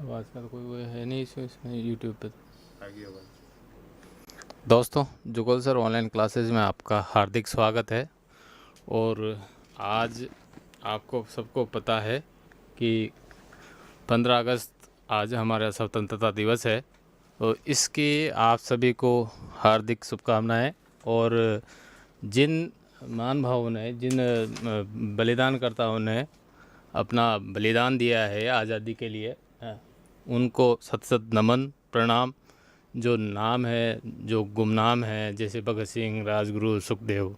अब आजकल कोई वो है नहीं इसमें यूट्यूब पे। आ गया भाई। दोस्तों, जुगल सर ऑनलाइन क्लासेस में आपका हार्दिक स्वागत है। और आज आपको सबको पता है कि 15 अगस्त आज हमारा स्वतंत्रता दिवस है। तो इसकी आप सभी को हार्दिक शुभकामनाएं। और जिन महान भावों ने, जिन बलिदानकर्ताओं ने अपना बलिदान दिया है आज़ादी के लिए, उनको सत सत नमन प्रणाम। जो नाम है, जो गुमनाम है, जैसे भगत सिंह, राजगुरु, सुखदेव,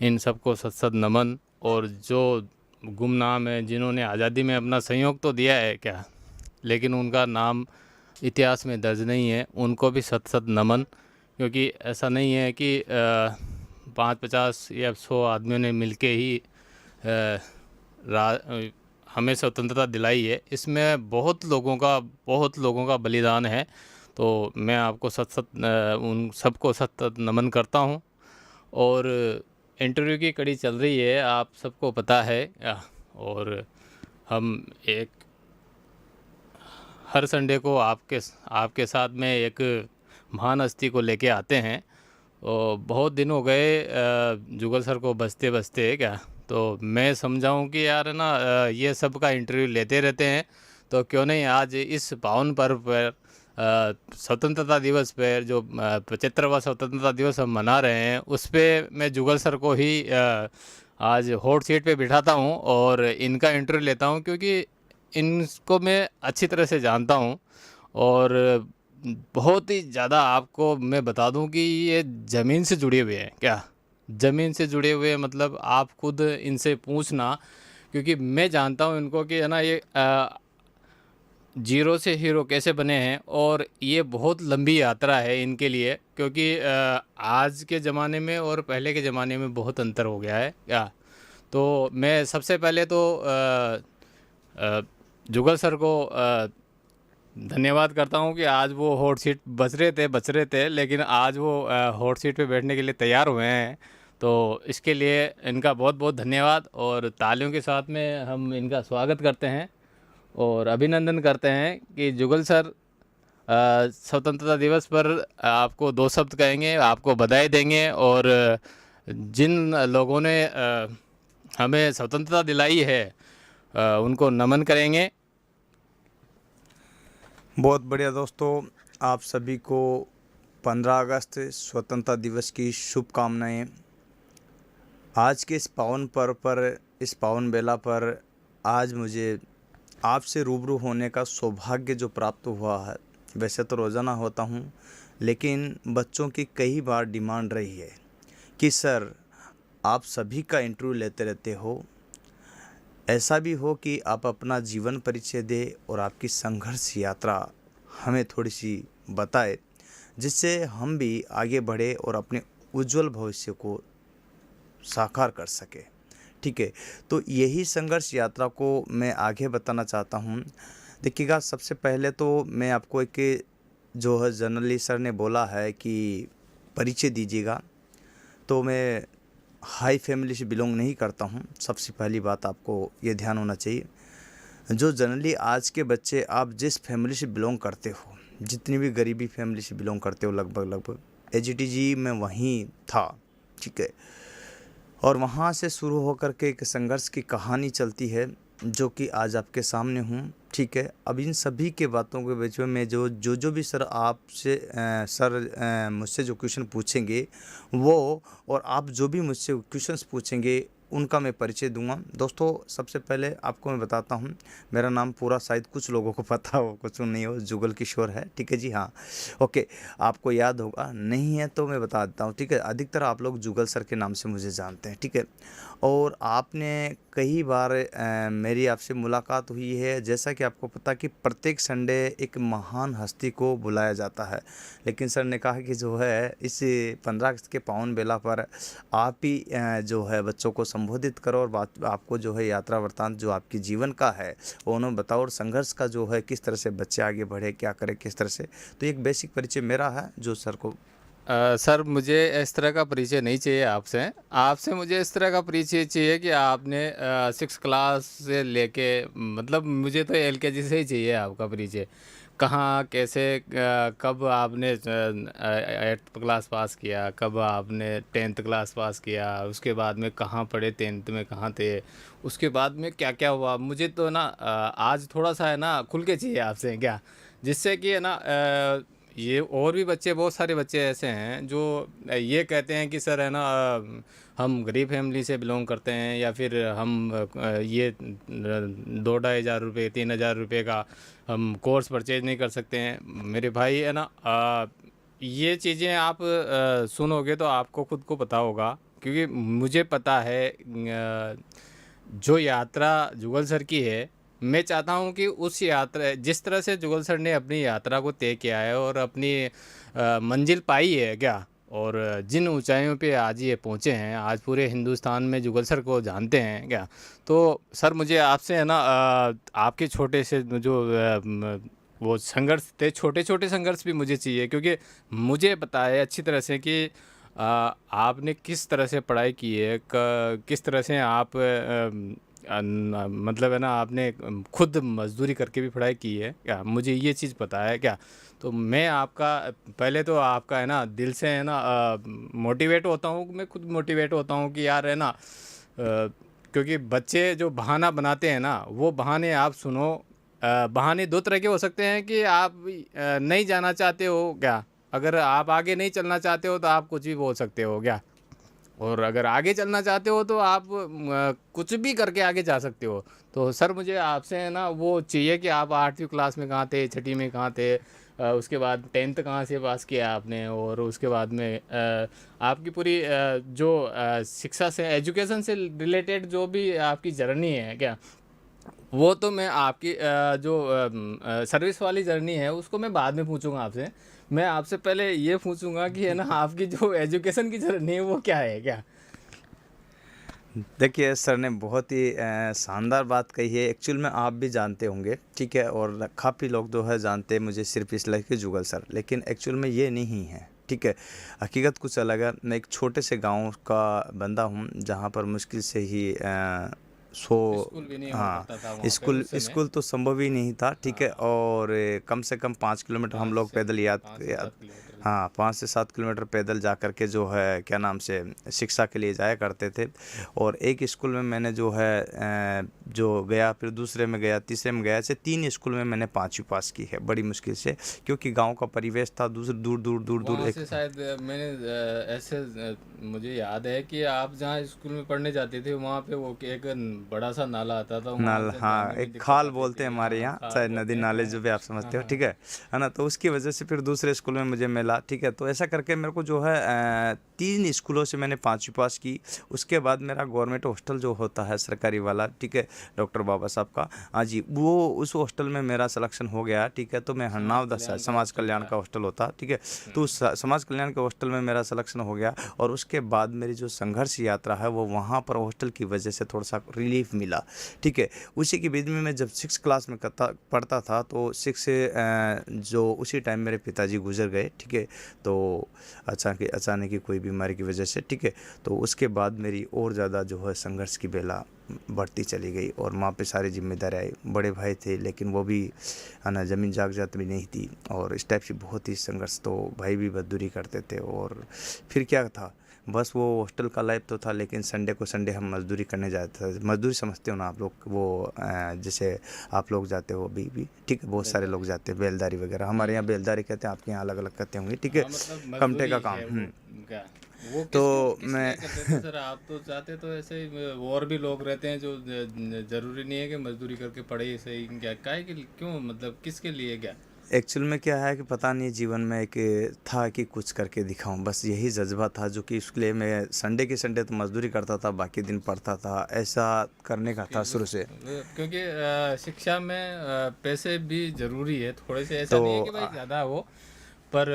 इन सबको सत सत नमन। और जो गुमनाम है, जिन्होंने आज़ादी में अपना संयोग तो दिया है क्या, लेकिन उनका नाम इतिहास में दर्ज नहीं है, उनको भी सत सत नमन। क्योंकि ऐसा नहीं है कि 5-50 या 100 आदमियों ने मिलके ही हमें स्वतंत्रता दिलाई है। इसमें बहुत लोगों का बलिदान है। तो मैं आपको उन सबको सत सत नमन करता हूँ। और इंटरव्यू की कड़ी चल रही है, आप सबको पता है। और हम एक हर संडे को आपके साथ में एक महान हस्ती को लेके आते हैं। और बहुत दिन हो गए जुगल सर को बसते बसते क्या। तो मैं समझाऊं कि यार ना, ये सब का इंटरव्यू लेते रहते हैं, तो क्यों नहीं आज इस पावन पर्व पर, स्वतंत्रता दिवस पर, जो 75वां स्वतंत्रता दिवस हम मना रहे हैं, उस पर मैं जुगल सर को ही आज हॉट सीट पे बिठाता हूँ और इनका इंटरव्यू लेता हूँ। क्योंकि इनको मैं अच्छी तरह से जानता हूँ। और बहुत ही ज़्यादा आपको मैं बता दूं कि ये ज़मीन से जुड़े हुए हैं क्या। ज़मीन से जुड़े हुए मतलब आप खुद इनसे पूछना। क्योंकि मैं जानता हूं इनको कि है ना, ये जीरो से हीरो कैसे बने हैं। और ये बहुत लंबी यात्रा है इनके लिए। क्योंकि आज के ज़माने में और पहले के ज़माने में बहुत अंतर हो गया है क्या। तो मैं सबसे पहले तो अ, जुगल सर को धन्यवाद करता हूँ कि आज वो हॉट सीट बच रहे थे, लेकिन आज वो हॉट सीट पे बैठने के लिए तैयार हुए हैं। तो इसके लिए इनका बहुत बहुत धन्यवाद। और तालियों के साथ में हम इनका स्वागत करते हैं और अभिनंदन करते हैं कि जुगल सर स्वतंत्रता दिवस पर आपको दो शब्द कहेंगे, आपको बधाई देंगे। और जिन लोगों ने हमें स्वतंत्रता दिलाई है, उनको नमन करेंगे। बहुत बढ़िया दोस्तों, आप सभी को 15 अगस्त स्वतंत्रता दिवस की शुभकामनाएं। आज के इस पावन पर्व पर, इस पावन बेला पर आज मुझे आपसे रूबरू होने का सौभाग्य जो प्राप्त हुआ है। वैसे तो रोज़ाना होता हूँ, लेकिन बच्चों की कई बार डिमांड रही है कि सर, आप सभी का इंटरव्यू लेते रहते हो, ऐसा भी हो कि आप अपना जीवन परिचय दें और आपकी संघर्ष यात्रा हमें थोड़ी सी बताए, जिससे हम भी आगे बढ़े और अपने उज्जवल भविष्य को साकार कर सके। ठीक है, तो यही संघर्ष यात्रा को मैं आगे बताना चाहता हूँ। देखिएगा, सबसे पहले तो मैं आपको एक जो है जनरली सर ने बोला है कि परिचय दीजिएगा, तो मैं हाई फैमिली से बिलोंग नहीं करता हूँ। सबसे पहली बात आपको ये ध्यान होना चाहिए। जो जनरली आज के बच्चे, आप जिस फैमिली से बिलोंग करते हो, जितनी भी गरीबी फैमिली से बिलोंग करते हो, लगभग एजीटीजी में वहीं था। ठीक है, और वहाँ से शुरू होकर के एक संघर्ष की कहानी चलती है, जो कि आज आपके सामने हूँ। ठीक है, अब इन सभी के बातों के बीच में मैं जो भी सर आपसे मुझसे जो क्वेश्चन पूछेंगे वो, और आप जो भी मुझसे क्वेश्चंस पूछेंगे उनका मैं परिचय दूंगा। दोस्तों, सबसे पहले आपको मैं बताता हूँ, मेरा नाम पूरा शायद कुछ लोगों को पता हो, कुछ नहीं हो, जुगल किशोर है। ठीक है जी, हाँ, ओके, आपको याद होगा, नहीं है तो मैं बता देता हूँ। ठीक है, अधिकतर आप लोग जुगल सर के नाम से मुझे जानते हैं। ठीक है, और आपने कई बार मेरी आपसे मुलाकात हुई है। जैसा कि आपको पता कि प्रत्येक संडे एक महान हस्ती को बुलाया जाता है, लेकिन सर ने कहा कि जो है इस 15 अगस्त के पावन बेला पर आप ही जो है बच्चों को संबोधित करो और बात आपको जो है यात्रा वृत्तांत जो आपके जीवन का है वो उन्हें बताओ, और संघर्ष का जो है किस तरह से बच्चे आगे बढ़े, क्या करें, किस तरह से। तो एक बेसिक परिचय मेरा है जो सर को सर मुझे इस तरह का परिचय नहीं चाहिए आपसे। आपसे मुझे इस तरह का परिचय चाहिए कि आपने 6 क्लास से लेके मतलब मुझे तो एलकेजी से ही चाहिए आपका परिचय। कहाँ, कैसे, कब आपने 8th क्लास पास किया, कब आपने 10th क्लास पास किया, उसके बाद में कहाँ पढ़े, 10th में कहाँ थे, उसके बाद में क्या-क्या हुआ? मुझे तो ना आज थोड़ा-सा है ना खुल के चाहिए आपसे क्या, जिससे कि है ना ये और भी बच्चे, बहुत सारे बच्चे ऐसे हैं जो ये कहते हैं कि सर है ना हम गरीब फैमिली से बिलोंग करते हैं, या फिर हम ये 2-2,500 रुपये 3,000 रुपये का हम कोर्स परचेज नहीं कर सकते हैं। मेरे भाई है ना ये चीज़ें आप सुनोगे तो आपको खुद को पता होगा, क्योंकि मुझे पता है जो यात्रा जुगल सर की है, मैं चाहता हूँ कि उस यात्रा जिस तरह से जुगल सर ने अपनी यात्रा को तय किया है और अपनी मंजिल पाई है क्या, और जिन ऊंचाइयों पे आज ये पहुँचे हैं, आज पूरे हिंदुस्तान में जुगल सर को जानते हैं क्या। तो सर मुझे आपसे है ना आपके छोटे से जो वो संघर्ष थे, छोटे छोटे संघर्ष भी मुझे चाहिए, क्योंकि मुझे पता है अच्छी तरह से कि आपने किस तरह से पढ़ाई की है, किस तरह से आप मतलब है ना आपने खुद मजदूरी करके भी पढ़ाई की है क्या, मुझे ये चीज़ पता है क्या। तो मैं आपका पहले तो आपका है ना दिल से है ना मोटिवेट होता हूँ, मैं खुद मोटिवेट होता हूँ कि यार है ना क्योंकि बच्चे जो बहाना बनाते हैं ना, वो बहाने आप सुनो। बहाने दो तरह के हो सकते हैं कि आप नहीं जाना चाहते हो क्या, अगर आप आगे नहीं चलना चाहते हो तो आप कुछ भी बोल सकते हो क्या, और अगर आगे चलना चाहते हो तो आप कुछ भी करके आगे जा सकते हो। तो सर मुझे आपसे है ना वो चाहिए कि आप 8वीं क्लास में कहाँ थे, छठी में कहाँ थे, उसके बाद 10th कहाँ से पास किया आपने, और उसके बाद में आपकी पूरी जो शिक्षा से, एजुकेशन से रिलेटेड जो भी आपकी जर्नी है क्या, वो तो मैं आपकी जो सर्विस वाली जर्नी है उसको मैं बाद में पूछूंगा आपसे। मैं आपसे पहले ये पूछूंगा कि है ना आपकी जो एजुकेशन की जर्नी है वो क्या है क्या। देखिए, सर ने बहुत ही शानदार बात कही है। एक्चुअल में आप भी जानते होंगे, ठीक है, और काफ़ी लोग जो है जानते हैं मुझे सिर्फ़ इसलिए कि जुगल सर, लेकिन एक्चुअल में ये नहीं है, ठीक है। हकीकत कुछ अलग है। मैं एक छोटे से गाँव का बंदा हूँ, जहाँ पर मुश्किल से ही 100 स्कूल भी नहीं हुआ हाँ, करता था वहाँ पे स्कूल उस समय। स्कूल तो संभव ही नहीं था, ठीक है। हाँ, और कम से कम 5 किलोमीटर हम पाँच लोग से पैदल याद पाँच से याद सात किलोमीटर हाँ, 5 से 7 किलोमीटर पैदल जा कर के जो है क्या नाम से शिक्षा के लिए जाया करते थे। और एक स्कूल में मैंने जो है जो गया, फिर दूसरे में गया, तीसरे में गया, ऐसे 3 स्कूल में मैंने 5वीं पास की है बड़ी मुश्किल से, क्योंकि गाँव का परिवेश था, दूसरे दूर दूर दूर दूर वहाँ एक से शायद मैंने ऐसे मुझे याद है कि आप जहाँ स्कूल में पढ़ने जाते थे वहाँ पे वो एक बड़ा सा नाला आता था, वहाँ नाल, से हाँ, जाने में एक दिक्कत खाल आती बोलते थी। हैं हमारे हाँ, यहाँ, खाल चाहे बोलते नदी हैं। नाले जो भी आप हाँ समझते हो, हाँ ठीक हाँ। है ना। तो उसकी वजह से फिर दूसरे स्कूल में मुझे मिला, ठीक है। तो ऐसा करके मेरे को जो है 3 स्कूलों से मैंने 5वीं पास की। उसके बाद मेरा गवर्नमेंट हॉस्टल जो होता है सरकारी वाला, ठीक है, डॉक्टर बाबा साहब का, हाँ जी, वो उस हॉस्टल में मेरा सिलेक्शन हो गया, ठीक है। तो मैं समाज हरनाव दशा कल्याण का समाज हॉस्टल कल्याण था। का हॉस्टल होता, ठीक है। तो हम्म। उस समाज कल्याण के हॉस्टल में मेरा सिलेक्शन हो गया। और उसके बाद मेरी जो संघर्ष यात्रा है वो वहाँ पर हॉस्टल की वजह से थोड़ा सा रिलीफ मिला, ठीक है। उसी के बीच में मैं जब 6 क्लास में पढ़ता था, तो 6 से जो उसी टाइम मेरे पिताजी गुजर गए, ठीक है। तो अचानक ही कोई बीमारी की वजह से, ठीक है। तो उसके बाद मेरी और ज़्यादा जो है संघर्ष की बेला बढ़ती चली गई, और माँ पे सारी जिम्मेदारी आई। बड़े भाई थे लेकिन वो भी है ना ज़मीन जायदाद भी नहीं थी, और इस टाइप से बहुत ही संघर्ष। तो भाई भी मजदूरी करते थे, और फिर क्या था, बस वो हॉस्टल का लाइफ तो था, लेकिन संडे को संडे हम मजदूरी करने जाते थे। मजदूरी समझते हो ना आप लोग, वो जैसे आप लोग जाते हो अभी भी, ठीक है, बहुत सारे लोग बेलदारी। जाते हैं बेलदारी वगैरह, हमारे यहाँ बेलदारी कहते हैं, आपके यहाँ अलग अलग कहते होंगे, ठीक है। हाँ मतलब कमटे मजदूरी का काम। है वो क्या, वो तो किस मैं लिए करते थे सर, आप तो चाहते तो ऐसे ही और भी लोग रहते हैं जो जरूरी नहीं है कि मजदूरी करके पढ़े सही, क्या काहे के क्यों, मतलब किसके लिए क्या। एक्चुअल में क्या है कि पता नहीं, जीवन में एक था कि कुछ करके दिखाऊं, बस यही जज्बा था, जो कि इसके लिए मैं संडे के संडे तो मजदूरी करता था, बाकी दिन पढ़ता था, ऐसा करने का था शुरू से। क्योंकि शिक्षा में पैसे भी ज़रूरी है थोड़े से, ऐसा तो नहीं है कि भाई ज़्यादा हो, पर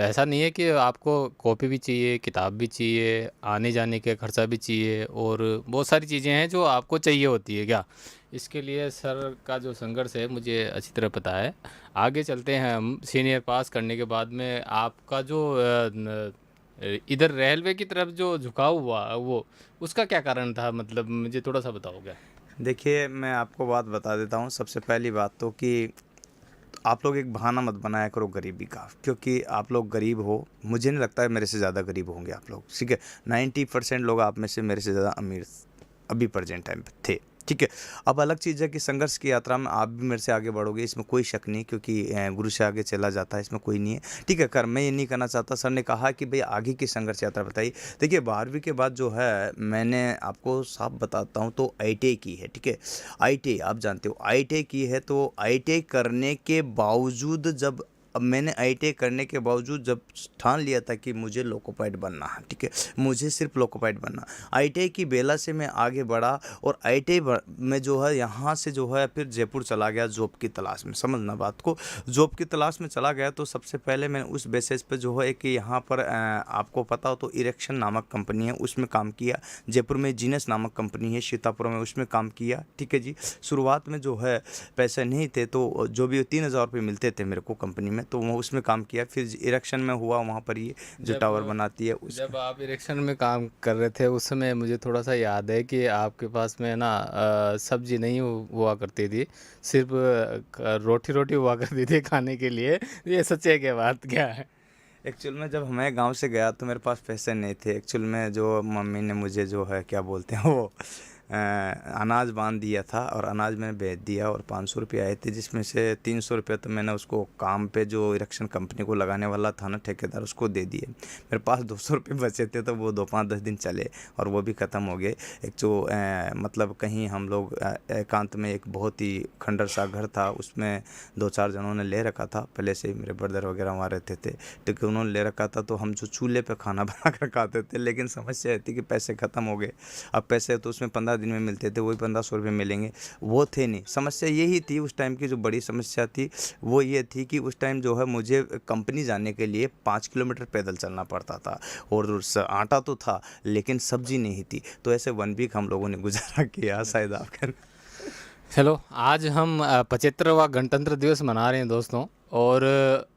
ऐसा नहीं है कि आपको कॉपी भी चाहिए, किताब भी चाहिए, आने जाने का खर्चा भी चाहिए, और बहुत सारी चीज़ें हैं जो आपको चाहिए होती है क्या। इसके लिए सर का जो संघर्ष है मुझे अच्छी तरह पता है। आगे चलते हैं हम। सीनियर पास करने के बाद में आपका जो इधर रेलवे की तरफ जो झुकाव हुआ वो उसका क्या कारण था? मतलब मुझे थोड़ा-सा बताओगे? देखिए, मैं आपको बात बता देता हूँ। सबसे पहली बात तो कि आप लोग एक बहाना मत बनाया करो गरीबी का, क्योंकि आप लोग गरीब हो। मुझे नहीं लगता है मेरे से ज़्यादा गरीब होंगे आप लोग, ठीक है। 90% लोग आप में से मेरे से ज़्यादा अमीर अभी प्रेजेंट टाइम पे थे, ठीक है। अब अलग चीज़ है कि संघर्ष की यात्रा में आप भी मेरे से आगे बढ़ोगे, इसमें कोई शक नहीं, क्योंकि गुरु से आगे चला जाता है, इसमें कोई नहीं है, ठीक है। कर मैं ये नहीं कहना चाहता। सर ने कहा कि भाई आगे की संघर्ष यात्रा बताइए। देखिए, 12वीं के बाद जो है मैंने आपको साफ बताता हूँ तो आईटीआई की है, ठीक है। आईटीआई आप जानते हो, आईटीआई की है। तो आईटीआई करने के बावजूद जब अब मैंने आईटीआई करने के बावजूद जब ठान लिया था कि मुझे लोको पायलट बनना है, ठीक है, मुझे सिर्फ लोको पायलट बनना। आईटीआई की बेला से मैं आगे बढ़ा और आईटीआई में जो है यहाँ से जो है फिर जयपुर चला गया जॉब की तलाश में। समझना बात को, जॉब की तलाश में चला गया तो सबसे पहले मैंने उस बेसिस पे जो है कि यहाँ पर आपको पता हो तो इरेक्शन नामक कंपनी है, उसमें काम किया। जयपुर में जीनस नामक कंपनी है सीतापुर में, उसमें काम किया, ठीक है जी। शुरुआत में जो है पैसे नहीं थे तो जो भी 3000 रुपये मिलते थे मेरे को कंपनी में, तो वो उसमें काम किया। फिर इरेक्शन में हुआ, वहाँ पर ये जो जब टावर बनाती है जब उसमें। आप इलेक्शन में काम कर रहे थे उस समय मुझे थोड़ा-सा याद है कि आपके पास में ना सब्ज़ी नहीं हुआ करती थी, सिर्फ़ रोटी-रोटी हुआ करती थी खाने के लिए। ये सच है क्या बात क्या है? एक्चुअल में जब मैं गांव से गया तो मेरे पास पैसे नहीं थे। एक्चुअल में जो मम्मी ने मुझे जो है क्या बोलते हैं वो अनाज बांध दिया था और अनाज मैंने बेच दिया और 500 रुपये आए थे, जिसमें से 300 रुपये तो मैंने उसको काम पे जो इरेक्शन कंपनी को लगाने वाला था ना ठेकेदार, उसको दे दिए। मेरे पास 200 रुपये बचे थे तो वो 2-5-10 दिन चले और वो भी ख़त्म हो गए। एक जो मतलब कहीं हम लोग एकांत में एक बहुत ही खंडर सा घर था, उसमें 2-4 जनों ने ले रखा था पहले से ही, मेरे ब्रदर वगैरह वहाँ रहते थे, तो उन्होंने ले रखा था। तो हम जो चूल्हे पे खाना बना कर खाते थे, लेकिन समस्या ये थी कि पैसे ख़त्म हो गए। अब पैसे तो उसमें 15 दिन में मिलते थे, वही 1500 रुपये मिलेंगे, वो थे नहीं। समस्या यही थी उस टाइम की, जो बड़ी समस्या थी वो ये थी कि उस टाइम जो है मुझे कंपनी जाने के लिए 5 किलोमीटर पैदल चलना पड़ता था और आटा तो था लेकिन सब्जी नहीं थी। तो ऐसे 1 वीक हम लोगों ने गुजारा किया, शायद आपका। चलो, आज हम 75वां गणतंत्र दिवस मना रहे हैं दोस्तों, और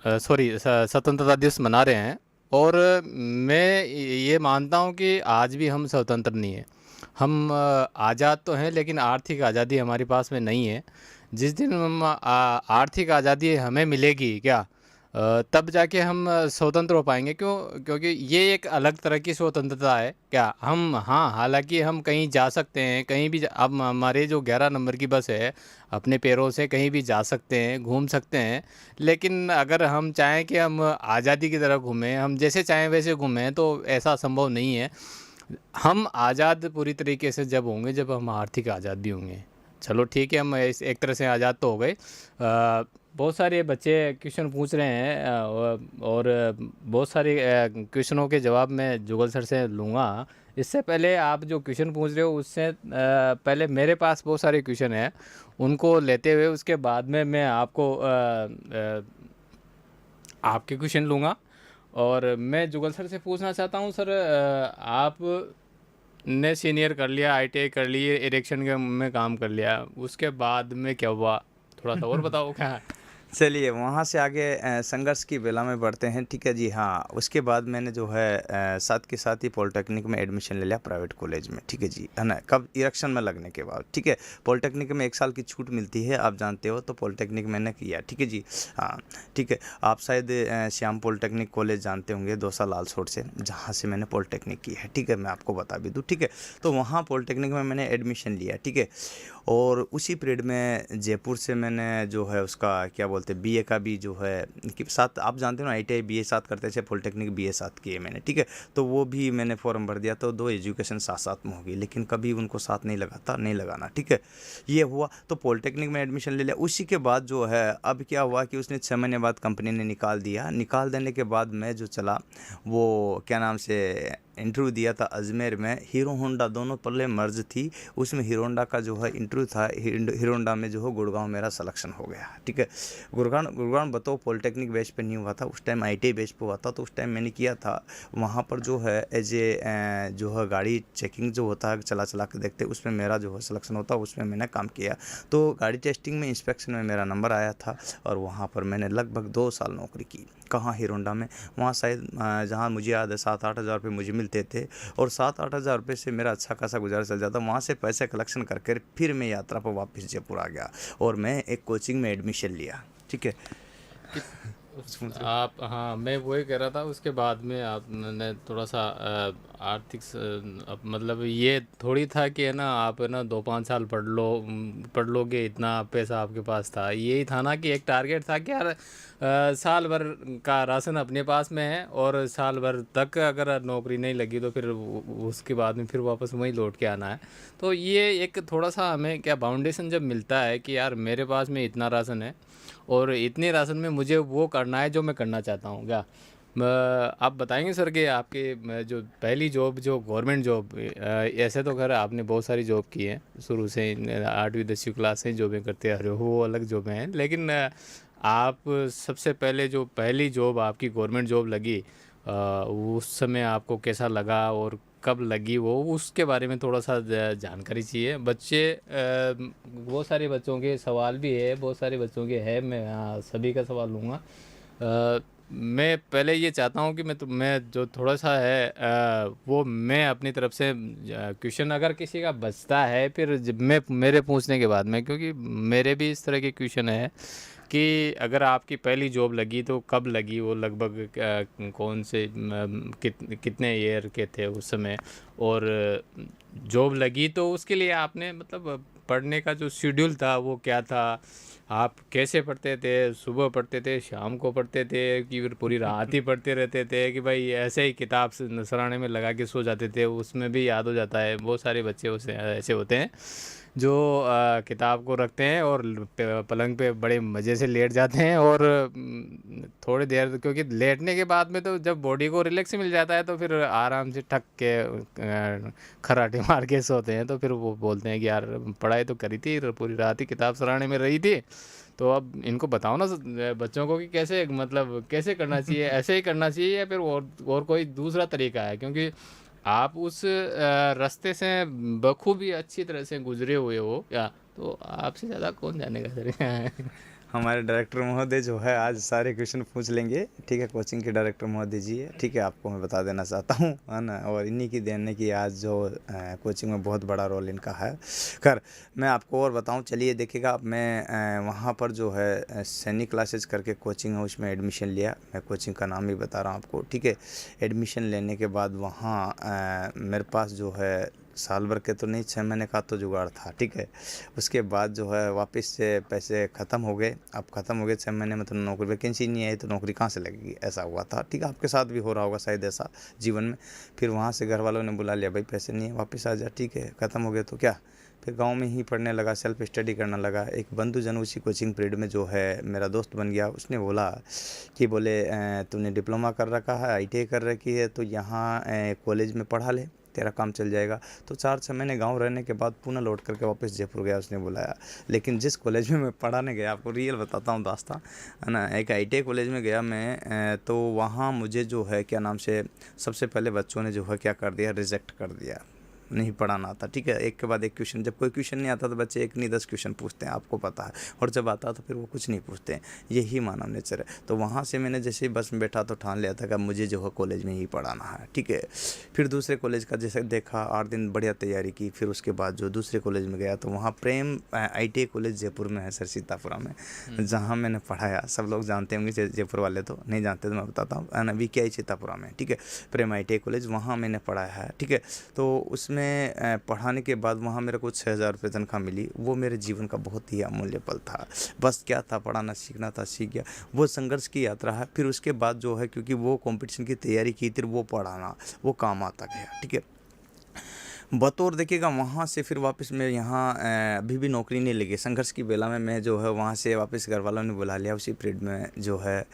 सॉरी स्वतंत्रता दिवस मना रहे हैं। और मैं ये मानता हूँ कि आज भी हम स्वतंत्र नहीं हैं। हम आज़ाद तो हैं लेकिन आर्थिक आज़ादी हमारे पास में नहीं है। जिस दिन हम आर्थिक आज़ादी हमें मिलेगी क्या, तब जाके हम स्वतंत्र हो पाएंगे। क्योंकि ये एक अलग तरह की स्वतंत्रता है क्या। हम हाँ, हालांकि हम कहीं जा सकते हैं, कहीं भी अब हमारे जो 11 नंबर की बस है, अपने पैरों से कहीं भी जा सकते हैं, घूम सकते हैं। लेकिन अगर हम चाहें कि हम आज़ादी की तरह घूमें, हम जैसे चाहें वैसे घूमें, तो ऐसा संभव नहीं है। हम आज़ाद पूरी तरीके से जब होंगे जब हम आर्थिक आज़ाद भी होंगे। चलो ठीक है, हम एक तरह से आज़ाद तो हो गए। बहुत सारे बच्चे क्वेश्चन पूछ रहे हैं, और बहुत सारे क्वेश्चनों के जवाब मैं जुगल सर से लूँगा। इससे पहले आप जो क्वेश्चन पूछ रहे हो उससे पहले मेरे पास बहुत सारे क्वेश्चन हैं, उनको लेते हुए उसके बाद में मैं आपको आपके क्वेश्चन लूँगा। और मैं जुगल सर से पूछना चाहता हूँ, सर आप ने सीनियर कर लिया, आईटीआई कर ली, इरेक्शन के में काम कर लिया, उसके बाद में क्या हुआ? थोड़ा सा और बताओ क्या है? चलिए वहाँ से आगे संघर्ष की बेला में बढ़ते हैं, ठीक है जी। हाँ, उसके बाद मैंने जो है साथ के साथ ही पॉलिटेक्निक में एडमिशन ले लिया प्राइवेट कॉलेज में, ठीक है जी, है ना। कब? इलेक्शन में लगने के बाद, ठीक है। पॉलिटेक्निक में 1 साल की छूट मिलती है, आप जानते हो, तो पॉलिटेक्निक मैंने किया, ठीक है जी। हाँ, ठीक है। आप शायद श्याम पॉलिटेक्निक कॉलेज जानते होंगे, 2 साल लालसोट से, जहाँ से मैंने पॉलिटेक्निक की है, ठीक है। मैं आपको बता भी दूँ, ठीक है। तो वहाँ पॉलिटेक्निक में मैंने एडमिशन लिया, ठीक है। और उसी पीरियड में जयपुर से मैंने जो है उसका क्या बोलते हैं बीए का भी जो है कि साथ, आप जानते हो ना, आईटीआई बीए साथ करते थे, पॉलिटेक्निक बीए साथ किए मैंने, ठीक है। तो वो भी मैंने फॉर्म भर दिया, तो 2 एजुकेशन साथ साथ में होगी, लेकिन कभी उनको साथ नहीं लगाता, नहीं लगाना, ठीक है। ये हुआ, तो पॉलिटेक्निक में एडमिशन ले लिया। उसी के बाद जो है अब क्या हुआ कि उसने 6 महीने बाद कंपनी ने निकाल दिया। निकाल देने के बाद मैं जो चला वो क्या नाम से इंटरव्यू दिया था अजमेर में, हीरो होंडा दोनों पहले मर्ज थी, उसमें हीरो होंडा का जो है इंटरव्यू था, हीरो होंडा में जो है गुड़गांव मेरा सिलेक्शन हो गया, ठीक है। गुड़गांव बताओ पॉलिटेक्निक बेस पे नहीं हुआ था, उस टाइम ITI बेस पे हुआ था, तो उस टाइम मैंने किया था वहाँ पर जो है एज ए जो है गाड़ी चेकिंग जो होता है चला चला के देखते, उसमें मेरा जो है सिलेक्शन होता, उसमें मैंने काम किया। तो गाड़ी टेस्टिंग में इंस्पेक्शन में मेरा नंबर आया था और वहाँ पर मैंने लगभग 2 साल नौकरी की। कहाँ? हीरो होंडा में। वहाँ शायद जहाँ मुझे याद है 7-8 हज़ार रुपये मुझे मिलते थे और 7-8 हज़ार रुपये से मेरा अच्छा खासा गुजारा चल जाता। वहाँ से पैसे कलेक्शन करके फिर मैं यात्रा पर वापस जयपुर आ गया और मैं एक कोचिंग में एडमिशन लिया, ठीक है। आप, हाँ, मैं वही कह रहा था, उसके बाद में आपने थोड़ा सा आर्थिक मतलब ये थोड़ी था कि है ना आप है ना 2-5 साल पढ़ लोगे, इतना पैसा आपके पास था। यही था ना कि एक टारगेट था कि यार साल भर का राशन अपने पास में है और साल भर तक अगर नौकरी नहीं लगी तो फिर उसके बाद में फिर वापस वहीं लौट के आना है। तो ये एक थोड़ा सा हमें क्या बाउंडेशन जब मिलता है कि यार मेरे पास में इतना राशन है और इतने राशन में मुझे वो करना है जो मैं करना चाहता हूँ क्या। आप बताएंगे सर कि आपके जो पहली जॉब, जो गवर्नमेंट जॉब, ऐसे तो खैर आपने बहुत सारी जॉब की है शुरू से, 8वीं 10वीं क्लास से जॉबें करते आ रहे हो, वो अलग जॉबें हैं, लेकिन आप सबसे पहले जो पहली जॉब आपकी गवर्नमेंट जॉब लगी, उस समय आपको कैसा लगा और कब लगी, वो उसके बारे में थोड़ा सा जानकारी चाहिए। बच्चे बहुत सारे बच्चों के सवाल भी है, बहुत सारे बच्चों के है, मैं सभी का सवाल लूँगा। मैं पहले ये चाहता हूँ कि मैं जो थोड़ा सा है वो मैं अपनी तरफ से क्वेश्चन अगर किसी का बचता है फिर जब मैं मेरे पूछने के बाद में, क्योंकि मेरे भी इस तरह के क्वेश्चन है कि अगर आपकी पहली जॉब लगी तो कब लगी, वो लगभग कौन से कितने ईयर के थे उस समय, और जॉब लगी तो उसके लिए आपने मतलब पढ़ने का जो शेड्यूल था वो क्या था, आप कैसे पढ़ते थे, सुबह पढ़ते थे, शाम को पढ़ते थे, कि फिर पूरी रात ही पढ़ते रहते थे, कि भाई ऐसे ही किताब से सराहने में लगा के सो जाते थे, उसमें भी याद हो जाता है। बहुत सारे बच्चे उसे ऐसे होते हैं जो किताब को रखते हैं और पलंग पे बड़े मज़े से लेट जाते हैं और थोड़ी देर, क्योंकि लेटने के बाद में तो जब बॉडी को रिलैक्स मिल जाता है तो फिर आराम से ठक के खराटे मार के सोते हैं। तो फिर वो बोलते हैं कि यार पढ़ाई तो करी थी, पूरी रात ही किताब सराहने में रही थी। तो अब इनको बताओ ना बच्चों को कि कैसे, मतलब कैसे करना चाहिए, ऐसे ही करना चाहिए या फिर और कोई दूसरा तरीका है, क्योंकि आप उस रास्ते से बखूबी अच्छी तरह से गुजरे हुए हो क्या, तो आपसे ज़्यादा कौन जानेगा सर। हमारे डायरेक्टर महोदय जो है आज सारे क्वेश्चन पूछ लेंगे, ठीक है। कोचिंग के डायरेक्टर महोदय जी है, ठीक है, आपको मैं बता देना चाहता हूँ, है ना, और इन्हीं की देन है कि आज जो कोचिंग में बहुत बड़ा रोल इनका है। खैर मैं आपको और बताऊँ, चलिए देखिएगा, मैं वहाँ पर जो है सैनिक क्लासेज करके कोचिंग है, उसमें एडमिशन लिया। मैं कोचिंग का नाम ही बता रहा हूँ आपको, ठीक है। एडमिशन लेने के बाद वहाँ मेरे पास जो है साल भर के तो नहीं, 6 महीने का तो जुगाड़ था, ठीक है। उसके बाद जो है वापस से पैसे ख़त्म हो गए। अब ख़त्म हो गए 6 महीने में, तो नौकरी वैकेंसी नहीं आई तो नौकरी कहाँ से लगेगी, ऐसा हुआ था, ठीक है। आपके साथ भी हो रहा होगा शायद ऐसा जीवन में। फिर वहाँ से घर वालों ने बुला लिया, भाई पैसे नहीं है, वापस आ जा, ठीक है। ख़त्म हो गए तो क्या, फिर गांव में ही पढ़ने लगा, सेल्फ स्टडी करने लगा। एक बंधु जन उसी कोचिंग पीरियड में जो है मेरा दोस्त बन गया। उसने बोला कि बोले तूने डिप्लोमा कर रखा है, ITI कर रखी है, तो यहाँ कॉलेज में पढ़ा ले, तेरा काम चल जाएगा। तो 4-6 महीने गांव रहने के बाद पुनः लौट करके वापस जयपुर गया, उसने बुलाया। लेकिन जिस कॉलेज में मैं पढ़ाने गया, आपको रियल बताता हूँ दास्तान, है ना, एक ITI कॉलेज में गया मैं, तो वहाँ मुझे जो है क्या नाम से, सबसे पहले बच्चों ने जो है क्या कर दिया, रिजेक्ट कर दिया, नहीं पढ़ाना आता, ठीक है। एक के बाद एक क्वेश्चन, जब कोई क्वेश्चन नहीं आता तो बच्चे एक नहीं 10 क्वेश्चन पूछते हैं, आपको पता है, और जब आता तो फिर वो कुछ नहीं पूछते हैं। यही मानव नेचर है। तो वहाँ से मैंने जैसे ही बस में बैठा तो ठान लिया था कि मुझे जो है कॉलेज में ही पढ़ाना है, ठीक है। फिर दूसरे कॉलेज का जैसे देखा, 8 दिन बढ़िया तैयारी की। फिर उसके बाद जो दूसरे कॉलेज में गया तो वहाँ प्रेम ITI कॉलेज जयपुर में है सर, सीतापुरा में, जहाँ मैंने पढ़ाया। सब लोग जानते होंगे, जयपुर वाले तो नहीं जानते तो मैं बताता हूँ, है ना, VKI सीतापुरा में, ठीक है, प्रेम ITI कॉलेज, वहाँ मैंने पढ़ाया है, ठीक है। तो उसमें पढ़ाने के बाद वहाँ मेरे को 6,000 रुपये तनख्वाह मिली। वो मेरे जीवन का बहुत ही अमूल्य पल था। बस क्या था, पढ़ाना सीखना था, सीख गया। वो संघर्ष की यात्रा है। फिर उसके बाद जो है, क्योंकि वो कंपटीशन की तैयारी की थी, वो पढ़ाना वो काम आता गया, ठीक है। बतौर देखिएगा वहाँ से फिर वापस मैं यहाँ अभी भी नौकरी नहीं लगी। संघर्ष की बेला में मैं जो है वहाँ से वापस घर वालों ने बुला लिया उसी पीरियड में, जो है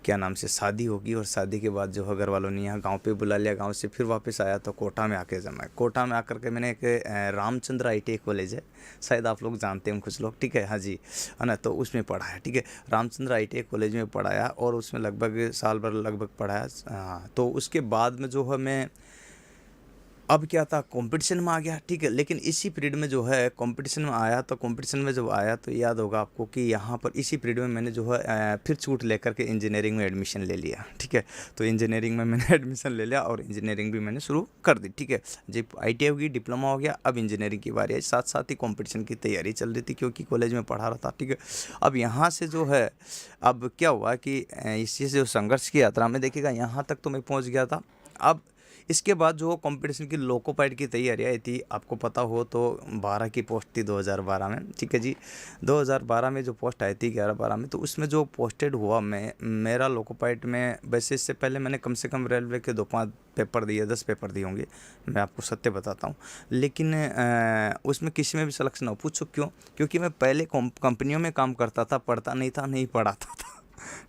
क्या नाम से शादी होगी, और शादी के बाद जो है घर वालों ने यहाँ गांव पे बुला लिया। गांव से फिर वापस आया तो कोटा में आके जमा। कोटा में आकर के मैंने एक रामचंद्र ITI कॉलेज है, शायद आप लोग जानते हैं कुछ लोग, ठीक है, हाँ जी, है ना, तो उसमें पढ़ाया, ठीक है, रामचंद्र ITI कॉलेज में पढ़ाया और उसमें लगभग साल भर लगभग पढ़ाया। हाँ, तो उसके बाद में जो है मैं अब क्या था, कंपटीशन में आ गया, ठीक है। लेकिन इसी पीरियड में जो है कंपटीशन में आया, तो कंपटीशन में जब आया तो याद होगा आपको कि यहाँ पर इसी पीरियड में मैंने जो है फिर छूट लेकर के इंजीनियरिंग में एडमिशन ले लिया, ठीक है। तो इंजीनियरिंग में मैंने एडमिशन ले लिया और इंजीनियरिंग भी मैंने शुरू कर दी, ठीक है। जब ITI होगी, डिप्लोमा हो गया, अब इंजीनियरिंग की बारी है। साथ साथ ही कॉम्पिटिशन की तैयारी चल रही थी क्योंकि कॉलेज में पढ़ा रहा था, ठीक है। अब यहाँ से जो है, अब क्या हुआ कि इसी से जो संघर्ष की यात्रा में देखिएगा, यहाँ तक तो मैं पहुँच गया था। अब इसके बाद जो कंपटीशन की लोको पाइलट की तैयारी आई थी, आपको पता हो तो 12 की पोस्ट थी 2012 में, ठीक है जी। 2012 में जो पोस्ट आई थी 11-12 में, तो उसमें जो पोस्टेड हुआ मैं, मेरा लोको पाइलट में, वैसे इससे पहले मैंने कम से कम रेलवे के 2-5 पेपर दिए, 10 पेपर दिए होंगे, मैं आपको सत्य बताता हूँ। लेकिन उसमें किसी में भी सिलेक्शन हो, पूछो क्यों? क्योंकि मैं पहले कंपनियों में काम करता था, पढ़ता नहीं था, नहीं पढ़ाता था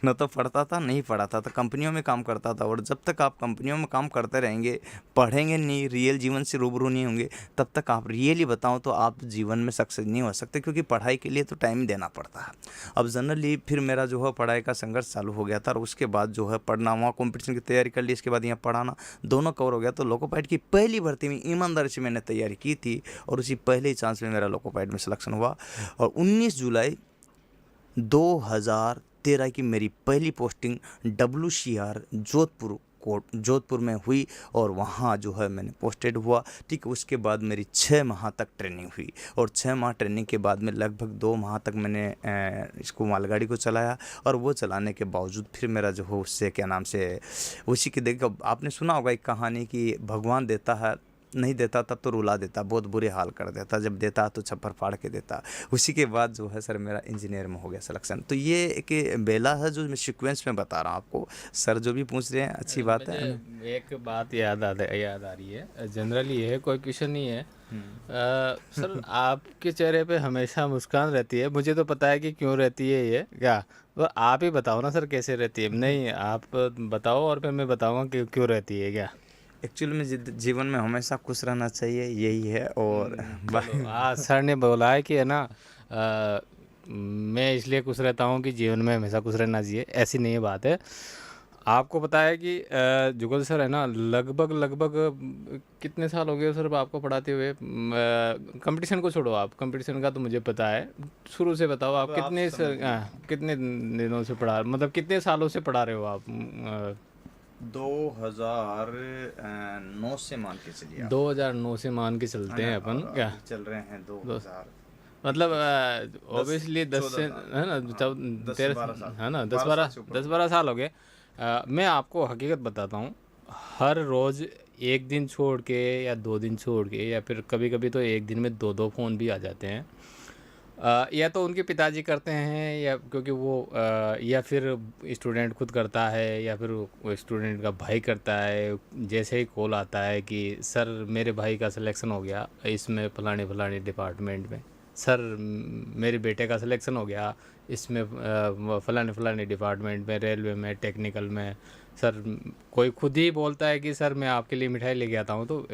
न तो पढ़ता था नहीं पढ़ाता था, कंपनियों में काम करता था। और जब तक आप कंपनियों में काम करते रहेंगे, पढ़ेंगे नहीं, रियल जीवन से रूबरू नहीं होंगे, तब तक आप रियली बताऊं तो आप जीवन में सक्सेस नहीं हो सकते, क्योंकि पढ़ाई के लिए तो टाइम देना पड़ता है। अब जनरली फिर मेरा जो है पढ़ाई का संघर्ष चालू हो गया था, और उसके बाद जो है पढ़ना, वहाँ कॉम्पिटिशन की तैयारी कर ली, इसके बाद यहाँ पढ़ाना, दोनों कवर हो गया। तो लोको पाइलट की पहली भर्ती में ईमानदारी से मैंने तैयारी की थी और उसी पहले ही चांस में मेरा लोको पाइलट में सिलेक्शन हुआ। और 19 जुलाई 2013 की मेरी पहली पोस्टिंग WCR जोधपुर में हुई, और वहाँ जो है मैंने पोस्टेड हुआ, ठीक है। उसके बाद मेरी 6 माह तक ट्रेनिंग हुई, और 6 माह ट्रेनिंग के बाद में लगभग 2 माह तक मैंने इसको मालगाड़ी को चलाया। और वो चलाने के बावजूद फिर मेरा जो है उससे क्या नाम से, उसी की देखो, आपने सुना होगा एक कहानी कि भगवान देता है, नहीं देता तब तो रुला देता, बहुत बुरे हाल कर देता, जब देता तो छप्पर फाड़ के देता। उसी के बाद जो है सर मेरा इंजीनियर में हो गया सिलेक्शन। तो ये एक बेला है जो मैं सीक्वेंस में बता रहा हूँ आपको। सर जो भी पूछ रहे हैं अच्छी बात है। मुझे एक बात याद आ रही है, जनरली ये कोई क्वेश्चन नहीं है। सर आपके चेहरे पे हमेशा मुस्कान रहती है, मुझे तो पता है कि क्यों रहती है ये, क्या वो आप ही बताओ ना सर, कैसे रहती है? नहीं, आप बताओ और फिर मैं बताऊंगा कि क्यों रहती है क्या। एक्चुअली में जीवन में हमेशा खुश रहना चाहिए, यही है। और चलो, आज सर ने बोला है कि है ना, मैं इसलिए खुश रहता हूँ कि जीवन में हमेशा खुश रहना चाहिए, ऐसी नहीं है बात है। आपको पता है कि जुगल सर है ना, लगभग कितने साल हो गए सर आपको पढ़ाते हुए? कंपटीशन को छोड़ो, आप कंपटीशन का तो मुझे पता है, शुरू से बताओ आप कितने दिनों से पढ़ा, मतलब कितने सालों से पढ़ा रहे हो आप? 2009 से मान के चलिए आप। 2009 से मान के चलते हैं अपन, क्या चल रहे हैं 2000, मतलब ऑब्वियसली 10 से, है ना, 13, है ना, 10-12 साल हो गए। मैं आपको हकीकत बताता हूँ, हर रोज़ एक दिन छोड़ के या 2 दिन छोड़ के, या फिर कभी कभी तो एक दिन में 2 फ़ोन भी आ जाते हैं। या तो उनके पिताजी करते हैं, या क्योंकि वो या फिर स्टूडेंट खुद करता है, या फिर वो स्टूडेंट का भाई करता है। जैसे ही कॉल आता है कि सर मेरे भाई का सिलेक्शन हो गया इसमें फलाने डिपार्टमेंट में, सर मेरे बेटे का सिलेक्शन हो गया इसमें फलाने डिपार्टमेंट में, रेलवे में, टेक्निकल में, सर कोई खुद ही बोलता है कि सर मैं आपके लिए मिठाई लेके आता हूँ, तो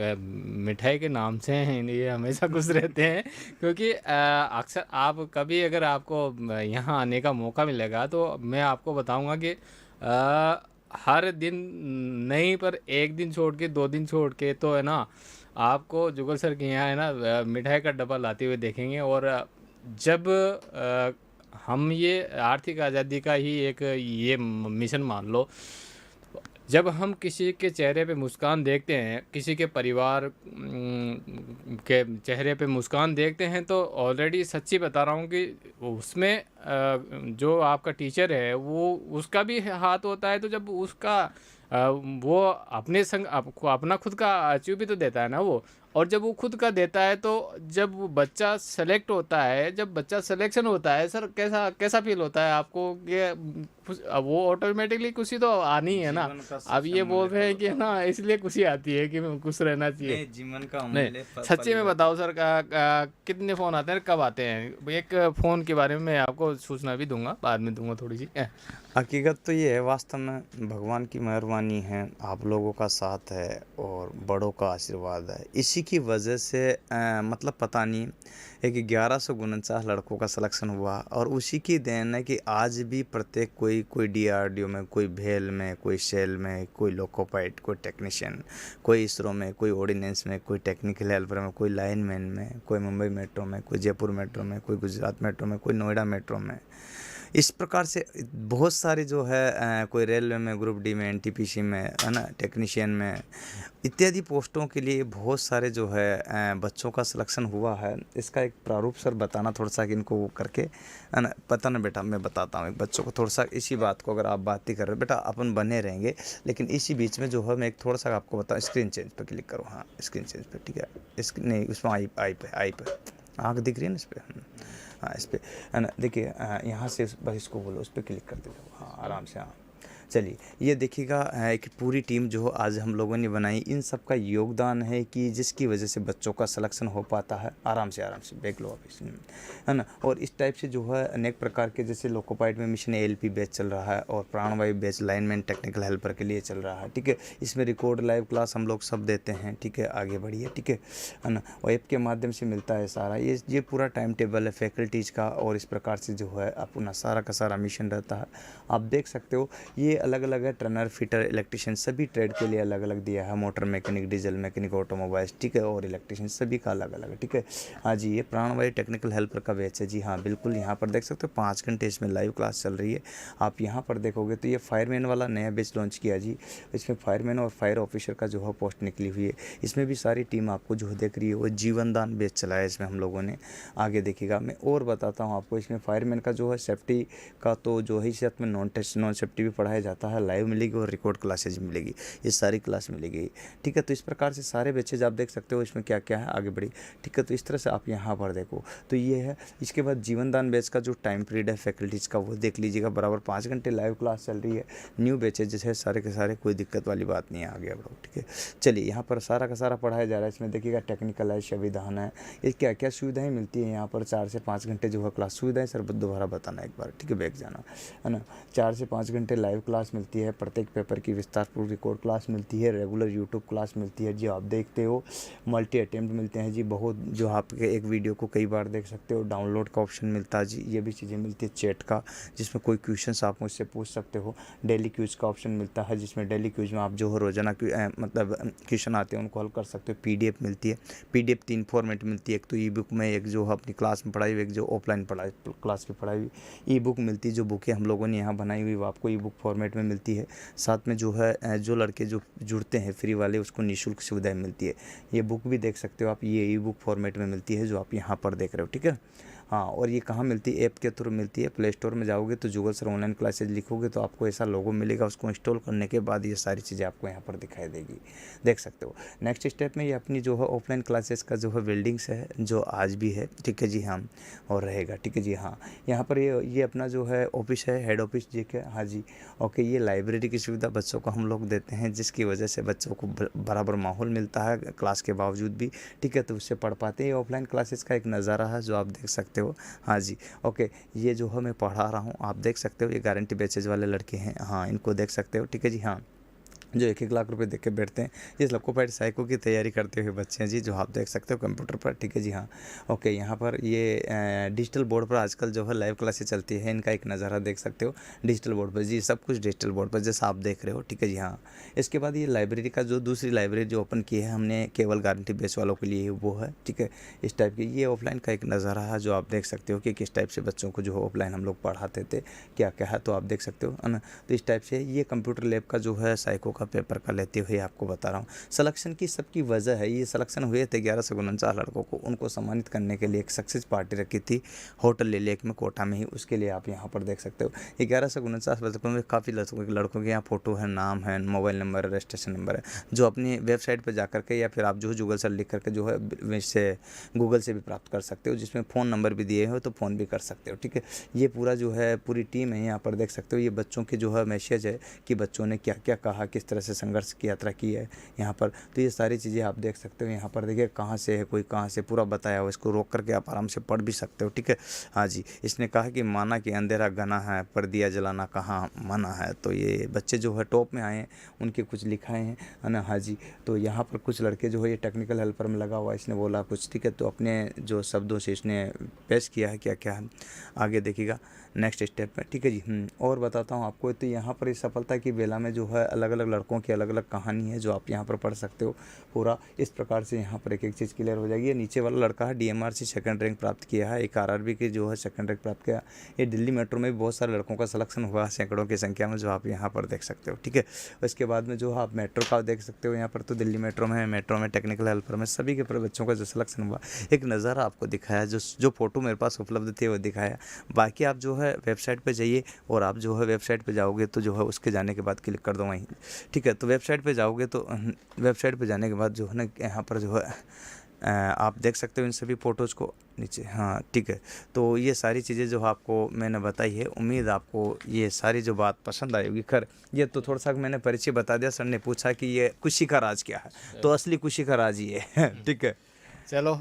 मिठाई के नाम से ये हमेशा खुश रहते हैं। क्योंकि अक्सर आप कभी अगर आपको यहाँ आने का मौका मिलेगा तो मैं आपको बताऊँगा कि हर दिन नहीं, पर एक दिन छोड़ के 2 दिन छोड़ के तो है ना, आपको जुगल सर के यहाँ है ना मिठाई का डब्बा लाते हुए देखेंगे। और जब हम ये आर्थिक आज़ादी का ही एक ये मिशन मान लो, जब हम किसी के चेहरे पे मुस्कान देखते हैं, किसी के परिवार के चेहरे पे मुस्कान देखते हैं, तो ऑलरेडी सच्ची बता रहा हूँ कि उसमें जो आपका टीचर है वो उसका भी हाथ होता है। तो जब उसका वो अपने संग आपको अपना खुद का अचीव भी तो देता है ना वो, और जब वो खुद का देता है तो जब वो बच्चा सेलेक्ट होता है, जब बच्चा सिलेक्शन होता है सर, कैसा कैसा फ़ील होता है आपको कि अब वो ऑटोमेटिकली खुशी तो आनी है ना। जीवन का अब सबसे ये बोल अमूल्य रहे पल हैं कि होता है। ना इसलिए खुशी आती है कि खुश रहना चाहिए। नहीं, जीवन का नहीं, अमूल्य पल सच्ची ही में होता बताओ है। सर, कितने फ़ोन आते हैं, कब आते हैं? एक फ़ोन के बारे में मैं आपको सूचना भी दूँगा, बाद में दूँगा थोड़ी-सी। हकीकत तो ये है, वास्तव में भगवान की मेहरबानी है, आप लोगों का साथ है और बड़ों का आशीर्वाद है। इसी की वजह से मतलब पता नहीं, एक 1149 लड़कों का सिलेक्शन हुआ और उसी की देन है कि आज भी प्रत्येक कोई डीआरडीओ में, कोई भेल में, कोई सेल में, कोई लोको पाइलट, कोई टेक्नीशियन, कोई इसरो में, कोई ऑर्डिनेंस में, कोई टेक्निकल हेल्पर में, कोई लाइनमैन में, कोई मुंबई मेट्रो में, कोई जयपुर मेट्रो में, कोई गुजरात मेट्रो में, कोई नोएडा मेट्रो में। इस प्रकार से बहुत सारे जो है कोई रेलवे में, ग्रुप डी में, एनटीपीसी में, है ना, टेक्नीशियन में, इत्यादि पोस्टों के लिए बहुत सारे जो है बच्चों का सिलेक्शन हुआ है। इसका एक प्रारूप सर बताना थोड़ा सा कि इनको वो करके, है ना, पता ना बेटा, मैं बताता हूँ एक बच्चों को थोड़ा सा इसी बात को, अगर आप बात ही कर रहे हो बेटा अपन बने रहेंगे, लेकिन इसी बीच में जो है मैं एक थोड़ा सा आपको बताऊँ। स्क्रीन चेंज पर क्लिक करो, हाँ स्क्रीन चेंज पर, ठीक है। नहीं, उसमें आई पे आँख दिख रही है ना इस पर। हाँ इस पर, है ना, देखिए यहाँ से बस इसको बोलो, उस पर क्लिक करते जाओ, हाँ आराम से, हाँ चलिए ये देखिएगा एक पूरी टीम जो आज हम लोगों ने बनाई, इन सब का योगदान है कि जिसकी वजह से बच्चों का सिलेक्शन हो पाता है। आराम से देख लो आप इसमें, है ना। और इस टाइप से जो है अनेक प्रकार के, जैसे लोको पाइलट में मिशन एएलपी बैच चल रहा है और प्राणवायु बैच लाइनमैन टेक्निकल हेल्पर के लिए चल रहा है, ठीक है। इसमें रिकॉर्ड लाइव क्लास हम लोग सब देते हैं, ठीक है, आगे बढ़िए, ठीक है ना। और ऐप के माध्यम से मिलता है सारा, ये पूरा टाइम टेबल है फैकल्टीज़ का, और इस प्रकार से जो है अपना सारा का सारा मिशन रहता है। आप देख सकते हो ये अलग अलग है, ट्रेनर, फिटर, इलेक्ट्रिशियन, सभी ट्रेड के लिए अलग अलग दिया है, motor mechanic, diesel mechanic, automobiles, ठीक है, और इलेक्ट्रिशियन सभी का अलग अलग है, ठीक है। हाँ जी, ये प्राणवायु टेक्निकल हेल्पर का बैच है जी, हाँ बिल्कुल। यहाँ पर देख सकते हो 5 घंटे इसमें लाइव क्लास चल रही है। आप यहाँ पर देखोगे तो ये फायरमैन वाला नया बैच लॉन्च किया जी, इसमें फायरमैन और फायर ऑफिसर का जो है पोस्ट निकली हुई है। इसमें भी सारी टीम आपको जो देख रही है वो जीवन दान बैच चलाया इसमें हम लोगों ने। आगे देखिएगा, मैं और बताता हूँ आपको, इसमें फायरमैन का जो है सेफ्टी का तो जो है साथ में नॉन सेफ्टी भी पढ़ाया जाता है, लाइव मिलेगी और रिकॉर्ड क्लासेज मिलेगी, ये सारी क्लास मिलेगी, ठीक है। तो इस प्रकार से सारे बैचेज आप देख सकते हो इसमें क्या क्या है, आगे बढ़ी, ठीक है। तो इस तरह से आप यहाँ पर देखो तो ये है। इसके बाद जीवन दान बैच का जो टाइम पीरियड है फैकल्टीज़ का वो देख लीजिएगा, बराबर 5 घंटे लाइव क्लास चल रही है। न्यू बैचेज है सारे के सारे, कोई दिक्कत वाली बात नहीं है, आगे बढ़ो, ठीक है। चलिए यहाँ पर सारा का सारा पढ़ाया जा रहा है, इसमें देखिएगा टेक्निकल है, संविधान है, ये क्या क्या सुविधाएं मिलती हैं यहाँ पर। 4 से 5 घंटे जो है क्लास, सुविधाएं सर दोबारा बताना एक बार, ठीक है, बैक जाना, है ना। 4 से 5 घंटे लाइव क्लास मिलती है, प्रत्येक पेपर की विस्तारपूर्वक रिकॉर्ड क्लास मिलती है, रेगुलर यूट्यूब क्लास मिलती है जी, आप देखते हो। मल्टी अटेम्प्ट मिलते हैं जी, बहुत, जो आपके एक वीडियो को कई बार देख सकते हो। डाउनलोड का ऑप्शन मिलता है जी, ये भी चीज़ें मिलती है। चैट का, जिसमें कोई क्वेश्चंस आप मुझसे पूछ सकते हो। डेली क्यूज का ऑप्शन मिलता है, जिसमें डेली क्यूज में आप जो हो रोजाना मतलब क्वेश्चन आते हैं उनको हल कर सकते हो। पीडीएफ मिलती है, पीडीएफ 3 फॉर्मेट मिलती है, एक तो ई बुक में, एक जो अपनी क्लास में पढ़ाई हुई, एक जो ऑफलाइन पढ़ाई क्लास की पढ़ाई हुई। ई बुक मिलती है, जो बुकें हम लोगों ने यहाँ बनाई हुई वो आपको ई बुक फॉर्मेट में मिलती है। साथ में जो है जो लड़के जो जुड़ते हैं फ्री वाले, उसको निःशुल्क सुविधाएं मिलती है। ये बुक भी देख सकते हो आप, ये ई बुक फॉर्मेट में मिलती है जो आप यहाँ पर देख रहे हो, ठीक है। हाँ, और ये कहाँ मिलती है? ऐप के थ्रू मिलती है। प्ले स्टोर में जाओगे तो जुगल सर ऑनलाइन क्लासेज लिखोगे तो आपको ऐसा लोगो मिलेगा, उसको इंस्टॉल करने के बाद ये सारी चीज़ें आपको यहाँ पर दिखाई देगी, देख सकते हो। नेक्स्ट स्टेप में ये अपनी जो है ऑफलाइन क्लासेस का जो है बिल्डिंग्स है, जो आज भी है, ठीक है जी, हाँ, और रहेगा, ठीक है जी, हाँ। यहाँ पर ये अपना जो है ऑफिस है, हेड ऑफिस जी के, हाँ जी, ओके। ये लाइब्रेरी की सुविधा बच्चों को हम लोग देते हैं, जिसकी वजह से बच्चों को बराबर माहौल मिलता है क्लास के बावजूद भी, ठीक है, तो उससे पढ़ पाते हैं। ये ऑफलाइन क्लासेस का एक नज़ारा है जो आप देख सकते हो, हाँ जी, ओके। ये जो है मैं पढ़ा रहा हूँ, आप देख सकते हो, ये गारंटी बैचेज वाले लड़के हैं, हाँ, इनको देख सकते हो, ठीक है जी, हाँ, जो 1-1 लाख रुपए दे के बैठते हैं। ये लोको पाइलट साइको की तैयारी करते हुए बच्चे हैं जी, जो आप देख सकते हो कंप्यूटर पर, ठीक है जी, हाँ, ओके। यहाँ पर ये डिजिटल बोर्ड पर आजकल जो है लाइव क्लासेस चलती है, इनका एक नज़ारा देख सकते हो डिजिटल बोर्ड पर जी, सब कुछ डिजिटल बोर्ड पर जैसा आप देख रहे हो, ठीक है जी, हाँ। इसके बाद ये लाइब्रेरी का जो दूसरी लाइब्रेरी जो ओपन की है हमने केवल गारंटी बेस वालों के लिए, वो है, ठीक है, इस टाइप की। ये ऑफलाइन का एक नज़ारा है जो आप देख सकते हो कि किस टाइप से बच्चों को जो है ऑफलाइन हम लोग पढ़ाते थे, क्या क्या है, तो आप देख सकते हो, है ना। तो इस टाइप से ये कंप्यूटर लैब का जो है साइको का पेपर का लेते हुए आपको बता रहा हूँ। सिलेक्शन की सबकी वजह है, ये सिलेक्शन हुए थे 1149 लड़कों को, उनको सम्मानित करने के लिए एक सक्सेस पार्टी रखी थी होटल लेक में, कोटा में ही। उसके लिए आप यहाँ पर देख सकते हो 1149 लड़कों में काफ़ी लड़कों के यहाँ फ़ोटो है, नाम है, मोबाइल नंबर है, रजिस्ट्रेशन नंबर है, जो अपनी वेबसाइट पर जा करके या फिर आप जो है गूगल से लिख करके जो है वैसे गूगल से भी प्राप्त कर सकते हो, जिसमें फ़ोन नंबर भी दिए हो तो फ़ोन भी कर सकते हो। ठीक है, ये पूरा जो है पूरी टीम है, यहाँ पर देख सकते हो। ये बच्चों की जो है मैसेज है कि बच्चों ने क्या क्या कहा, किस तरह से संघर्ष की यात्रा की है यहाँ पर। तो ये सारी चीज़ें आप देख सकते हो यहाँ पर। देखिए कहाँ से है, कोई कहाँ से, पूरा बताया हुआ, इसको रोक करके आप आराम से पढ़ भी सकते हो। ठीक है, हाँ जी। इसने कहा कि माना कि अंधेरा घना है पर दिया जलाना कहाँ मना है। तो ये बच्चे जो है टॉप में आए हैं, उनके कुछ लिखाए हैं, है ना। हाँ जी, तो यहाँ पर कुछ लड़के जो है ये टेक्निकल हेल्पर में लगा हुआ है, इसने बोला कुछ। ठीक है, तो अपने जो शब्दों से इसने पेश किया है क्या क्या है, आगे देखिएगा नेक्स्ट स्टेप में। ठीक है जी। और बताता हूँ आपको, तो यहाँ पर इस सफलता की बेला में जो है अलग अलग लड़कों की अलग अलग कहानी है, जो आप यहाँ पर पढ़ सकते हो पूरा। इस प्रकार से यहाँ पर एक एक चीज़ क्लियर हो जाएगी। ये नीचे वाला लड़का है DMRC सेकंड रैंक प्राप्त किया है, एक RRB की जो है सेकंड रैंक प्राप्त किया। ये दिल्ली मेट्रो में भी बहुत सारे लड़कों का सिलेक्शन हुआ, सैकड़ों की संख्या में, जो आप यहाँ पर देख सकते हो। ठीक है, उसके बाद में जो आप मेट्रो का देख सकते हो यहाँ पर, तो दिल्ली मेट्रो में टेक्निकल हेल्पर में सभी के बच्चों का जो सिलेक्शन हुआ, एक नज़ारा आपको दिखाया, जो फ़ोटो मेरे पास उपलब्ध थे वो दिखाया। बाकी आप जो है वेबसाइट पे जाइए, और आप जो है वेबसाइट पे जाओगे तो जो है उसके जाने के बाद क्लिक कर दो वहीं। ठीक है, तो वेबसाइट पे जाओगे तो वेबसाइट पे जाने के बाद जो है ना यहाँ पर जो है आप देख सकते हो इन सभी फ़ोटोज़ को नीचे। हाँ ठीक है, तो ये सारी चीज़ें जो आपको मैंने बताई है, उम्मीद आपको ये सारी जो बात पसंद आई होगी। खैर ये तो थोड़ा सा मैंने परिचय बता दिया। सर ने पूछा कि ये खुशी का राज क्या है, तो असली खुशी का राज ये है। ठीक है, चलो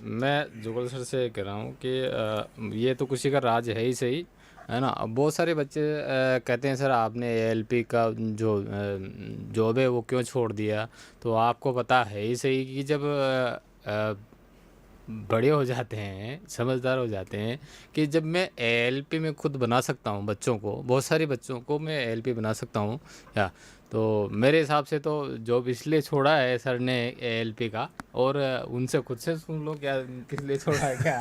मैं जुगल सर से कह रहा हूँ कि ये तो खुशी का राज है ही सही, है ना। अब बहुत सारे बच्चे कहते हैं सर आपने ALP का जो जॉब है वो क्यों छोड़ दिया। तो आपको पता है ही सही कि जब बड़े हो जाते हैं, समझदार हो जाते हैं, कि जब मैं ALP में खुद बना सकता हूँ बच्चों को, बहुत सारे बच्चों को मैं ALP बना सकता हूँ या, तो मेरे हिसाब से तो जॉब इसलिए छोड़ा है सर ने ALP का। और उनसे खुद से सुन लो क्या किस लिए छोड़ा है क्या।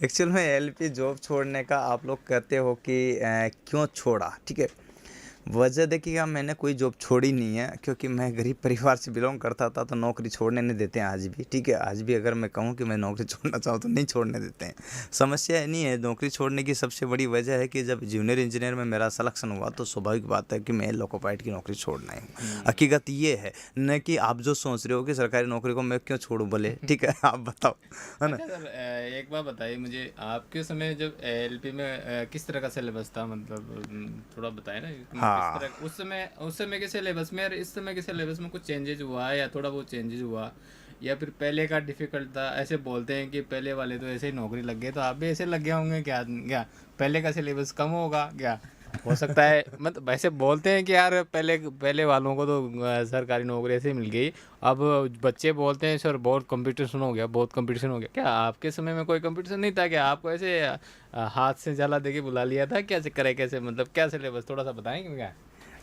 एक्चुअल में LP जॉब छोड़ने का आप लोग कहते हो कि क्यों छोड़ा। ठीक है, वजह देखिएगा, मैंने कोई जॉब छोड़ी नहीं है, क्योंकि मैं गरीब परिवार से बिलोंग करता था, तो नौकरी छोड़ने नहीं देते हैं आज भी। ठीक है, आज भी अगर मैं कहूँ कि मैं नौकरी छोड़ना चाहूँ तो नहीं छोड़ने देते हैं। समस्या नहीं है नौकरी छोड़ने की, सबसे बड़ी वजह है कि जब जूनियर इंजीनियर में मेरा सिलेक्शन हुआ तो स्वाभाविक बात है कि मैं लोको पाइलट की नौकरी छोड़ना है। हकीकत ये है, न कि आप जो सोच रहे हो कि सरकारी नौकरी को मैं क्यों छोड़ूं बोले। ठीक है, आप बताओ, है ना। अच्छा सर, एक बात बताइए मुझे, आपके समय जब ALP में किस तरह का सिलेबस था, मतलब थोड़ा बताएं ना किस हाँ, तरह उस समय के सिलेबस में और इस समय के सिलेबस में कुछ चेंजेज हुआ है या थोड़ा बहुत चेंजेज हुआ, या फिर पहले का डिफिकल्ट था। ऐसे बोलते हैं कि पहले वाले तो ऐसे ही नौकरी लग गए, तो आप भी ऐसे लग गए होंगे क्या क्या पहले का सिलेबस कम होगा क्या, हो सकता है। मतलब वैसे बोलते हैं कि यार पहले पहले वालों को तो सरकारी नौकरी ऐसे ही मिल गई। अब बच्चे बोलते हैं सर बहुत कंपटीशन हो गया, बहुत कंपटीशन हो गया। क्या आपके समय में कोई कंपटीशन नहीं था क्या, आपको ऐसे हाथ से जाला दे के बुला लिया था, क्या चक्कर है, कैसे मतलब क्या सिलेबस, थोड़ा सा बताएंगे क्या।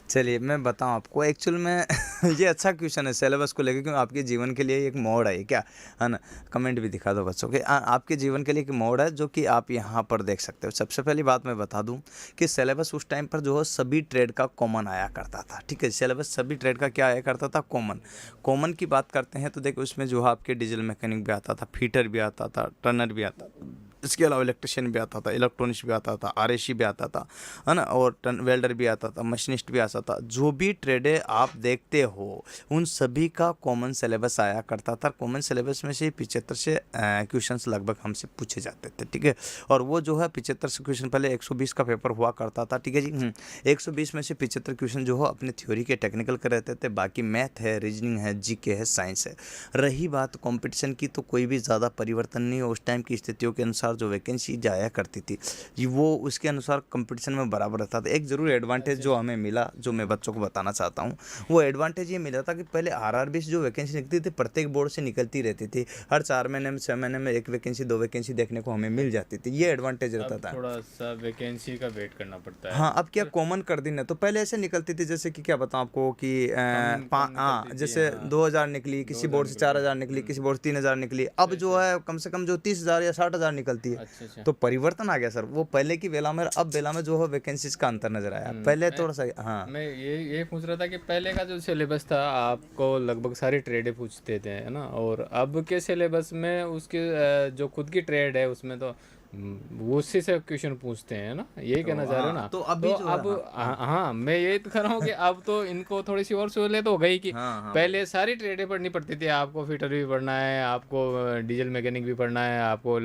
चलिए मैं बताऊं आपको। एक्चुअल में ये अच्छा क्वेश्चन है सिलेबस को लेकर, क्योंकि आपके जीवन के लिए एक मोड़ है ये, क्या है ना। कमेंट भी दिखा दो बच्चों के। आपके जीवन के लिए एक मोड़ है जो कि आप यहाँ पर देख सकते हो। सबसे पहली बात मैं बता दूं कि सिलेबस उस टाइम पर जो है सभी ट्रेड का कॉमन आया करता था। ठीक है, सिलेबस सभी ट्रेड का क्या आया करता था, कॉमन। कॉमन की बात करते हैं तो देखो उसमें जो है आपके डीजल मैकेनिक भी आता था, फीटर भी आता था, टर्नर भी आता था, इसके अलावा इलेक्ट्रिशियन भी आता था, इलेक्ट्रॉनिक्स भी आता था, RAC भी आता था, है ना, और वेल्डर भी आता था, मशीनिस्ट भी आता था। जो भी ट्रेडें आप देखते हो उन सभी का कॉमन सिलेबस आया करता था। कॉमन सिलेबस में से 75 से क्वेश्चंस लगभग हमसे पूछे जाते थे। ठीक है, और वो जो है 75 से क्वेश्चन, पहले 120 का पेपर हुआ करता था। ठीक है जी। 120 में से 75 क्वेश्चन जो है अपने थ्योरी के टेक्निकल के रहते थे, बाकी मैथ है, रीजनिंग है, GK है, साइंस है। रही बात कंपटीशन की, तो कोई भी ज़्यादा परिवर्तन नहीं है। उस टाइम की स्थितियों के अनुसार जो वैकेंसी जाया करती थी वो उसके अनुसार कंपटीशन में बराबर रहता था। एक ज़रूर एडवांटेज जो हमें मिला, जो मैं बच्चों को बताना चाहता हूँ, वो एडवांटेज ये मिला था कि पहले RRB से जो वैकेंसी निकलती थी प्रत्येक बोर्ड से निकलती रहती थी। हर 4 महीने में 6 महीने में एक वैकेंसी 2 वैकेंसी देखने को हमें मिल जाती थी। ये एडवांटेज रहता अब था। थोड़ा सा वैकेंसी का वेट करना पड़ता है। हाँ, अब क्या कॉमन कर दी ना, तो पहले ऐसे निकलती थी जैसे कि क्या बताऊँ आपको कि कम हाँ, निकलती थी, जैसे हाँ 2000 निकली, किसी 2000 बोर्ड से निकलती 4000 थी। निकली, किसी बोर्ड से 3000 निकली। अब जो है कम से कम जो 30,000 या 60,000 निकलती निकलती है। अच्छा अच्छा। तो परिवर्तन आ गया सर, वो पहले की बेला में और अब बेला में जो है वैकेंसीज का अंतर नजर आया। पहले मैं थोड़ा सा हाँ। मैं ये पूछ रहा था कि पहले का जो सिलेबस था आपको लगभग सारी ट्रेडें पूछते थे, है ना, और अब के सिलेबस में उसके जो खुद की ट्रेड है उसमें तो वो उसी से क्वेश्चन पूछते हैं, है ना, यही तो कहना चाह रहे हो हाँ, ना। तो तो अभी जो है अब हाँ हाँ हाँ, मैं यही तो कह रहा हूँ कि अब तो इनको थोड़ी सी और सहूलियत हो गई कि हाँ हाँ भाई। पहले सारी ट्रेडें पढ़नी पड़ती थी, आपको फिटर भी पढ़ना है, आपको डीजल मैकेनिक भी पढ़ना है, आपको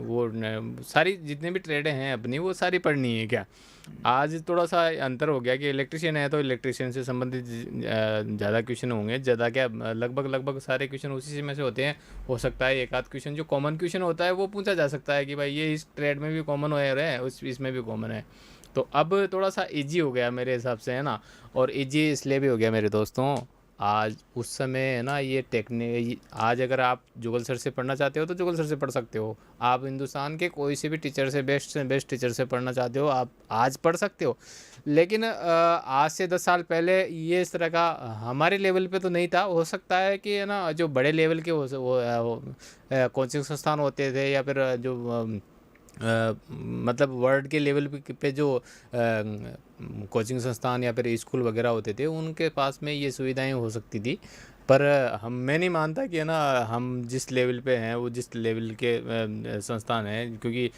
वो सारी जितनी भी ट्रेडें हैं अपनी वो सारी पढ़नी है क्या। आज थोड़ा सा अंतर हो गया कि इलेक्ट्रिशियन है तो इलेक्ट्रिशियन से संबंधित ज़्यादा क्वेश्चन होंगे, ज़्यादा क्या लगभग लगभग सारे क्वेश्चन उसी में से होते हैं। हो सकता है एक आध क्वेश्चन जो कॉमन क्वेश्चन होता है वो पूछा जा सकता है कि भाई ये इस ट्रेड में भी कॉमन हो रहा है, उस इसमें भी कॉमन है। तो अब थोड़ा सा इजी हो गया मेरे हिसाब से, है ना। और इजी इसलिए भी हो गया मेरे दोस्तों, आज उस समय है ना ये टेक्निक, आज अगर आप जुगल सर से पढ़ना चाहते हो तो जुगल सर से पढ़ सकते हो। आप हिंदुस्तान के कोई से भी टीचर से बेस्ट टीचर से पढ़ना चाहते हो आप आज पढ़ सकते हो। लेकिन आज से 10 साल पहले ये इस तरह का हमारे लेवल पे तो नहीं था। हो सकता है कि है ना जो बड़े लेवल के कोचिंग संस्थान होते थे या फिर जो मतलब वर्ल्ड के लेवल पे जो कोचिंग संस्थान या फिर स्कूल वगैरह होते थे उनके पास में ये सुविधाएं हो सकती थी। पर हम मैं नहीं मानता कि है ना हम जिस लेवल पे हैं वो जिस लेवल के संस्थान हैं, क्योंकि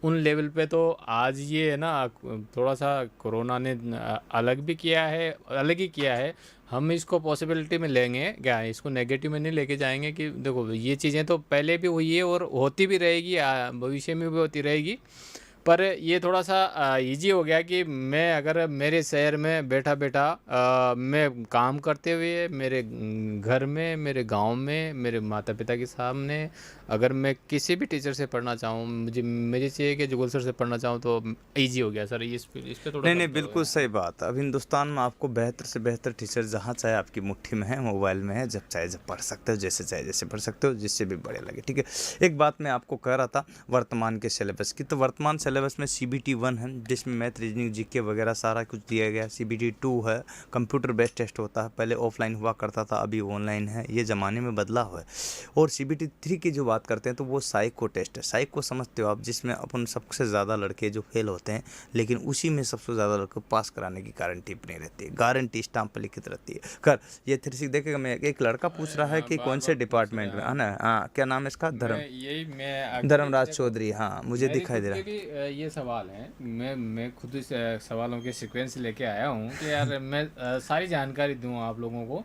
उन लेवल पे तो आज ये है ना थोड़ा सा कोरोना ने अलग भी किया है, अलग ही किया है। हम इसको पॉसिबिलिटी में लेंगे क्या, इसको नेगेटिव में नहीं लेके जाएंगे कि देखो ये चीज़ें तो पहले भी हुई है और होती भी रहेगी, भविष्य में भी होती रहेगी। पर ये थोड़ा सा इजी हो गया कि मैं अगर मेरे शहर में बैठा बैठा मैं काम करते हुए मेरे घर में, मेरे गांव में, मेरे माता पिता के सामने अगर मैं किसी भी टीचर से पढ़ना चाहूँ, मुझे चाहिए कि जुगल सर से पढ़ना चाहूँ तो इजी हो गया सर। इस पे थोड़ा नहीं सा नहीं, अंतर हो बिल्कुल गया। सही बात। अब हिंदुस्तान में आपको बेहतर से बेहतर टीचर जहाँ चाहे आपकी मुट्ठी में है, मोबाइल में है, जब चाहे जब पढ़ सकते हो, जैसे चाहे जैसे पढ़ सकते हो, जिससे भी बढ़िया लगे। ठीक है, एक बात मैं आपको कह रहा था वर्तमान के सिलेबस की। तो वर्तमान सिलेबस में CBT 1 है जिसमें मैथ, रीजनिंग, जीके वगैरह सारा कुछ दिया गया। CBT 2 है, कंप्यूटर बेस्ड टेस्ट होता है, पहले ऑफलाइन हुआ करता था, अभी ऑनलाइन है, ये ज़माने में बदलाव है। और CBT 3 की जो बात करते हैं तो वो साइको टेस्ट है। साइको समझते हो आप, जिसमें अपन सबसे ज़्यादा लड़के जो फेल होते हैं, लेकिन उसी में सबसे ज़्यादा लड़के पास कराने की गारंटी बनी रहती है, गारंटी स्टाम्प पर लिखित रहती है। कर ये 3 देखेगा। मैं एक लड़का पूछ अरे रहा है हाँ, कि बार कौन बार से पूछ रहे डिपार्टमेंट हैं में, है हाँ। ना। हाँ, क्या नाम है इसका? मैं एक्चुअली धर्मराज देखो, चौधरी। हाँ, मुझे मेरी दिखाई खुद दे रहा के है। भी ये सवाल हैं। मैं खुद इस सवालों के सीक्वेंस लेके आया हूँ कि यार मैं सारी जानकारी दूँ आप लोगों को।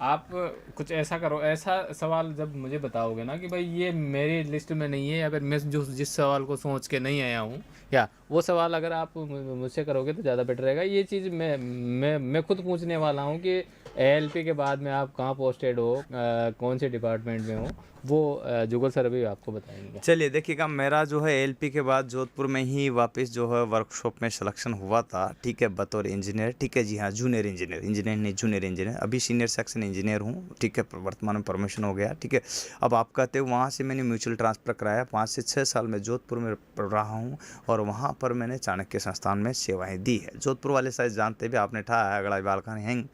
आप कुछ ऐसा करो, ऐसा सवाल जब मुझे बताओगे ना कि भाई ये मेरी लिस्ट में नहीं है या फिर मैं जो जिस सवाल को सोच के नहीं आया हूँ, या वो सवाल अगर आप मुझसे करोगे तो ज़्यादा बेटर रहेगा। ये चीज़ मैं खुद पूछने वाला हूँ कि ALP के बाद में आप कहाँ पोस्टेड हो, कौन से डिपार्टमेंट में हो, वो जुगल सर अभी आपको बताएंगे। चलिए देखिएगा, मेरा जो है LP के बाद जोधपुर में ही वापस जो है वर्कशॉप में सिलेक्शन हुआ था। ठीक है, बतौर इंजीनियर। ठीक है जी हाँ, जूनियर इंजीनियर, इंजीनियर नहीं जूनियर इंजीनियर। अभी सीनियर सेक्शन इंजीनियर हूँ। ठीक है, वर्तमान में प्रमोशन हो गया। ठीक है, अब आप कहते हो वहाँ से मैंने म्यूचुअल ट्रांसफ़र कराया। 5 से 6 साल मैं जोधपुर में पढ़ रहा हूँ और वहाँ पर मैंने चाणक्य संस्थान में सेवाएँ दी है। जोधपुर वाले शायद जानते भी, आपने ठा है अगड़ा बाल खान हैंग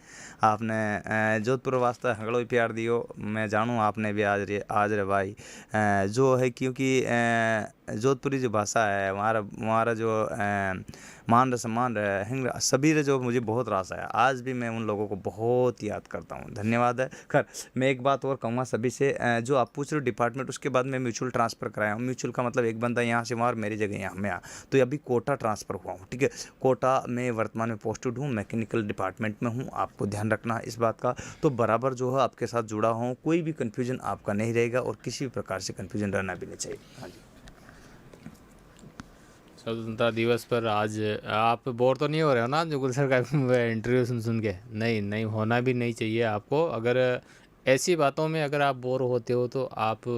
आपने जोधपुर वास्ते हगड़ो ही प्यार दियो। मैं जानूँ आपने भी आज रे भाई जो है, क्योंकि जोधपुरी जो भाषा है हमारा जो मान सम्मान हिंग सभी रे जो मुझे बहुत रास है। आज भी मैं उन लोगों को बहुत याद करता हूँ। धन्यवाद है। खैर, मैं एक बात और कहूँगा सभी से, जो आप पूछ रहे हो डिपार्टमेंट, उसके बाद मैं म्यूचुअल ट्रांसफ़र कराया हूँ। म्यूचुअल का मतलब एक बंदा यहाँ से वहाँ, मेरी जगह यहाँ में आ, तो अभी कोटा ट्रांसफ़र हुआ हूँ। ठीक है, कोटा में वर्तमान में पोस्टेड हूँ, मैकेनिकल डिपार्टमेंट में हूँ। आपको ध्यान रखना है इस बात का। तो बराबर जो है आपके साथ जुड़ा हूँ, कोई भी कन्फ्यूजन आपका नहीं रहेगा और किसी भी प्रकार से कन्फ्यूजन रहना भी नहीं चाहिए। हाँ जी। स्वतंत्रता दिवस पर आज आप बोर तो नहीं हो रहे हो ना जुगल सर का इंटरव्यू सुन सुन के? नहीं नहीं, होना भी नहीं चाहिए आपको। अगर ऐसी बातों में अगर आप बोर होते हो तो आप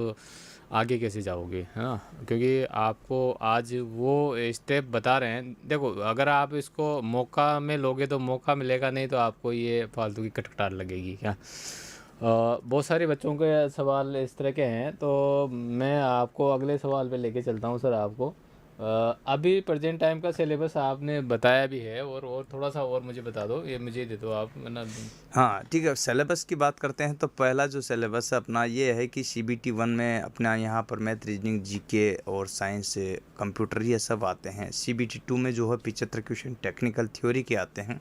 आगे कैसे जाओगे, है ना, क्योंकि आपको आज वो स्टेप बता रहे हैं। देखो, अगर आप इसको मौका में लोगे तो मौका मिलेगा, नहीं तो आपको ये फालतू की कटकटार लगेगी क्या। बहुत सारे बच्चों के सवाल इस तरह के हैं, तो मैं आपको अगले सवाल पे लेके चलता हूँ सर आपको। अभी प्रेजेंट टाइम का सिलेबस आपने बताया भी है, और थोड़ा-सा और मुझे बता दो, ये मुझे दे दो आप, वरना हाँ, ठीक है, सिलेबस की बात करते हैं तो पहला जो सिलेबस है अपना ये है कि सीबीटी 1 में अपना यहाँ पर मैथ, रीजनिंग, जीके और साइंस से कंप्यूटर ये सब आते हैं। सीबीटी 2 में जो है 75 क्वेश्चन टेक्निकल थ्योरी के आते हैं।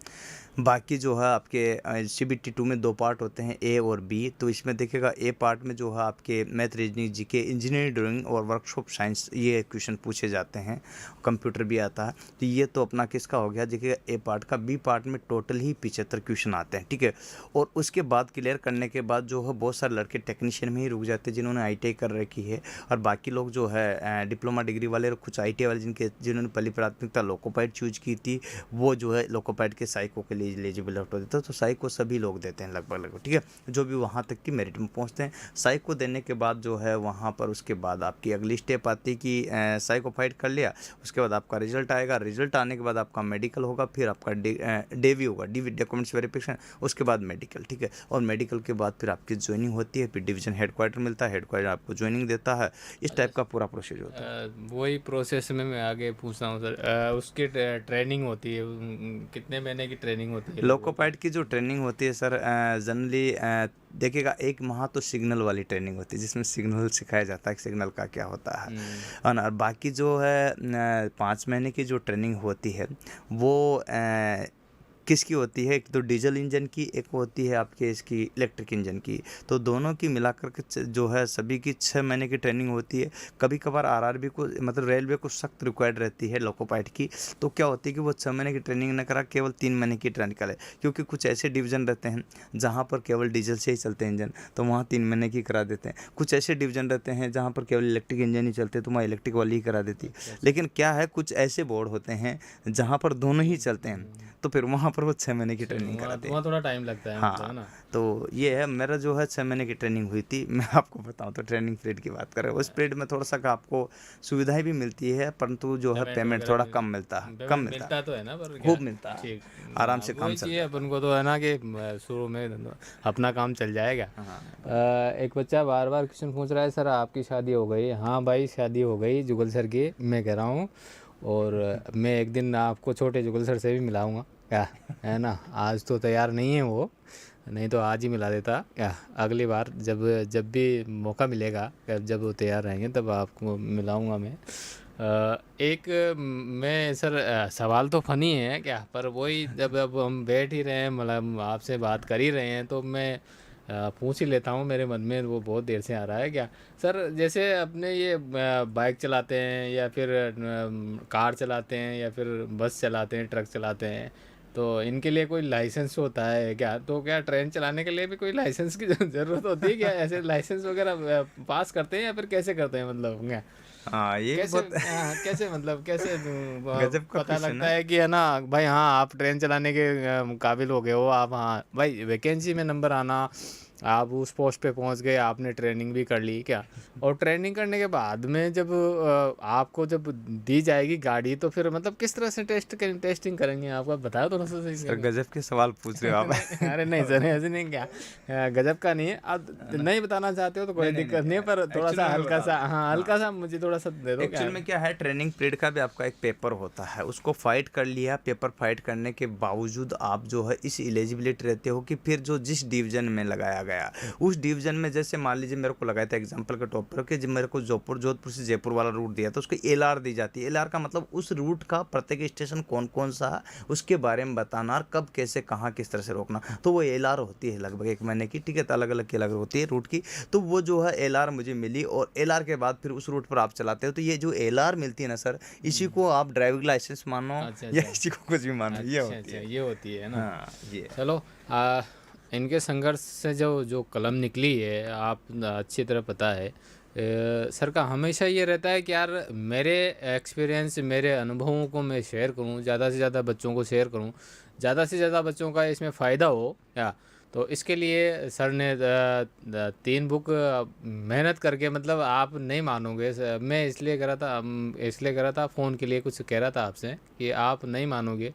बाकी जो है आपके सीबीटी 2 में 2 पार्ट होते हैं, ए और बी। तो इसमें देखिएगा ए पार्ट में जो है आपके math, reasoning, GK, engineering, drawing और वर्कशॉप साइंस ये क्वेश्चन पूछे जाते हैं। कंप्यूटर भी आता है। तो ये तो अपना किसका हो गया, देखिएगा ए पार्ट का। बी पार्ट में टोटल ही 75 क्वेश्चन आते हैं, ठीक है। और उसके बाद क्लियर करने के बाद जो है बहुत सारे लड़के टेक्नीशियन में ही रुक जाते हैं जिन्होंने आईटीआई कर रखी है, और बाकी लोग जो है डिप्लोमा डिग्री वाले और कुछ आईटीआई वाले जिन्होंने पहली प्राथमिकता लोकोपाइड चूज की थी, वो जो है लोकोपाइड के साइको के लिए एलिजिबल हो देते हैं। तो साइको सभी लोग देते हैं लगभग, ठीक है, जो भी वहाँ तक की मेरिट में पहुँचते हैं। साइको देने के बाद जो है वहाँ पर उसके बाद आपकी अगली स्टेप आती है कि साइकोफाइड कर लिया, उसके बाद आपका रिजल्ट आएगा। रिजल्ट आने के बाद आपका मेडिकल होगा, फिर आपका डेवी होगा, डी डॉक्यूमेंट्स वेरिफिकेशन, उसके बाद मेडिकल, ठीक है। और मेडिकल के बाद फिर आपकी ज्वाइनिंग होती है, फिर डिवीजन हेडक्वार्टर मिलता है, हेडक्वार्टर आपको ज्वाइनिंग देता है। इस टाइप का पूरा प्रोसेस होता है। वही प्रोसेस में मैं आगे पूछता हूँ सर। उसकी ट्रेनिंग होती है, कितने महीने की ट्रेनिंग होती है लोगों की? लोकोपाइड की जो ट्रेनिंग होती है सर, जनरली देखिएगा एक माह तो सिग्नल वाली ट्रेनिंग होती है जिसमें सिग्नल सिखाया जाता है कि सिग्नल का क्या होता है। और बाकी जो है 5 महीने की जो ट्रेनिंग होती है वो किसकी होती है, एक तो डीजल इंजन की, एक होती है आपके इसकी इलेक्ट्रिक इंजन की। तो दोनों की मिलाकर के जो है सभी की 6 महीने की ट्रेनिंग होती है। कभी कभार आरआरबी को, मतलब रेलवे को सख्त रिक्वायर्ड रहती है लोकोपाइड की। तो क्या होती है कि वो 6 महीने की ट्रेनिंग न करा, केवल 3 महीने की ट्रेनिंग करे, क्योंकि कुछ ऐसे डिवीज़न रहते हैं जहाँ पर केवल डीजल से ही चलते हैं इंजन, तो वहाँ 3 महीने की करा देते हैं। कुछ ऐसे डिवीज़न रहते हैं जहाँ पर केवल इलेक्ट्रिक इंजन ही चलते हैं, तो वहाँ इलेक्ट्रिक वाली ही करा देती है। लेकिन क्या है, कुछ ऐसे बोर्ड होते हैं जहाँ पर दोनों ही चलते हैं, तो फिर वहाँ पर वो 6 महीने की ट्रेनिंग वहाँ कराते हैं। वहाँ थोड़ा टाइम लगता है, मतलब, है हाँ, ना? तो ये है मेरा जो है 6 महीने की ट्रेनिंग हुई थी। मैं आपको बताऊँ तो ट्रेनिंग पीरियड की बात करें, उस पीरियड में थोड़ा-सा का आपको सुविधाएँ भी मिलती है, परंतु जो है पेमेंट पेमेंट वगैरह थोड़ा भी, कम मिलता है, कम पेमेंट मिलता मिलता है, तो है ना, पर क्या? खूब मिलता है, ठीक। आराम से काम वही चल चाहिए जाता अपन को तो, है ना, कि शुरू में अपना काम चल जाएगा। है। हाँ, एक बच्चा बार बार क्वेश्चन पूछ रहा है, सर आपकी शादी हो गई? हाँ भाई, शादी हो गई जुगल सर की, मैं कह रहा हूँ। और मैं एक दिन आपको छोटे जुगल सर से भी मिलाऊंगा, क्या है ना? आज तो तैयार नहीं है वो, नहीं तो आज ही मिला देता क्या। अगली बार जब जब भी मौका मिलेगा, जब वो तैयार रहेंगे तब आपको मिलाऊंगा मैं। एक मैं सर, सवाल तो फ़नी है क्या, पर वही जब अब हम बैठ ही रहे हैं, मतलब आपसे बात कर ही रहे हैं, तो मैं पूछ ही लेता हूँ। मेरे मन में वो बहुत देर से आ रहा है क्या सर, जैसे अपने ये बाइक चलाते हैं या फिर कार चलाते हैं या फिर बस चलाते हैं, ट्रक चलाते हैं, तो इनके लिए कोई लाइसेंस होता है क्या? तो क्या ट्रेन चलाने के लिए भी कोई लाइसेंस की ज़रूरत होती है क्या? ऐसे लाइसेंस वगैरह पास करते हैं या फिर कैसे करते हैं, मतलब क्या? हाँ, ये भी कैसे, बहुत कैसे, मतलब कैसे गजब का पता क्वेश्चन लगता है। है कि, है ना भाई, हाँ आप ट्रेन चलाने के काबिल हो गए हो आप, हाँ भाई वैकेंसी में नंबर आना, आप उस पोस्ट पे पहुंच गए, आपने ट्रेनिंग भी कर ली क्या? और ट्रेनिंग करने के बाद में जब आपको जब दी जाएगी गाड़ी, तो फिर मतलब किस तरह से टेस्टिंग करेंगे? आपका बताओ थोड़ा सा सही सर से। गजब के सवाल पूछ रहे हो आप। नहीं, अरे नहीं सर, ऐसे नहीं, क्या गजब का नहीं है, आप है ना? नहीं बताना चाहते हो तो कोई नहीं, नहीं, दिक्कत नहीं है, नहीं, पर थोड़ा एक्चुअल सा में मैं हल्का बता सा, रहा हूँ। हाँ हाँ। हल्का सा मुझे थोड़ा सा दे दो, क्या एक्चुअल है? में क्या है, ट्रेनिंग पीरियड का भी आपका एक पेपर होता है, उसको फाइट कर लिया। पेपर फाइट करने के बावजूद आप जो है इस एलिजिबिलिटी रहते हो कि फिर जो जिस डिवीजन में लगाया गया उस डिवीजन में, जैसे मान लीजिए मेरे को लगाया था एग्जांपल के तौर पर कि जब मेरे को जोधपुर से जयपुर वाला रूट दिया तो उसको एलआर दी जाती है। एलआर का मतलब उस रूट का प्रत्येक स्टेशन कौन कौन सा है उसके बारे में बताना, और कब कैसे कहाँ किस तरह से रोकना। तो वो एलआर होती है लगभग 1 महीने की, ठीक है, तो अलग अलग की अलग होती है रूट की। तो वो जो है एलआर मुझे मिली, और एलआर के बाद फिर उस रूट पर आप चलाते हो। तो ये जो एलआर मिलती है ना सर, इसी को आप ड्राइविंग लाइसेंस मानो अच्छा या अच्छा इसी को कुछ भी मानो, ये अच्छा होती अच्छा, है। ये होती है ना। हाँ, ये चलो, इनके संघर्ष से जो जो कलम निकली है, आप अच्छी तरह पता है। सर का हमेशा ये रहता है कि यार मेरे एक्सपीरियंस, मेरे अनुभवों को मैं शेयर करूं, ज़्यादा से ज़्यादा बच्चों को शेयर करूं, ज़्यादा से ज़्यादा बच्चों का इसमें फ़ायदा हो या। तो इसके लिए सर ने 3 बुक मेहनत करके, मतलब आप नहीं मानोगे मैं इसलिए करा था, इसलिए करा था फ़ोन के लिए कुछ कह रहा था आपसे कि आप नहीं मानोगे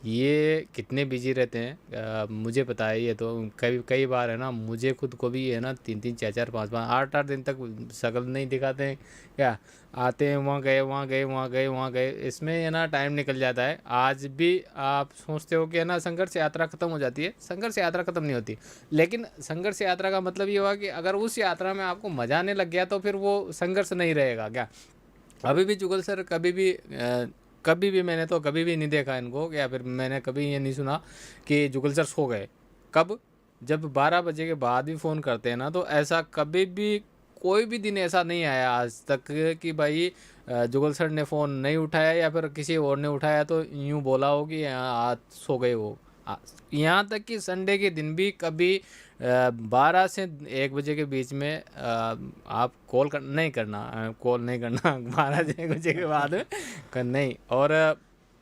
ये कितने बिजी रहते हैं मुझे पता है। ये तो कई कई बार है ना, मुझे खुद को भी है ना 3-3 4-4 5-5 8-8 दिन तक शक्ल नहीं दिखाते हैं क्या। आते हैं, वहाँ गए, वहाँ गए, वहाँ गए, वहाँ गए, इसमें है ना टाइम निकल जाता है। आज भी आप सोचते हो कि है ना संघर्ष यात्रा ख़त्म हो जाती है, संघर्ष यात्रा ख़त्म नहीं होती। लेकिन संघर्ष यात्रा का मतलब ये हुआ कि अगर उस यात्रा में आपको मज़ा आने लग गया तो फिर वो संघर्ष नहीं रहेगा क्या। अभी भी जुगल सर कभी भी मैंने तो कभी भी नहीं देखा इनको, या फिर मैंने कभी ये नहीं सुना कि जुगल सर सो गए। कब? जब 12 बजे के बाद भी फ़ोन करते हैं ना, तो ऐसा कभी भी कोई भी दिन ऐसा नहीं आया आज तक कि भाई जुगल सर ने फ़ोन नहीं उठाया या फिर किसी और ने उठाया तो यूँ बोला हो कि आज सो गए वो। आ- यहाँ तक कि संडे के दिन भी कभी 12 से 1 बजे के बीच में आप कॉल नहीं करना 12 से 1 बजे के बाद नहीं। और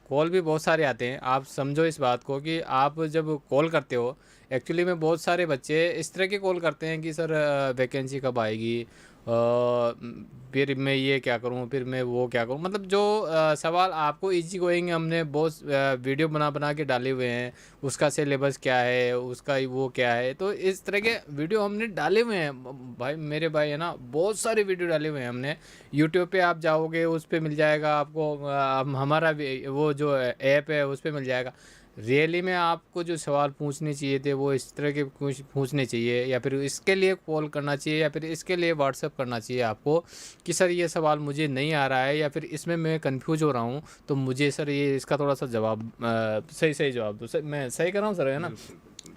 कॉल भी बहुत सारे आते हैं। आप समझो इस बात को कि आप जब कॉल करते हो, एक्चुअली में बहुत सारे बच्चे इस तरह के कॉल करते हैं कि सर वैकेंसी कब आएगी, फिर मैं ये क्या करूँ, फिर मैं वो क्या करूँ। मतलब जो सवाल आपको इजी गोइंग हमने बहुत वीडियो बना बना के डाले हुए हैं, उसका सिलेबस क्या है, उसका वो क्या है, तो इस तरह के वीडियो हमने डाले हुए हैं। भाई मेरे भाई है ना, बहुत सारे वीडियो डाले हुए हैं हमने। यूट्यूब पे आप जाओगे उस पे मिल जाएगा आपको, हमारा वो जो ऐप है उस पे मिल जाएगा। रियली में आपको जो सवाल पूछने चाहिए थे वो इस तरह के कुछ पूछने चाहिए, या फिर इसके लिए कॉल करना चाहिए, या फिर इसके लिए व्हाट्सअप करना चाहिए आपको कि सर ये सवाल मुझे नहीं आ रहा है, या फिर इसमें मैं कंफ्यूज हो रहा हूँ, तो मुझे सर ये इसका थोड़ा सा जवाब सही सही जवाब दो। सर मैं सही कर रहा हूँ सर, है ना।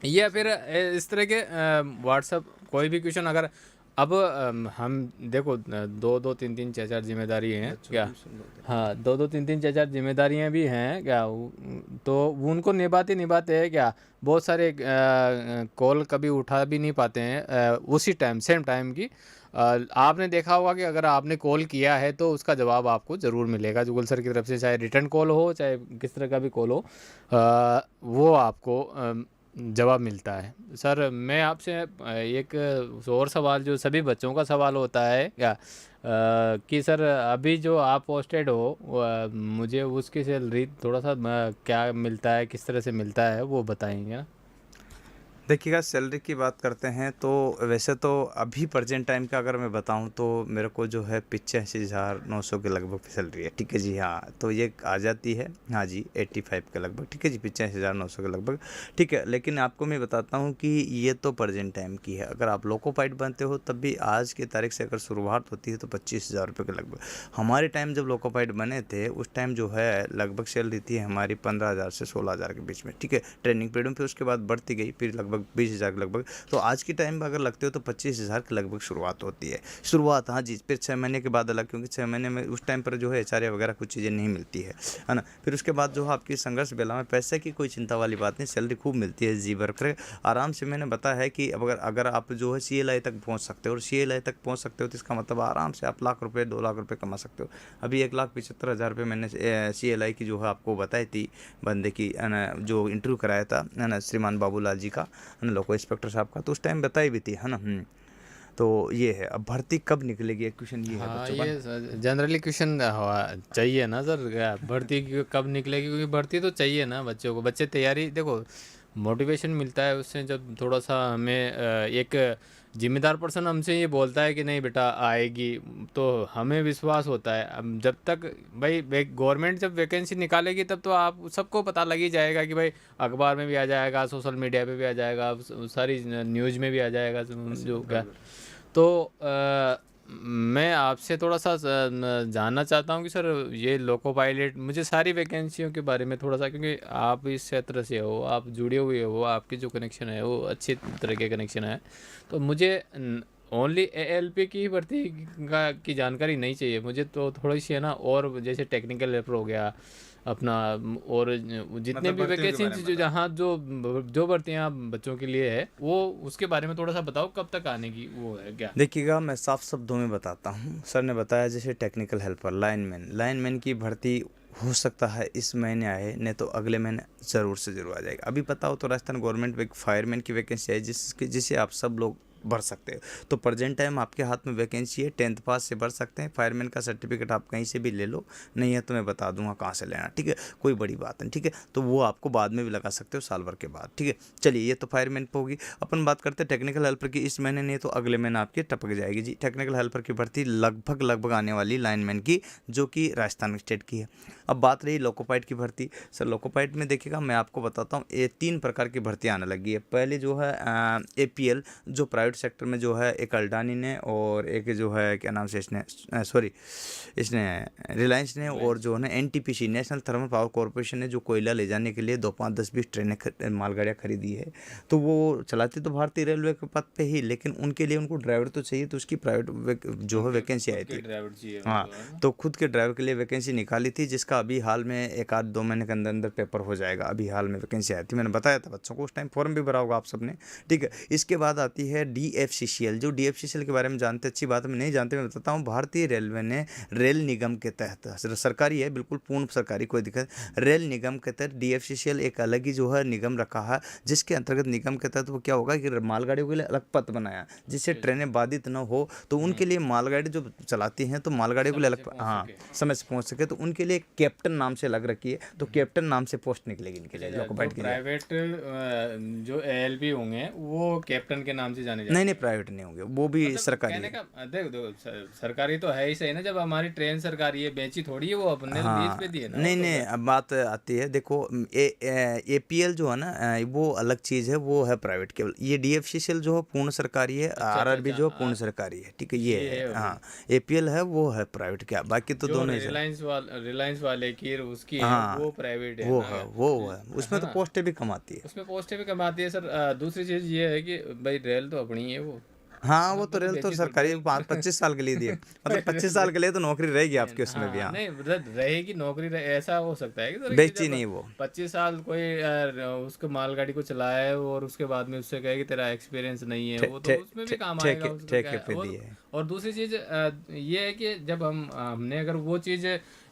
या फिर इस तरह के व्हाट्सअप कोई भी क्वेश्चन अगर अब हम देखो 2-2 3-3 4-4 जिम्मेदारी हैं क्या। हाँ, 2-2 3-3 4-4 जिम्मेदारियाँ भी हैं क्या, तो वो उनको निभाते निभाते हैं क्या। बहुत सारे कॉल कभी उठा भी नहीं पाते हैं उसी टाइम सेम टाइम की। आपने देखा होगा कि अगर आपने कॉल किया है तो उसका जवाब आपको ज़रूर मिलेगा गूगल सर की तरफ से, चाहे रिटर्न कॉल हो चाहे किस तरह का भी कॉल हो, वो आपको जवाब मिलता है। सर मैं आपसे एक और सवाल जो सभी बच्चों का सवाल होता है क्या, कि सर अभी जो आप पोस्टेड हो मुझे उसकी सैलरी थोड़ा सा क्या मिलता है, किस तरह से मिलता है, वो बताएंगे ना। देखिएगा, सैलरी की बात करते हैं तो वैसे तो अभी प्रेजेंट टाइम का अगर मैं बताऊं तो मेरे को जो है 85,900 के लगभग सैलरी है। ठीक है जी, हाँ, तो ये आ जाती है, हाँ जी, 85 के लगभग। ठीक है जी, 85,900 के लगभग। ठीक है, लेकिन आपको मैं बताता हूं कि ये तो प्रेजेंट टाइम की है। अगर आप लोको पाइलट बनते हो तब भी आज की तारीख से अगर शुरुआत होती है तो 25,000 रुपये के लगभग। हमारे टाइम जब लोको पाइलट बने थे उस टाइम जो है लगभग सैलरी थी हमारी 15,000 से 16,000 के बीच में। ठीक है, ट्रेनिंग पीरियड में, फिर उसके बाद बढ़ती गई, फिर लगभग 20,000 के लगभग। तो आज के टाइम में अगर लगते हो तो 25,000 के लगभग शुरुआत होती है। शुरुआत, हाँ जी, फिर 6 महीने के बाद अलग, क्योंकि 6 महीने में उस टाइम पर जो है एचआरए वगैरह कुछ चीज़ें नहीं मिलती है ना। फिर उसके बाद जो है आपकी संघर्ष बेला में पैसे की कोई चिंता वाली बात नहीं, सैलरी खूब मिलती है जी भर कर आराम से। मैंने बताया है कि अगर अगर आप जो है CLI तक पहुँच सकते हो, और CLI तक पहुँच सकते हो तो इसका मतलब आराम से आप लाख रुपये 2 लाख रुपये कमा सकते हो। अभी 1,75,000 रुपये मैंने CLI की जो है आपको बताई थी बंदे की, है ना, जो इंटरव्यू कराया था, है ना, श्रीमान बाबूलाल जी का, है ना, लोको इंस्पेक्टर साहब का, तो उस टाइम बताई भी थी, है ना। तो ये है। अब भर्ती कब निकलेगी, एक क्वेश्चन ये है हाँ, बच्चों का। ये जनरली क्वेश्चन चाहिए ना सर, भर्ती कब निकलेगी, क्योंकि भर्ती तो चाहिए ना बच्चों को। बच्चे तैयारी देखो, मोटिवेशन मिलता है उससे जब थोड़ा सा हमें एक जिम्मेदार पर्सन हमसे ये बोलता है कि नहीं बेटा आएगी, तो हमें विश्वास होता है। अब जब तक भाई गवर्नमेंट जब वैकेंसी निकालेगी तब तो आप सबको पता लग ही जाएगा कि भाई अखबार में भी आ जाएगा, सोशल मीडिया पे भी आ जाएगा, सारी न्यूज़ में भी आ जाएगा जो क्या। तो मैं आपसे थोड़ा सा जानना चाहता हूँ कि सर ये लोको पायलट, मुझे सारी वैकेंसियों के बारे में थोड़ा सा, क्योंकि आप इस क्षेत्र से हो, आप जुड़े हुए हो, आपकी जो कनेक्शन है वो अच्छी तरह के कनेक्शन है, तो मुझे ओनली ALP की ही भर्ती की जानकारी नहीं चाहिए मुझे, तो थोड़ी सी है ना, और जैसे टेक्निकल हेल्पर हो गया अपना, और जितने मतलब भी भर्तियों के वैकेंसी बारे में जो बताएं। जहाँ जो भर्तियाँ बच्चों के लिए है वो उसके बारे में थोड़ा सा बताओ, कब तक आने की वो है क्या। देखिएगा, मैं साफ शब्दों में बताता हूँ। सर ने बताया जैसे टेक्निकल हेल्पर, लाइनमैन की भर्ती हो सकता है इस महीने आए, नहीं तो अगले महीने ज़रूर से ज़रूर आ जाएगा। अभी पता हो तो राजस्थान गवर्नमेंट में एक फायरमैन की वैकेंसी है जिसके जिसे आप सब लोग भर सकते हो। तो प्रेजेंट टाइम आपके हाथ में वैकेंसी है, 10th पास से भर सकते हैं। फायरमैन का सर्टिफिकेट आप कहीं से भी ले लो, नहीं है तो मैं बता दूंगा कहाँ से लेना, ठीक है, कोई बड़ी बात नहीं, ठीक है। तो वो आपको बाद में भी लगा सकते हो, साल भर के बाद, ठीक है। चलिए, ये तो फायरमैन पे होगी। अपन बात करते हैं टेक्निकल हेल्पर की। इस महीने नहीं तो अगले महीने आपकी टपक जाएगी जी। टेक्निकल हेल्पर की भर्ती लगभग आने वाली लाइनमैन की, जो कि राजस्थान स्टेट की है। अब बात रही लोकोपाइट की भर्ती। सर लोकोपाइट में देखिएगा, मैं आपको बताता हूँ, ये 3 प्रकार की भर्ती आने लगी है। पहले जो है APL, जो प्राइवेट सेक्टर में जो है, एक अल्डानी ने और एक जो है क्या नाम से इसने रिलायंस ने, और जो है ना NTPC, national thermal power corporation ने, जो कोयला ले जाने के लिए 2, 5, 10, 20 ट्रेनें मालगाड़ियाँ खरीदी है। तो वो चलाती तो भारतीय रेलवे के पद पे ही, लेकिन उनके लिए उनको ड्राइवर तो चाहिए, तो उसकी प्राइवेट जो है वैकेंसी आई थी। ड्राइवर चाहिए हाँ, उनको, है ना? तो खुद के ड्राइवर के लिए वैकेंसी निकाली थी, जिसका अभी हाल में 1 आध 2 महीने के अंदर अंदर पेपर हो जाएगा। अभी हाल में वैकेंसी आई थी, मैंने बताया था बच्चों को, उस टाइम फॉर्म भी भरा होगा आप सबने, ठीक है। इसके बाद आती है DFCCL। जो DFCCL के बारे में जानते, अच्छी बात है, नहीं जानते मैं बताता हूँ। भारतीय रेलवे ने रेल निगम के तहत, सरकारी है, बिल्कुल पूर्ण सरकारी, कोई दिक्कत, रेल निगम के तहत DFCCL एक अलग ही जो है निगम रखा है, जिसके अंतर्गत निगम के तहत वो क्या होगा कि मालगाड़ियों के लिए अलग पथ बनाया, जिससे ट्रेनें बाधित न हो। तो उनके लिए मालगाड़ी जो चलाती हैं, तो मालगाड़ियों के लिए अलग, हाँ, समय से पहुंच सके, तो उनके लिए कैप्टन नाम से अलग रखी है। तो कैप्टन नाम से पोस्ट निकलेगी इनके लिए, लोकोपाइट के लिए। प्राइवेट जो ALP होंगे वो कैप्टन के नाम से जाने जाते नहीं हैं। नहीं, प्राइवेट नहीं होंगे, वो भी सरकारी कहने है। का देखो देखो, सरकारी तो है ही सही ना। जब हमारी ट्रेन सरकारी है, बेची थोड़ी है वो, अपने लीज पे दी है ना वो नहीं तो। नहीं, अब बात आती है, देखो APL जो है ना, वो अलग चीज़ है, वो है प्राइवेट केवल। ये DFCCL जो है पूर्ण सरकारी है, RRB जो है पूर्ण सरकारी है, ठीक है, ये ये है। है हाँ, APL है, वो है प्राइवेट, क्या बाकी तो जो दोनों ही सर। रिलायंस वाले की उसकी है, हाँ, वो प्राइवेट है वो ना, है, वो है, उसमें है तो ना? पोस्टें भी कम आती है। उसमें पोस्टें भी कम आती है सर। दूसरी चीज़ ये है कि भाई रेल तो अपनी है वो, हाँ, वो हाँ, तो रेल तो बेची थोड़ी सरकारी, रेल 25 साल के लिए दिए, मतलब 25 साल के लिए तो नौकरी रहेगी आपकी उसमें भी। हाँ हाँ, नहीं, रहेगी नौकरी ऐसा हो सकता है कि सर कि बेची जब नहीं वो। 25 साल कोई उसको मालगाड़ी को चलाया है और उसके बाद में उससे कहे कि तेरा एक्सपीरियंस नहीं है, वो तो उसमें भी काम आएगा उसका क्या ठेके है। पे दिए। और दूसरी चीज़ ये है कि जब हमने अगर वो चीज़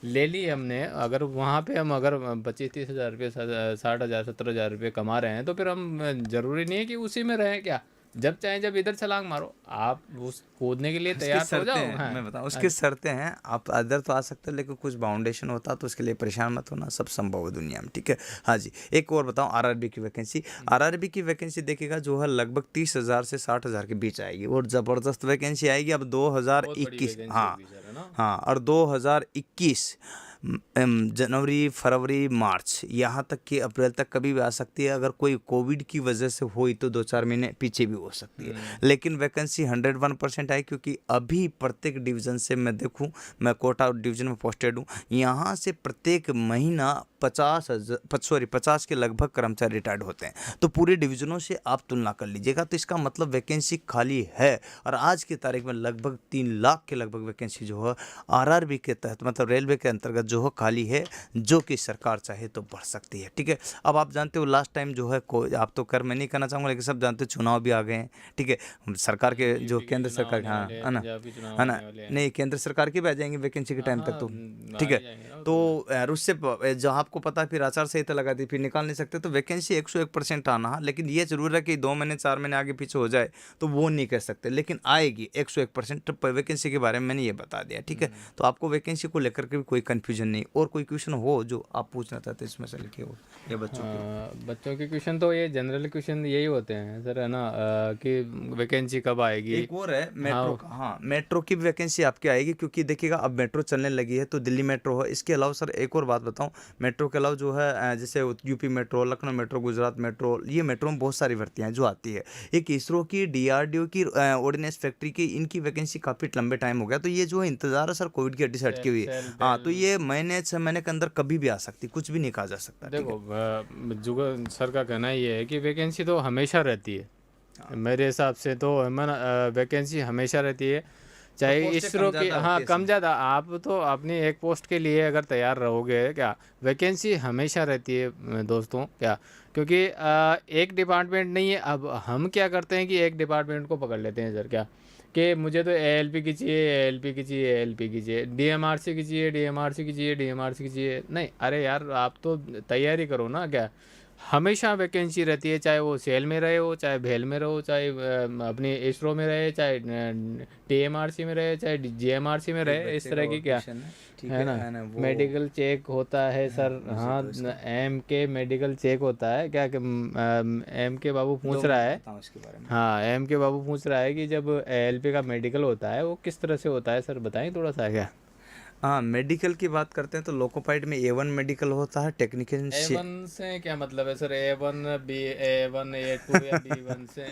ले ली, हमने अगर वहाँ पे हम अगर 25-30 हज़ार रुपये, 60 हज़ार 70 हज़ार रुपये कमा रहे हैं, तो फिर हम ज़रूरी नहीं है कि उसी में रहें क्या। जब चाहे जब इधर छलांग मारो, आप उस कूदने के लिए उसकी तैयार तो हो शर्तें जाओ। हैं, हाँ मैं बताऊं, हाँ उसकी शर्तें हैं। आप अदर तो आ सकते हो, लेकिन कुछ बाउंडेशन होता, तो उसके लिए परेशान मत होना, सब संभव है दुनिया में, ठीक है। हाँ जी, एक और बताऊं, RRB की वैकेंसी। RRB की वैकेंसी देखिएगा, जो है लगभग 30,000 से 60,000 के बीच आएगी, और ज़बरदस्त वैकेंसी आएगी। अब बहुत बड़ी 2021, वैकेंसी हाँ होगी सर, है ना? हाँ, और 2021 जनवरी, फरवरी, मार्च, यहाँ तक कि अप्रैल तक कभी भी आ सकती है। अगर कोई कोविड की वजह से हुई तो 2-4 महीने पीछे भी हो सकती है, लेकिन वैकेंसी 101% आई, क्योंकि अभी प्रत्येक डिवीज़न से मैं देखूं, मैं कोटा डिवीज़न में पोस्टेड हूँ, यहाँ से प्रत्येक महीना 50 के लगभग कर्मचारी रिटायर्ड होते हैं। तो पूरे डिवीज़नों से आप तुलना कर लीजिएगा, तो इसका मतलब वैकेंसी खाली है। और आज की तारीख में लगभग 3 लाख के लगभग वैकेंसी जो है RRB के तहत, मतलब रेलवे के अंतर्गत जो है खाली है, जो कि सरकार चाहे तो बढ़ सकती है, ठीक है। अब आप जानते हो लास्ट टाइम जो है, आप तो कर मैं नहीं करना चाहूँगा, लेकिन सब जानते हो चुनाव भी आ गए हैं, ठीक है। सरकार के जो यूपी के भी केंद्र चुनाव सरकार, आने हाँ, वाले हैं, है ना, पंजाब के चुनाव है ना, आने वाले हैं। नहीं, केंद्र सरकार की भी आ जाएंगी वैकेंसी के टाइम तक तो, आ ठीक ही है। जाएंगे ना वो तो तो। यार उससे जहाँ आपको पता है, फिर आचार संहिता लगा दी, फिर निकाल नहीं सकते। तो वैकेंसी 101% आना, लेकिन ये जरूर है कि 2 महीने 4 महीने आगे पीछे हो जाए तो वो नहीं कह सकते, लेकिन आएगी 101%। वैकेंसी के बारे में मैंने ये बता दिया, ठीक है। तो आपको वैकेंसी को लेकर के भी कोई कन्फ्यूजन नहीं। और कोई क्वेश्चन हो जो आप पूछना चाहते हैं इसमें से, लिखिए, हो ये बच्चों के। हाँ, बच्चों के क्वेश्चन तो ये जनरल क्वेश्चन यही होते हैं सर, है ना? कि वैकेंसी कब आएगी। एक और है मेट्रो हाँ का, हाँ, मेट्रो की भी वैकेंसी आपकी आएगी, क्योंकि देखिएगा अब मेट्रो चलने लगी है, तो दिल्ली मेट्रो है। इसके अलावा सर एक और बात बताऊं, मेट्रो के अलावा जो है जैसे UP metro, Lucknow metro, Gujarat metro, ये मेट्रो में बहुत सारी भर्तियां हैं जो आती है। एक इसरो की, DRDO की, ऑर्डिनेंस फैक्ट्री की, इनकी वैकेंसी काफ़ी लंबे टाइम हो गया। तो ये जो है इंतजार है सर, कोविड की हड्डी से अटकी हुई है। सेल हाँ, बेल। तो ये महीने 6 महीने के अंदर कभी भी आ सकती, कुछ भी नहीं कहा जा सकता, ठीक है। देखो, जुगल सर का कहना ये है कि वैकेंसी तो हमेशा रहती है। मेरे हिसाब से तो वैकेंसी हमेशा रहती है, पर चाहे पोस्टें कम इसरो की। ज़्यादा होती हाँ, है कम इसमें। ज़्यादा आप तो अपनी एक पोस्ट के लिए अगर तैयार रहोगे क्या, वैकेंसी हमेशा रहती है दोस्तों, क्या। क्योंकि एक डिपार्टमेंट नहीं है। अब हम क्या करते हैं कि एक डिपार्टमेंट को पकड़ लेते हैं सर, क्या कि मुझे तो ALP की चाहिए, ALP की चाहिए, ALP की चाहिए, DMRC की चाहिए, DMRC की चाहिए, DMRC की चाहिए। नहीं, अरे यार, आप तो तैयारी करो ना, क्या। हमेशा वैकेंसी रहती है, चाहे वो सेल में रहे हो, चाहे भेल में रहो, चाहे अपनी इसरो में रहे, चाहे टीएमआरसी में रहे, चाहे जीएमआरसी में एक रहे, इस बच्चे का तरह और की क्या क्वेश्चन है, ठीक है ना। है ना वो। मेडिकल चेक होता है हाँ, सर, पूछिए हाँ। तो इसका एम के मेडिकल चेक होता है क्या कि एम के बाबू दो पूछ मैं रहा है। बताता हूँ इसके बारे में। हाँ, एम के बाबू पूछ रहा है कि जब एलपी का मेडिकल होता है वो किस तरह से होता है, सर बताएं थोड़ा सा क्या। हाँ, मेडिकल की बात करते हैं तो लोकोपाइड में A1 मेडिकल होता है, टेक्निकल ए वन से क्या मतलब है सर, A1 A1 A2 या B1 से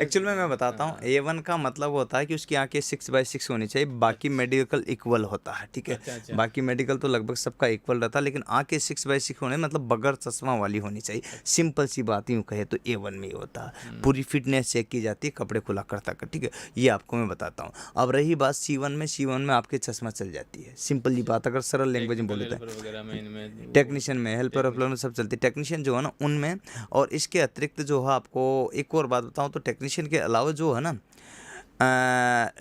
एक्चुअल में मैं मतलब। बताता हूँ। A1 का मतलब होता है कि उसकी आंखें 6/6 होनी चाहिए, बाकी अच्छा मेडिकल इक्वल होता है, ठीक है। अच्छा अच्छा बाकी मेडिकल तो लगभग सबका इक्वल रहता है, लेकिन आंखें 6/6 होने मतलब बगैर चश्मा वाली होनी चाहिए। सिंपल सी बात यूँ कहे तो A1 में ही होता है। पूरी फिटनेस चेक की जाती है, कपड़े खुला करता कर, ठीक है। ये आपको मैं बताता हूँ। अब रही बात C1 में आपके चश्मा चल जाती है। सिंपल सी बात अगर सरल लैंग्वेज में टेक्निकल बोले तो हेल्पर वगैरह में इनमें वो टेक्नीशियन में, हेल्पर वेल्पर टेक्नीशियन। में सब चलती है। टेक्नीशियन जो है ना उनमें, और इसके अतिरिक्त जो है आपको एक और बात बताऊं तो टेक्नीशियन के अलावा जो है ना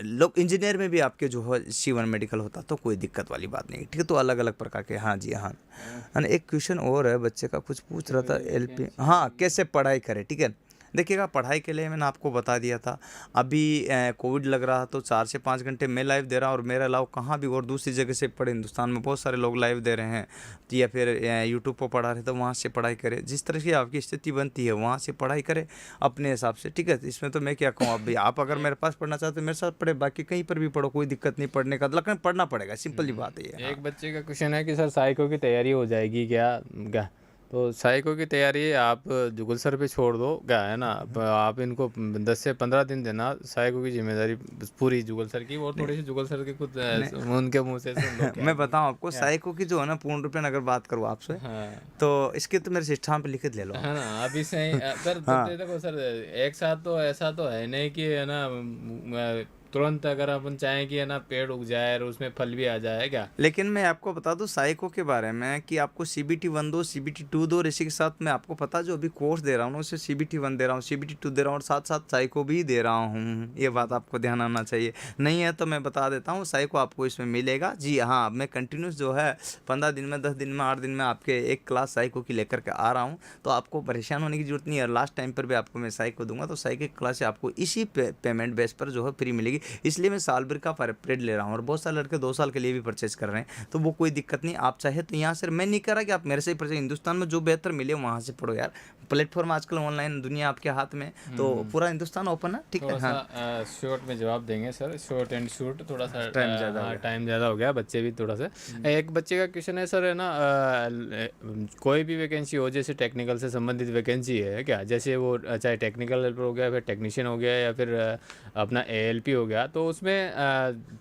लोग इंजीनियर में भी आपके जो है C1 मेडिकल होता तो कोई दिक्कत वाली बात नहीं, ठीक है। तो अलग अलग प्रकार के, हाँ जी हाँ। और एक क्वेश्चन और है बच्चे का, कुछ पूछ रहा था LP, हाँ कैसे पढ़ाई करे, ठीक है। देखिएगा पढ़ाई के लिए मैंने आपको बता दिया था। अभी कोविड लग रहा तो 4 से 5 घंटे मैं लाइव दे रहा हूँ, और मेरे अलावा कहाँ भी और दूसरी जगह से पढ़े, हिंदुस्तान में बहुत सारे लोग लाइव दे रहे हैं, तो या फिर यूट्यूब पर पढ़ा रहे तो वहाँ से पढ़ाई करें। जिस तरह से आपकी स्थिति बनती है वहाँ से पढ़ाई करें अपने हिसाब से, ठीक है। इसमें तो मैं क्या कहूँ, अभी आप अगर मेरे पास पढ़ना चाहते हो मेरे साथ पढ़े, बाकी कहीं पर भी पढ़ो, कोई दिक्कत नहीं पढ़ने का, लेकिन पढ़ना पड़ेगा, सिंपल ही बात है ये। हाँ एक बच्चे का क्वेश्चन है कि सर साइको की तैयारी हो जाएगी क्या क्या। तो साइको की तैयारी आप जुगल सर पे छोड़ दो क्या, है ना। आप इनको 10 से 15 दिन देना, साइको की जिम्मेदारी पूरी जुगल सर की, और नहीं थोड़ी सी जुगल सर की खुद नहीं उनके मुंह से सुन लो क्या मैं बताऊं आपको, क्या। साइको की जो है ना पूर्ण रूप में अगर बात करूँ आपसे, हाँ तो इसके तो मेरे सिस्टम पे लिखित ले लो है आप। ना। अभी से ही सर हाँ, देखो सर, एक साथ तो ऐसा तो है नहीं कि है ना तुरंत अगर अपन चाहें कि है ना पेड़ उग जाए और उसमें फल भी आ जाए क्या। लेकिन मैं आपको बता दूं साइको के बारे में कि आपको CBT 1 दो, CBT 2 दो, और इसी के साथ मैं आपको पता जो अभी कोर्स दे रहा हूँ ना उसे CBT 1 दे रहा हूँ, CBT 2 दे रहा हूँ, और साथ साथ साइको भी दे रहा हूँ। ये बात आपको ध्यान आना चाहिए। नहीं है तो मैं बता देता हूँ, साइको आपको इसमें मिलेगा जी हाँ। मैं कंटिन्यूस जो है 15 दिन में, 10 दिन में, 8 दिन में आपके एक क्लास साइको की लेकर के आ रहा हूँ। तो आपको परेशान होने की जरूरत नहीं है। लास्ट टाइम पर भी आपको मैं साइको दूंगा, तो साइको की क्लास आपको इसी पेमेंट बेस पर जो है फ्री मिलेगी। इसलिए मैं साल भर का पीरियड ले रहा हूँ, और बहुत सारे लड़के 2 साल के लिए भी परचेज कर रहे हैं, तो वो कोई दिक्कत नहीं। आप चाहे तो यहाँ से, मैं नहीं कह रहा कि आप मेरे से ही परचेज, हिंदुस्तान में जो बेहतर मिले वहाँ से पढ़ो यार। प्लेटफॉर्म आजकल ऑनलाइन दुनिया आपके हाथ में, तो पूरा हिंदुस्तान ओपन है, ठीक है। थोड़ा हाँ, सा शॉर्ट में जवाब देंगे सर, शॉर्ट एंड शूट, थोड़ा सा टाइम ज़्यादा हो हाँ गया। टाइम ज़्यादा हो गया, बच्चे भी थोड़ा सा। एक बच्चे का क्वेश्चन है सर, है ना कोई भी वैकेंसी हो, जैसे टेक्निकल से संबंधित वैकेंसी है क्या, जैसे वो चाहे टेक्निकल हेल्पर हो गया, फिर टेक्नीशियन हो गया, या फिर अपना एएलपी हो गया, तो उसमें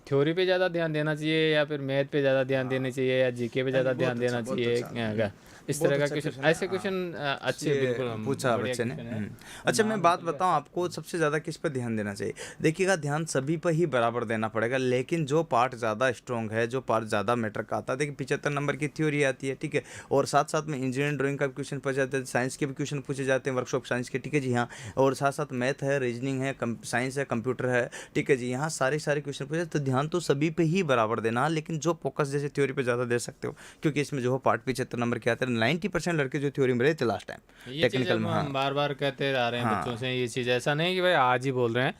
थ्योरी पे ज़्यादा ध्यान देना चाहिए, या फिर मैथ पे ज़्यादा ध्यान देना चाहिए, या जीके पे नहीं ज़्यादा नहीं, ध्यान बहुत अच्छा, देना बहुत चाहिए अच्छा। क्या, इस बहुत तरह का अच्छा क्वेश्चन, क्वेश्चन है। ऐसे हाँ, क्वेश्चन अच्छे, ये बिल्कुल हम पूछा बढ़िया बच्चे ने। क्वेश्चन है। अच्छा मैं नाम बात बताइए बताऊं आपका। आपको, सबसे ज़्यादा किस पर ध्यान देना चाहिए। देखिएगा ध्यान सभी पर ही बराबर देना पड़ेगा, लेकिन जो पार्ट ज़्यादा स्ट्रॉन्ग है, जो पार्ट ज़्यादा मैटर का आता है, देखिए 75 नंबर की थ्योरी आती है, ठीक है। और साथ साथ में इंजीनियरिंग ड्राइंग का भी क्वेश्चन पूछा जाता है, साइंस के भी क्वेश्चन पूछे जाते हैं, वर्कशॉप साइंस के, ठीक है जी हाँ। और साथ साथ मैथ है, रीजनिंग है, साइंस है, कंप्यूटर है, ठीक है जी। यहाँ सारे सारे क्वेश्चन पूछे, तो ध्यान तो सभी पे ही बराबर देना, लेकिन जो फोकस जैसे थ्योरी पे ज़्यादा दे सकते हो, क्योंकि इसमें जो है पार्ट 75 नंबर के आते हैं। 90% लड़के जो थ्योरी में रहे थे लास्ट टाइम ये चीज़ टेक्निकल अब में। हाँ हम बार बार कहते आ रहे हैं बच्चों हाँ, से, ये चीज़ ऐसा नहीं कि भाई आज ही बोल रहे हैं।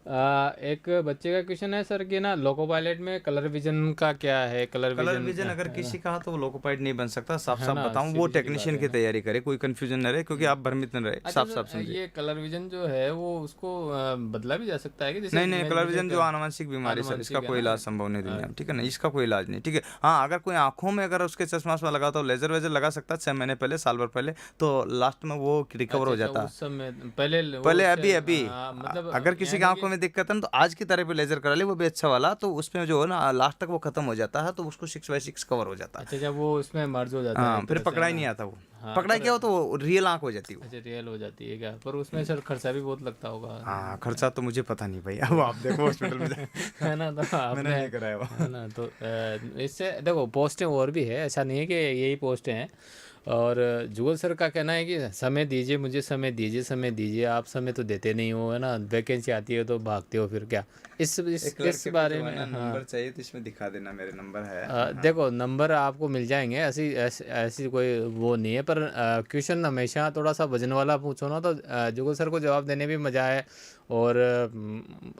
एक बच्चे का क्वेश्चन है सर कि ना लोको पायलट में कलर विजन का क्या है, कलर कलर विजन विजन अगर किसी का तो वो लोकोपाइड नहीं बन सकता, साफ है साफ ना, बताऊं। वो सीधी सीधी बात टेक्नीशियन है की ना। तैयारी करे, कोई कंफ्यूजन न रहे, क्योंकि आप भ्रमित न रहे, अच्छा साफ साफ सर, समझिए। ये कलर विजन जो है वो उसको बदला भी जा सकता है कि जैसे नहीं नहीं, मैं कलर मुझे विजन जो आनुवंशिक बीमारी सर, इसका आनुवंशिक है कोई ना। इलाज संभव नहीं दुनिया में, ठीक है ना। अच्छा इसका कोई इलाज नहीं, ठीक है। हाँ अगर कोई आंखों में अगर उसके चश्मा वश्मा लगा तो लेजर वेजर लगा सकता है 6 महीने पहले, साल भर पहले, तो लास्ट में वो रिकवर अच्छा हो अच्छा, जाता है। उस समय पहले वो पहले उससे अभी अभी मतलब अगर किसी की यानी आंखों कि में दिक्कत है ना, तो आज की तरह पे लेजर करा ले, वो भी अच्छा वाला, तो उसमें जो है ना लास्ट तक वो खत्म हो जाता है, तो उसको 6/6 कवर हो जाता अच्छा, है। जब वो उसमें मर्ज हो जाता है हाँ एक फिर तरह से, है पकड़ा ही ना। नहीं आता वो। हाँ पकड़ा पर क्या हो तो वो रियल आंख हो जाती है वो। अच्छा रियल हो जाती है क्या, पर उसमें सर खर्चा भी बहुत लगता होगा। हाँ खर्चा तो मुझे पता नहीं भाई, अब आप देखो हॉस्पिटल में है ना, तो मैंने आपने नहीं कराया वो। है ना, तो इससे देखो पोस्टें और भी है, ऐसा नहीं है कि यही पोस्टें हैं। और जुगल सर का कहना है कि समय दीजिए, मुझे समय दीजिए, समय दीजिए। आप समय तो देते नहीं हो, है ना, वैकेंसी आती है तो भागते हो फिर क्या। इस एक इस लड़के को जो बारे है में, ना हाँ। नंबर चाहिए, तो इसमें दिखा देना, मेरे नंबर है। देखो, नंबर आपको मिल जाएंगे, ऐसी कोई वो नहीं है, पर क्वेश्चन हमेशा थोड़ा सा वजन वाला पूछो ना, तो जुगल सर को जवाब देने में मज़ा है, और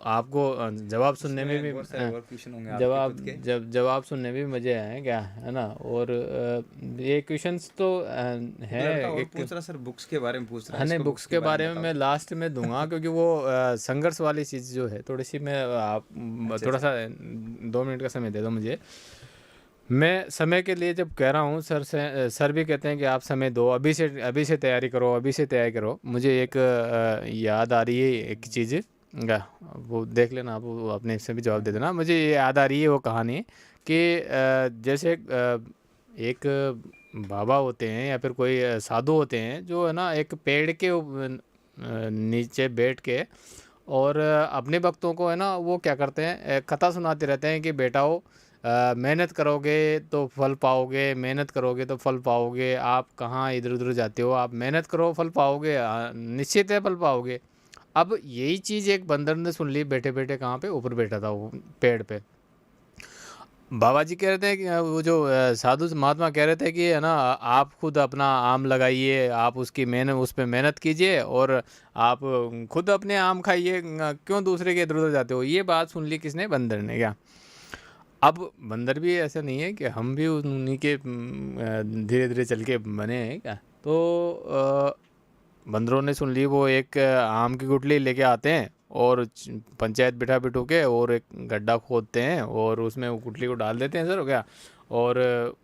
आपको जवाब सुनने में इसमें भी बहुत सारे और क्वेश्चन होंगे आपके जवाब खुद के। जवाब सुनने में भी मज़े आए क्या, है ना। और ये क्वेश्चंस तो एक है लड़का और एक। पूछ रहा सर, बुक्स के बारे में पूछ रहा है, हाँ, नहीं, इसको बुक्स बुक्स के के बारे में बारे में बताओ। मैं लास्ट में दूंगा, क्योंकि वो संघर्ष वाली चीज़ जो है थोड़ी सी, मैं आप अच्छा थोड़ा अच्छा। सा 2 मिनट का समय दे दो मुझे। मैं समय के लिए जब कह रहा हूँ, सर भी कहते हैं कि आप समय दो, अभी से तैयारी करो, अभी से तैयारी करो। मुझे एक याद आ रही है एक चीज़, वो देख लेना आप, वो अपने से भी जवाब हाँ दे हाँ। देना। मुझे ये याद आ रही है वो कहानी कि जैसे एक बाबा होते हैं या फिर कोई साधु होते हैं, जो है ना एक पेड़ के नीचे बैठ के, और अपने भक्तों को है ना वो क्या करते हैं, कथा सुनाते रहते हैं कि बेटाओ, मेहनत करोगे तो फल पाओगे, मेहनत करोगे तो फल पाओगे, आप कहाँ इधर उधर जाते हो, आप मेहनत करो, फल पाओगे, निश्चित है फल पाओगे। अब यही चीज़ एक बंदर ने सुन ली, बैठे बैठे कहाँ पे, ऊपर बैठा था वो पेड़ पे। बाबा जी कह रहे थे कि वो जो साधु महात्मा कह रहे थे कि है ना, आप खुद अपना आम लगाइए, आप उसकी मेहनत, उस पर मेहनत कीजिए, और आप खुद अपने आम खाइए, क्यों दूसरे के इधर उधर जाते हो। ये बात सुन ली किसने, बंदर ने क्या। अब बंदर भी ऐसा नहीं है कि हम भी उन्हीं के धीरे धीरे चल के बने हैं क्या। तो बंदरों ने सुन ली, वो एक आम की गुठली लेके आते हैं, और पंचायत बिठा बिठू के, और एक गड्ढा खोदते हैं, और उसमें वो गुठली को डाल देते हैं सर, हो गया। और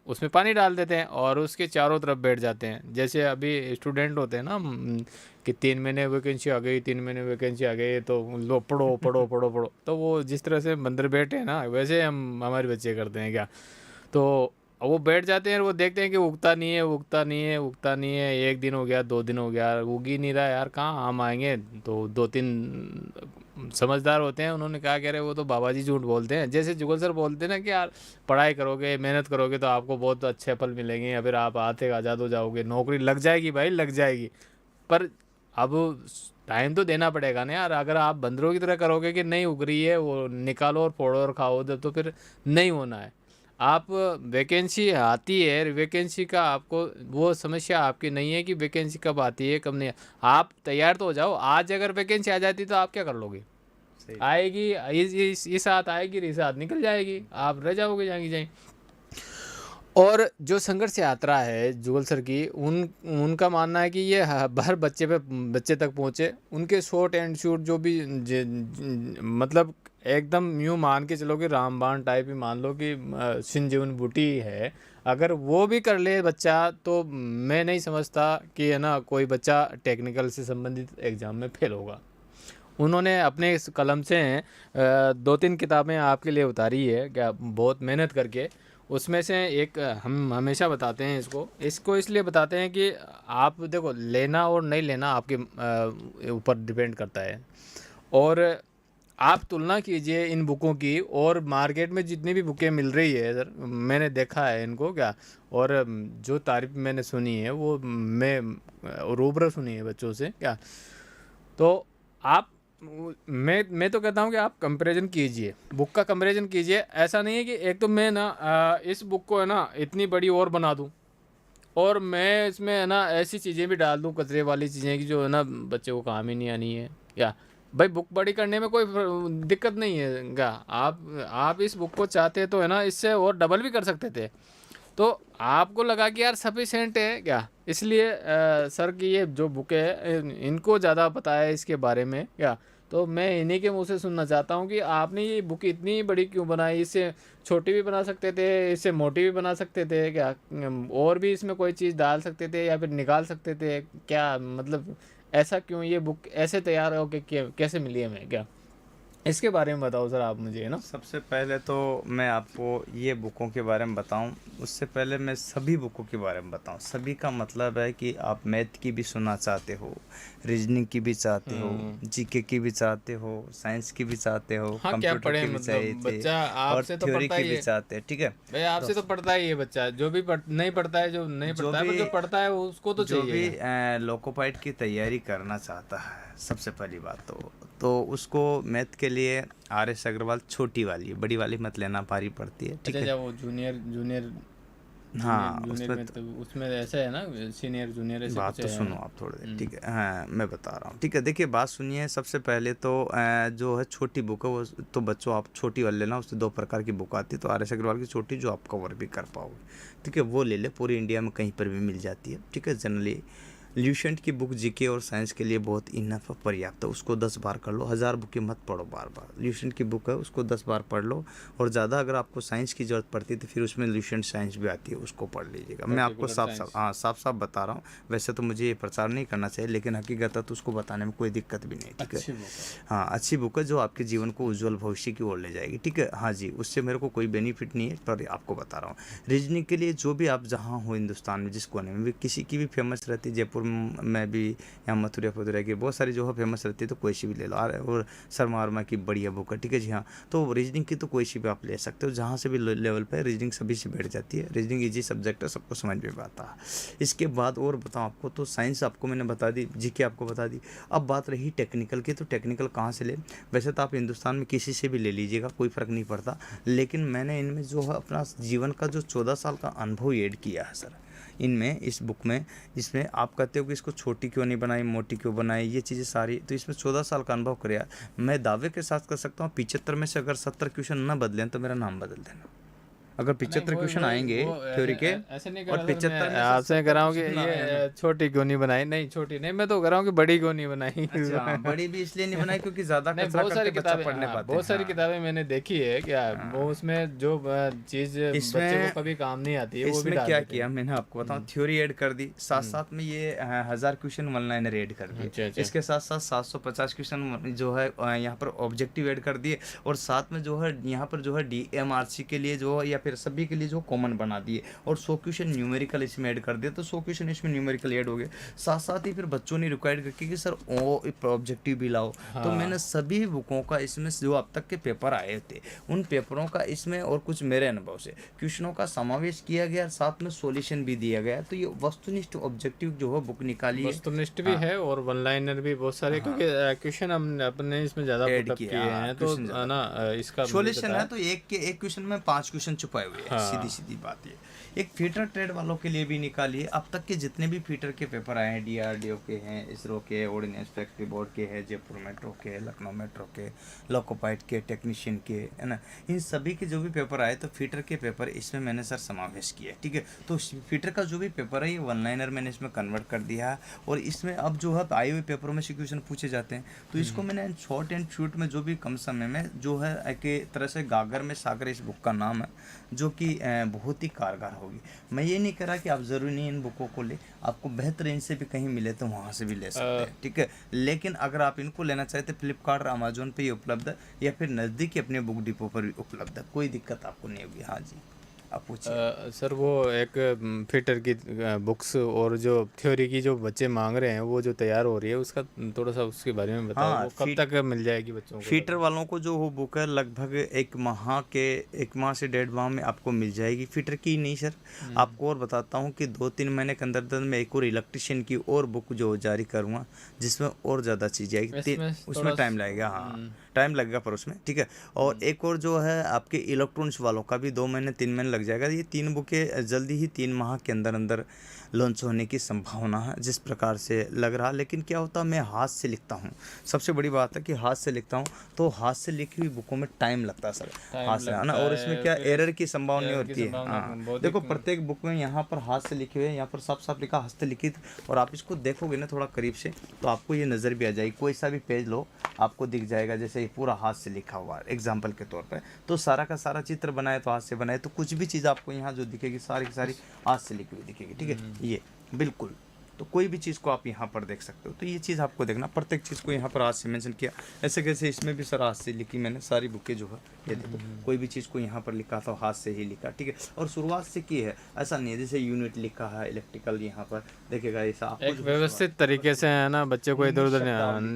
उसमें पानी डाल देते हैं, और उसके चारों तरफ बैठ जाते हैं। जैसे अभी स्टूडेंट होते हैं ना, कि 3 महीने वैकेंसी आ गई, 3 महीने वैकेंसी आ गई, तो लो पढ़ो पढ़ो पढ़ो पढ़ो, तो वो जिस तरह से बंदर बैठे हैं ना, वैसे हम हमारे बच्चे करते हैं क्या। तो वो बैठ जाते हैं, और वो देखते हैं कि उगता नहीं है, उगता नहीं है, उगता नहीं है। 1 दिन हो गया, 2 दिन हो गया, उग ही नहीं रहा यार, कहाँ आम आएंगे। तो 2-3 समझदार होते हैं, उन्होंने कहा, कह रहे वो तो बाबा जी झूठ बोलते हैं। जैसे जुगल सर बोलते हैं ना कि यार, पढ़ाई करोगे, मेहनत करोगे तो आपको बहुत अच्छे फल मिलेंगे, या फिर आप आते आज़ाद हो जाओगे, नौकरी लग जाएगी भाई, लग जाएगी। पर अब टाइम तो देना पड़ेगा ना यार। अगर आप बंदरों की तरह करोगे कि नहीं उग रही है, वो निकालो और फोड़ो और खाओ, तो फिर नहीं होना है। आप, वैकेंसी आती है, वैकेंसी का आपको वो समस्या आपकी नहीं है कि वैकेंसी कब आती है कब नहीं। आप तैयार तो हो जाओ। आज अगर वैकेंसी आ जाती तो आप क्या कर लोगे। सही। आएगी, इस रात आएगी, इस रात निकल जाएगी, आप रह जाओगे जाएंगी जाएंगी। और जो संघर्ष यात्रा है जुगल सर की, उनका मानना है कि ये हर बच्चे तक पहुँचे। उनके शॉर्ट एंड शूट जो भी मतलब एकदम यूँ मान के चलो कि रामबाण टाइप ही मान लो कि संजीवन बूटी है। अगर वो भी कर ले बच्चा, तो मैं नहीं समझता कि है ना कोई बच्चा टेक्निकल से संबंधित एग्ज़ाम में फेल होगा। उन्होंने अपने इस कलम से 2-3 किताबें आपके लिए उतारी है क्या, बहुत मेहनत करके। उसमें से एक हम हमेशा बताते हैं, इसको इसलिए बताते हैं कि आप देखो, लेना और नहीं लेना आपके ऊपर डिपेंड करता है। और आप तुलना कीजिए इन बुकों की, और मार्केट में जितनी भी बुकें मिल रही है सर, मैंने देखा है इनको क्या। और जो तारीफ मैंने सुनी है वो मैं रूबरू सुनी है बच्चों से क्या। तो आप, मैं तो कहता हूँ कि आप कंपैरिजन कीजिए, बुक का कंपैरिजन कीजिए। ऐसा नहीं है कि एक तो मैं ना इस बुक को है ना इतनी बड़ी और बना दूँ, और मैं इसमें है ना ऐसी चीज़ें भी डाल दूँ, कचरे वाली चीज़ें की जो है ना बच्चे को काम ही नहीं आनी है। या भाई, बुक बड़ी करने में कोई दिक्कत नहीं है क्या। आप इस बुक को चाहते तो है ना इससे और डबल भी कर सकते थे। तो आपको लगा कि यार सफिशेंट है क्या, इसलिए सर की ये जो बुक है, इनको ज़्यादा पता है इसके बारे में क्या। तो मैं इन्हीं के मुंह से सुनना चाहता हूँ कि आपने ये बुक इतनी बड़ी क्यों बनाई। इससे छोटी भी बना सकते थे, इससे मोटी भी बना सकते थे क्या, और भी इसमें कोई चीज़ डाल सकते थे, या फिर निकाल सकते थे क्या, मतलब ऐसा क्यों ये बुक ऐसे तैयार हो के कैसे मिली हमें क्या। इसके बारे में बताओ सर आप मुझे, है ना। सबसे पहले तो मैं आपको ये बुकों के बारे में बताऊं, उससे पहले मैं सभी बुकों के बारे में बताऊं। सभी का मतलब है कि आप मैथ की भी सुनना चाहते हो, रीजनिंग की भी चाहते हो, जीके की भी चाहते हो, साइंस की भी चाहते हो, हाँ, क्या कंप्यूटर पढ़े की भी चाहिए मतलब थे, बच्चा और आपसे तो थ्योरी पढ़ता की ही भी है चाहते हैं, ठीक है। भाई, तो आपसे तो पढ़ता ही है बच्चा, जो भी नहीं पढ़ता है, जो नहीं जो पढ़ता है, भी पर जो पढ़ता है उसको तो जो चाहिए भी यहाँ। लोकोपाइट की तैयारी करना चाहता है, सबसे पहली बात तो उसको मैथ के लिए आर एस अग्रवाल छोटी वाली, बड़ी वाली मत लेना, भारी पड़ती है, अच्छा ठीक है। अच्छा, वो जूनियर जूनियर जूनियर हाँ जूनियर उसमें में तो उसमें ऐसा है ना, सीनियर जूनियर ऐसे बात कुछ तो है सुनो ना। आप थोड़ी देर, ठीक है। हाँ मैं बता रहा हूँ, ठीक है। देखिए बात सुनिए, सबसे पहले तो जो है छोटी बुक है वो तो बच्चों आप छोटी वाली लेना। उससे दो प्रकार की बुक आती है, तो आर एस अग्रवाल की छोटी जो आप कवर भी कर पाओगे, ठीक है, वो ले ले। पूरी इंडिया में कहीं पर भी मिल जाती है, ठीक है। जनरली ल्यूसेंट की बुक जीके और साइंस के लिए बहुत इनफ पर्याप्त है, उसको 10 बार कर लो, 1000 बुकें मत पढ़ो बार बार। ल्यूसेंट की बुक है उसको 10 बार पढ़ लो, और ज़्यादा अगर आपको साइंस की ज़रूरत पड़ती है तो फिर उसमें ल्यूसेंट साइंस भी आती है, उसको पढ़ लीजिएगा। मैं आपको पर्टिकुलर साफ साफ, साइंस। हाँ साफ साफ बता रहा हूँ। वैसे तो मुझे ये प्रचार नहीं करना चाहिए, लेकिन हकीकत है तो उसको बताने में कोई दिक्कत भी नहीं, ठीक है। अच्छी बुक है। हाँ अच्छी बुक है जो आपके जीवन को उज्जवल भविष्य की ओर ले जाएगी, ठीक है। हाँ जी, उससे मेरे को कोई बेनिफिट नहीं है, पर आपको बता रहा हूँ। रीजनिंग के लिए जो भी आप जहाँ हो हिंदुस्तान में, जिस कोने में भी, किसी की भी फेमस रहती है, जयपुर में भी, या मथुरा फथुरा की बहुत सारी जो है फेमस रहती है, तो कोई सी भी ले लो। और शर्मा वर्मा की बढ़िया बुक है, ठीक है जी। हाँ तो रीजनिंग की तो कोई सी भी आप ले सकते हो, जहाँ से भी लेवल पे रीजनिंग सभी से बैठ जाती है। रीजनिंग इजी सब्जेक्ट है, सबको समझ में आता है। इसके बाद और बताऊँ आपको, तो साइंस आपको मैंने बता दी, जीके आपको बता दी। अब बात रही टेक्निकल की, तो टेक्निकल कहाँ से ले। वैसे तो आप हिंदुस्तान में किसी से भी ले लीजिएगा, कोई फ़र्क नहीं पड़ता, लेकिन मैंने इनमें जो है अपना जीवन का जो 14 साल का अनुभव ऐड किया है सर इनमें, इस बुक में। जिसमें आप कहते हो कि इसको छोटी क्यों नहीं बनाई, मोटी क्यों बनाई, ये चीज़ें सारी, तो इसमें 14 साल का अनुभव कर। मैं दावे के साथ कर सकता हूँ 75 में से अगर 70 क्वेश्चन न बदलें तो मेरा नाम बदल देना। अगर नहीं 75 वो क्वेश्चन वो आएंगे वो थ्योरी ऐसे के, ऐसे नहीं कर और रहा सर, मैं 75 में से आपसे कह 70 रहा हूँ कि क्वेश्चन आए हैं ना। ये छोटी क्यों नहीं बनाई, नहीं छोटी नहीं, मैं तो कह रहा हूँ कि बड़ी क्यों नहीं बनाई। अच्छा हाँ, बड़ी भी इसलिए नहीं बनाई क्योंकि ज़्यादा नहीं, कचरा बहुत करते सारी बच्चा किताबें, पढ़ नहीं हाँ पाते हैं। बहुत सारी हाँ किताबें मैंने देखी है, क्या वो हाँ। उसमें जो चीज़ बच्चे को इसमें कभी काम नहीं आती है वो भी इसमें डाल क्या देते किया हैं। मैंने आपको बताऊं, हम्म। थ्योरी ऐड कर दी, साथ हम्म। साथ में ये 1000 क्वेश्चन वन लाइनर ऐड कर दिए। अच्छा अच्छा। इसके साथ साथ 750 क्वेश्चन जो है यहाँ पर ऑब्जेक्टिव ऐड कर दिए, और साथ में जो है यहाँ पर जो है DMRC के लिए जो है, या फिर सभी के लिए जो कॉमन बना दिए, और 100 क्वेश्चन न्यूमेरिकल इसमें ऐड कर दिए, तो 100 क्वेश्चन इसमें न्यूमेरिकल ऐड हो गए। साथ साथ ही फिर बच्चों ने रिक्वायर्ड करके कि सर ऑब्जेक्टिव भी लाओ, तो मैंने हाँ। सभी बुकों का इसमें जो अब तक के पेपर आए थे उन पेपरों का इसमें, और कुछ मेरे अनुभव से क्वेश्चनों का समावेश किया गया, साथ में सॉल्यूशन भी दिया गया। तो ये वस्तुनिष्ठ ऑब्जेक्टिव जो है बुक निकाली है। वस्तुनिष्ठ भी हाँ है और वन लाइनर भी बहुत सारे, हाँ क्योंकि क्वेश्चन हम अपने इसमें ज़्यादा ऐड पुटअप किया, किए हाँ हैं, तो क्वेश्चन ज़्यादा ना किया। इसका मुझे सॉल्यूशन पता है है। तो एक के एक क्वेश्चन में 5 क्वेश्चन छुपाए हुए हैं, सीधी हाँ। सीधी बात ये। एक फीटर ट्रेड वालों के लिए भी निकाली है। अब तक के जितने भी फीटर के पेपर आए हैं, DRDO के हैं, इसरो के, ऑर्डिनेंस फैक्ट्री बोर्ड के हैं, जयपुर मेट्रो के, लखनऊ मेट्रो के, लोकोपाइट के, टेक्नीशियन के, है ना, इन सभी के जो भी पेपर आए, तो फीटर के पेपर इसमें मैंने सर समावेश किया है, ठीक है। तो फीटर का जो भी पेपर है ये वन लाइनर मैंने इसमें कन्वर्ट कर दिया है, और इसमें अब जो है आए हुए पेपरों में से क्वेश्चन पूछे जाते हैं, तो इसको मैंने शॉर्ट एंड स्वीट में जो भी कम समय में जो है एक तरह से गागर में सागर इस बुक का नाम है, जो कि बहुत ही कारगर होगी। मैं ये नहीं कह रहा कि आप ज़रूरी नहीं इन बुकों को ले, आपको बेहतर इनसे भी कहीं मिले तो वहाँ से भी ले सकते हैं, ठीक है। लेकिन अगर आप इनको लेना चाहते हैं फ्लिपकार्ट और अमेजोन पे ये उपलब्ध है, या फिर नज़दीकी अपने बुक डिपो पर भी उपलब्ध है, कोई दिक्कत आपको नहीं होगी। हाँ जी आप पूछिए। सर वो एक फिटर की बुक्स और जो थ्योरी की जो बच्चे मांग रहे हैं, वो जो तैयार हो रही है, उसका थोड़ा सा उसके बारे में बताओ, हाँ वो कब तक मिल जाएगी बच्चों को फीटर लगभग। वालों को जो वो बुक है लगभग एक माह से 1.5 माह में आपको मिल जाएगी। फीटर की नहीं सर, आपको और बताता हूँ कि 2-3 महीने के अंदर अंदर मैं एक और इलेक्ट्रिशियन की और बुक जो जारी करूँगा, जिसमें और ज़्यादा चीज़ें आएगी। इसमें उसमें थोड़ा टाइम लगेगा, हाँ टाइम लगेगा पर उसमें, ठीक है। और एक और जो है आपके इलेक्ट्रॉनिक्स वालों का भी 2 महीने 3 महीने लग जाएगा। ये 3 बुकें जल्दी ही 3 माह के अंदर अंदर लॉन्च होने की संभावना है, जिस प्रकार से लग रहा। लेकिन क्या होता है, मैं हाथ से लिखता हूँ, सबसे बड़ी बात है कि हाथ से लिखता हूँ, तो हाथ से लिखी हुई बुकों में टाइम लगता है सर, टाइम हाथ से, है ना। लगता और इसमें है, क्या फिर एरर की संभावना नहीं एरर की होती है। संभावना हाँ बहुत ही देखो प्रत्येक बुक में यहाँ पर हाथ से लिखे हुए हैं, यहाँ पर साफ साफ लिखा हस्तलिखित, और आप इसको देखोगे ना थोड़ा करीब से, तो आपको ये नज़र भी आ जाएगी। कोई सा भी पेज लो आपको दिख जाएगा, जैसे ये पूरा हाथ से लिखा हुआ है एग्जाम्पल के तौर पर। तो सारा का सारा चित्र बनाए तो हाथ से बनाए, तो कुछ भी चीज़ आपको यहाँ जो दिखेगी सारी की सारी हाथ से लिखी हुई दिखेगी, ठीक है। ये बिल्कुल तो कोई भी चीज़ को आप यहाँ पर देख सकते हो। तो ये चीज़ आपको देखना, प्रत्येक चीज़ को यहाँ पर हाथ से मेंशन किया। ऐसे कैसे इसमें भी सर हाथ से लिखी मैंने सारी बुकें जो है, ये देखो कोई भी चीज़ को यहाँ पर लिखा था हाथ से ही लिखा, ठीक है। और शुरुआत से की है, ऐसा नहीं है जैसे यूनिट लिखा है इलेक्ट्रिकल, यहाँ पर देखिएगा ऐसा आपको एक जो व्यवस्थित तरीके से है ना, बच्चे को इधर उधर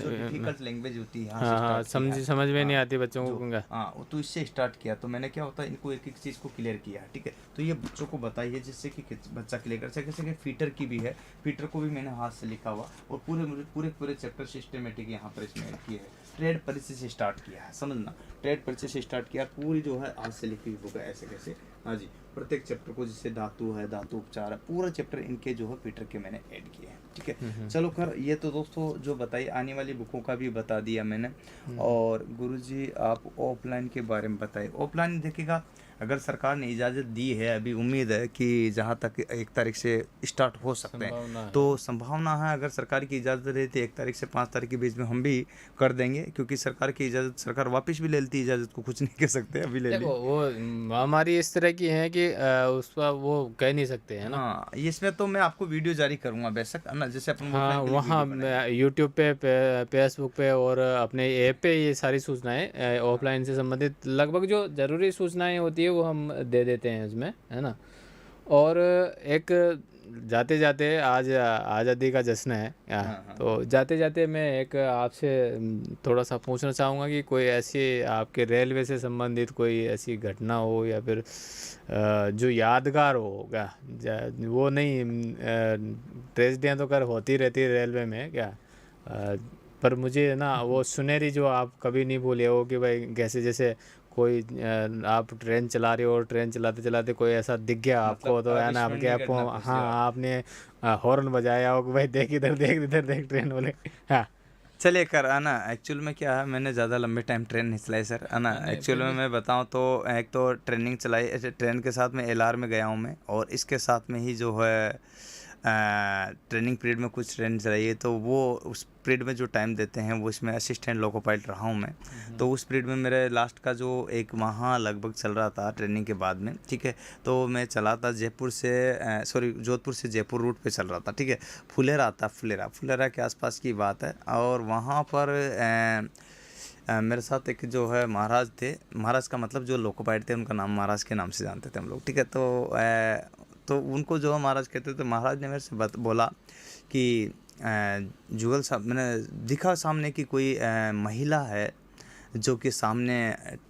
जो डिफिकल्ट लैंग्वेज होती है यहाँ से हाँ हाँ, स्टार्ट किया है। समझ में नहीं हाँ, आती बच्चों को क्या। हाँ तो इससे स्टार्ट किया। तो मैंने क्या होता है, इनको एक एक चीज़ को क्लियर किया, ठीक है। तो ये बच्चों को बताइए जिससे कि बच्चा क्लियर कर सके। जैसे कि फीटर की भी है, फीटर को भी मैंने हाथ से लिखा हुआ, और पूरे चैप्टर सिस्टमेटिक यहाँ पर इसमें किए है। ट्रेड परिचय से स्टार्ट किया है, समझना, ट्रेड परिचय से स्टार्ट किया, पूरी जो है हाथ से लिखी हुई बुक है ऐसे कैसे। हाँ जी, प्रत्येक चैप्टर को, जैसे धातु है, धातु उपचार है, पूरा चैप्टर इनके जो है फीटर के मैंने ऐड किए हैं, ठीक है। चलो कर, ये तो दोस्तों जो बताई, आने वाली बुकों का भी बता दिया मैंने। और गुरुजी आप ऑफलाइन के बारे में बताइए। ऑफलाइन देखिएगा, अगर सरकार ने इजाज़त दी है, अभी उम्मीद है कि जहाँ तक 1 तारीख से स्टार्ट हो सकते हैं, तो संभावना है अगर सरकार की इजाज़त रहती है 1 तारीख से 5 तारीख के बीच में हम भी कर देंगे, क्योंकि सरकार की इजाज़त, सरकार वापस भी ले लेती है इजाज़त को, कुछ नहीं कह सकते, अभी ले ली। देखो वो महामारी इस तरह की है कि उस पर वो कह नहीं सकते है ना। हाँ, इसमें तो मैं आपको वीडियो जारी करूंगा बेशक, है ना, जैसे अपन हाँ, offline के लिए वहाँ वीडियो बनाएंगे। यूट्यूब पे, फेसबुक पे और अपने ऐप पे ये सारी सूचनाएं ऑफलाइन से संबंधित लगभग जो ज़रूरी सूचनाएं होती है वो हम दे देते हैं इसमें, है ना। और एक जाते जाते आज आज़ादी का जश्न है हाँ। तो जाते जाते मैं एक आपसे थोड़ा सा पूछना चाहूँगा कि कोई ऐसी आपके रेलवे से संबंधित कोई ऐसी घटना हो या फिर जो यादगार हो क्या, वो नहीं, ट्रेजेडियाँ तो कर होती रहती है रेलवे में क्या, पर मुझे ना वो सुनहरी जो आप कभी नहीं भूले हो कि भाई कैसे, जैसे कोई आप ट्रेन चला रहे हो और ट्रेन चलाते चलाते कोई ऐसा दिख गया आपको, तो है ना आपके आपको, हाँ आपने हॉर्न बजाया हो कि भाई देख इधर देख ट्रेन वाले। हाँ चलिए कर, है ना, एक्चुअल में क्या है, मैंने ज़्यादा लंबे टाइम ट्रेन नहीं चलाई सर, है ना। एक्चुअल में मैं बताऊं तो एक तो ट्रेनिंग चलाई, ऐसे ट्रेन के साथ में एलआर में गया हूं मैं, और इसके साथ में ही जो है ट्रेनिंग पीरियड में कुछ ट्रेन चलाई है, तो वो उस पीरियड में जो टाइम देते हैं वो इसमें असिस्टेंट लोको पायलट रहा हूँ मैं। तो उस पीरियड में मेरे लास्ट का जो 1 माह लगभग चल रहा था ट्रेनिंग के बाद में, ठीक है। तो मैं चला था जोधपुर से जयपुर रूट पे चल रहा था, ठीक है। फुलेरा के आसपास की बात है। और वहाँ पर मेरे साथ एक जो है महाराज थे, महाराज का मतलब जो लोको पायलट थे उनका नाम महाराज के नाम से जानते थे हम लोग, ठीक है। तो उनको जो महाराज कहते थे, महाराज ने मेरे से बोला कि जुगल साहब, मैंने दिखा सामने कि कोई महिला है जो कि सामने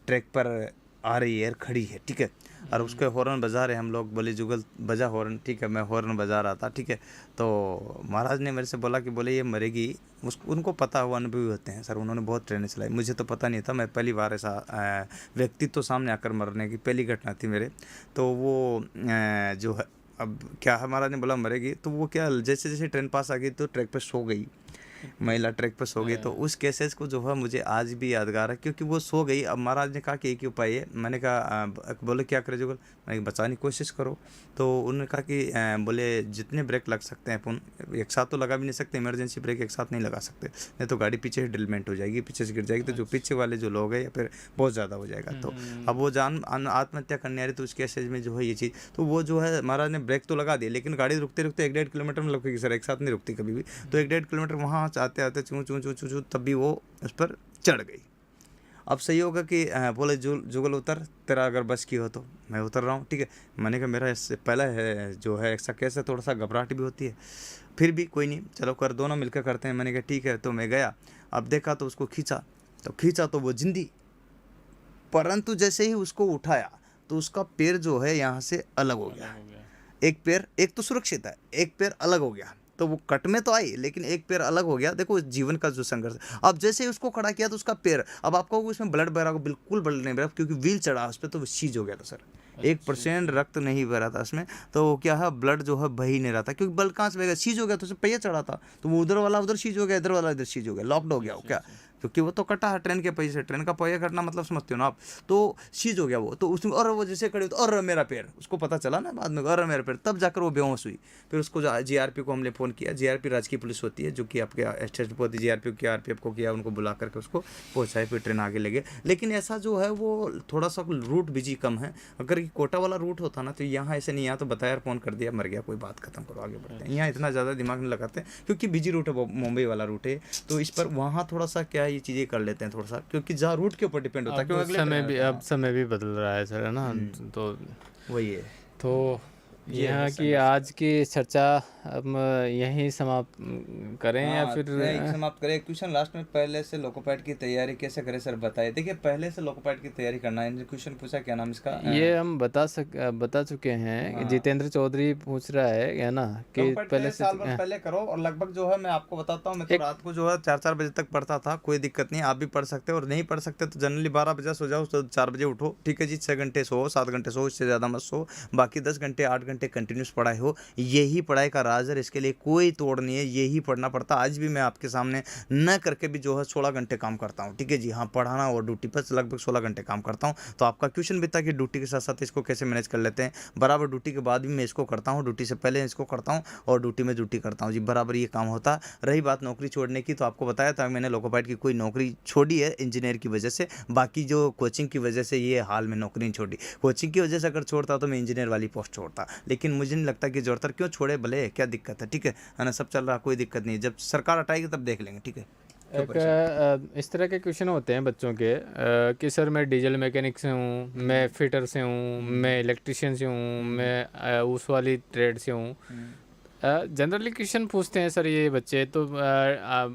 ट्रैक पर आ रही है, खड़ी है, ठीक है। और उसके हॉर्न बजा रहे हम लोग, बोले जुगल बजा हॉर्न, ठीक है। मैं हॉर्न बजा रहा था, ठीक है। तो महाराज ने मेरे से बोला कि बोले ये मरेगी। उनको पता हुआ, अनुभवी होते हैं सर, उन्होंने बहुत ट्रेनें चलाई, मुझे तो पता नहीं था। मैं पहली बार ऐसा व्यक्तित्व सामने आकर मरने की पहली घटना थी मेरे। तो वो जो है, अब क्या है, महाराज ने बोला मरेगी, तो वो क्या, जैसे जैसे ट्रेन पास आ गई तो ट्रैक पर सो गई, महिला ट्रैक पर सो गई। तो उस केसेस को जो है मुझे आज भी यादगार है, क्योंकि वो सो गई। अब महाराज ने कहा कि एक ही उपाय है। मैंने कहा बोले क्या करे जुगल, मैंने कहा बचाने की कोशिश करो। तो उन्होंने कहा कि बोले जितने ब्रेक लग सकते हैं अपन, एक साथ तो लगा भी नहीं सकते, इमरजेंसी ब्रेक एक साथ नहीं लगा सकते, नहीं तो गाड़ी पीछे ड्रिलमेंट हो जाएगी, पीछे से गिर जाएगी, तो जो पीछे वाले जो लोग हैं या फिर बहुत ज़्यादा हो जाएगा। तो अब वो आत्महत्या करने आ रही, तो उस केसेज में जो है ये चीज़, तो वो जो है महाराज ने ब्रेक तो लगा दिया, लेकिन गाड़ी रुकते रुकते 1-1.5 किलोमीटर में लगेगी सर, एक साथ नहीं रुकती कभी भी। तो 1-1.5 किलोमीटर वहाँ आते आते चूँ तब भी वो उस पर चढ़ गई। अब सही होगा कि बोले जुगल उतर, तेरा अगर बस की हो तो। मैं उतर रहा हूँ, ठीक है। मैंने कहा मेरा इससे पहला है जो है ऐसा कैसे, थोड़ा सा घबराहट भी होती है, फिर भी कोई नहीं, चलो कर, दोनों मिलकर करते हैं। मैंने कहा ठीक है। तो मैं गया, अब देखा तो उसको खींचा तो वो जिंदी, परंतु जैसे ही उसको उठाया तो उसका पैर जो है यहाँ से अलग हो गया। एक पैर, एक तो सुरक्षित है, एक पैर अलग हो गया। तो वो कट में तो आई, लेकिन एक पैर अलग हो गया। देखो जीवन का जो संघर्ष। अब जैसे ही उसको खड़ा किया तो उसका पैर, अब आपको उसमें ब्लड बह रहा, बिल्कुल ब्लड नहीं बह रहा, क्योंकि व्हील चढ़ा उस पर, तो वो सीज हो गया था सर। 1% रक्त नहीं बह रहा था उसमें। तो क्या है, ब्लड जो है बह ही नहीं रहा था, क्योंकि ब्लड कहाँ से बहेगा, सीज हो गया, तो उसे पहिया चढ़ा था, तो वो उधर वाला उधर सीज हो गया, इधर वाला इधर सीज हो गया, लॉक्ड हो गया वो क्या। क्योंकि वो तो कटा है ट्रेन के पहिए से, ट्रेन का पहिया कटना मतलब समझते हो ना आप। तो सीज हो गया वो, तो उसमें और वो जैसे खड़े तो और मेरा पैर, उसको पता चला ना बाद में, और मेरा पैर, तब जाकर वो बेहोश हुई। फिर उसको जीआरपी को हमने फ़ोन किया, जीआरपी राजकीय पुलिस होती है जो कि आपके स्टेशन पर होती है, जीआरपी की आरपीएफ को किया, उनको बुला करके उसको पहुँचाए, फिर ट्रेन आगे लगे। लेकिन ऐसा जो है वो थोड़ा सा रूट बिजी कम है। अगर ये कोटा वाला रूट होता ना तो यहाँ ऐसे नहीं, यहाँ तो बताया, फ़ोन कर दिया, मर गया, कोई बात खत्म करो, आगे बढ़ते हैं। यहाँ इतना ज़्यादा दिमाग नहीं लगाते क्योंकि बिजी रूट है, वो मुंबई वाला रूट है, तो इस पर वहाँ थोड़ा सा क्या है, ये चीज़ें कर लेते हैं थोड़ा सा, क्योंकि जहाँ रूट के ऊपर डिपेंड होता है, अब क्योंकि अगले समय ट्रेन भी रहते हैं। अब समय भी बदल रहा है सर, है ना। तो वही है, तो ये है यहाँ की संघर्ष। आज की चर्चा हम यहीं समाप्त करें या हाँ, फिर एक समाप्त करें। क्वेश्चन लास्ट में, पहले से लोकोपाइट की तैयारी कैसे करें सर, बताइए। देखिए, पहले से लोकोपाइट की तैयारी करना है, क्वेश्चन पूछा, क्या नाम इसका, ये हम बता चुके हैं। हाँ, जितेंद्र चौधरी पूछ रहा है ना, कि लोकोपाइट पहले के से साल भर पहले करो। और लगभग जो है मैं आपको बताता हूँ, मैं तो एक रात को जो है 4-4 बजे तक पढ़ता था, कोई दिक्कत नहीं, आप भी पढ़ सकते हो। और नहीं पढ़ सकते तो जनरली 12 बजे सो जाओ, तो 4 बजे उठो, ठीक है जी। 6 घंटे सो, 7 घंटे सो, इससे ज़्यादा मत सो। बाकी 10 घंटे 8 घंटे कंटिन्यूस पढ़ाई हो, यही पढ़ाई का राज है, इसके लिए कोई तोड़ नहीं है, यही पढ़ना पड़ता। आज भी मैं आपके सामने न करके भी जो है 16 घंटे काम करता हूँ, ठीक है जी। हाँ, पढ़ाना और ड्यूटी पर लगभग 16 घंटे काम करता हूँ। तो आपका क्वेश्चन भी था कि ड्यूटी के साथ साथ इसको कैसे मैनेज कर लेते हैं, बराबर ड्यूटी के बाद भी मैं इसको करता हूँ, ड्यूटी से पहले इसको करता हूँ, और ड्यूटी में ड्यूटी करता हूँ जी, बराबर ये काम होता। रही बात नौकरी छोड़ने की, तो आपको बताया था मैंने लोकोपाइट की कोई नौकरी छोड़ी है इंजीनियर की वजह से, बाकी जो कोचिंग की वजह से ये हाल में नौकरी नहीं छोड़ी। कोचिंग की वजह से अगर छोड़ता तो मैं इंजीनियर वाली पोस्ट छोड़ता, लेकिन मुझे नहीं लगता कि जरूरत है, क्यों छोड़े, भले क्या दिक्कत है, ठीक है ना, सब चल रहा, कोई दिक्कत नहीं। जब सरकार हटाएगी तब देख लेंगे, ठीक है। क्यों परेशान। इस तरह के क्वेश्चन होते हैं बच्चों के, कि सर मैं डीजल मैकेनिक से हूँ, मैं फिटर से हूँ, मैं इलेक्ट्रिशियन से हूँ, मैं उस वाली ट्रेड से हूँ। जनरली क्वेश्चन पूछते हैं सर ये बच्चे, तो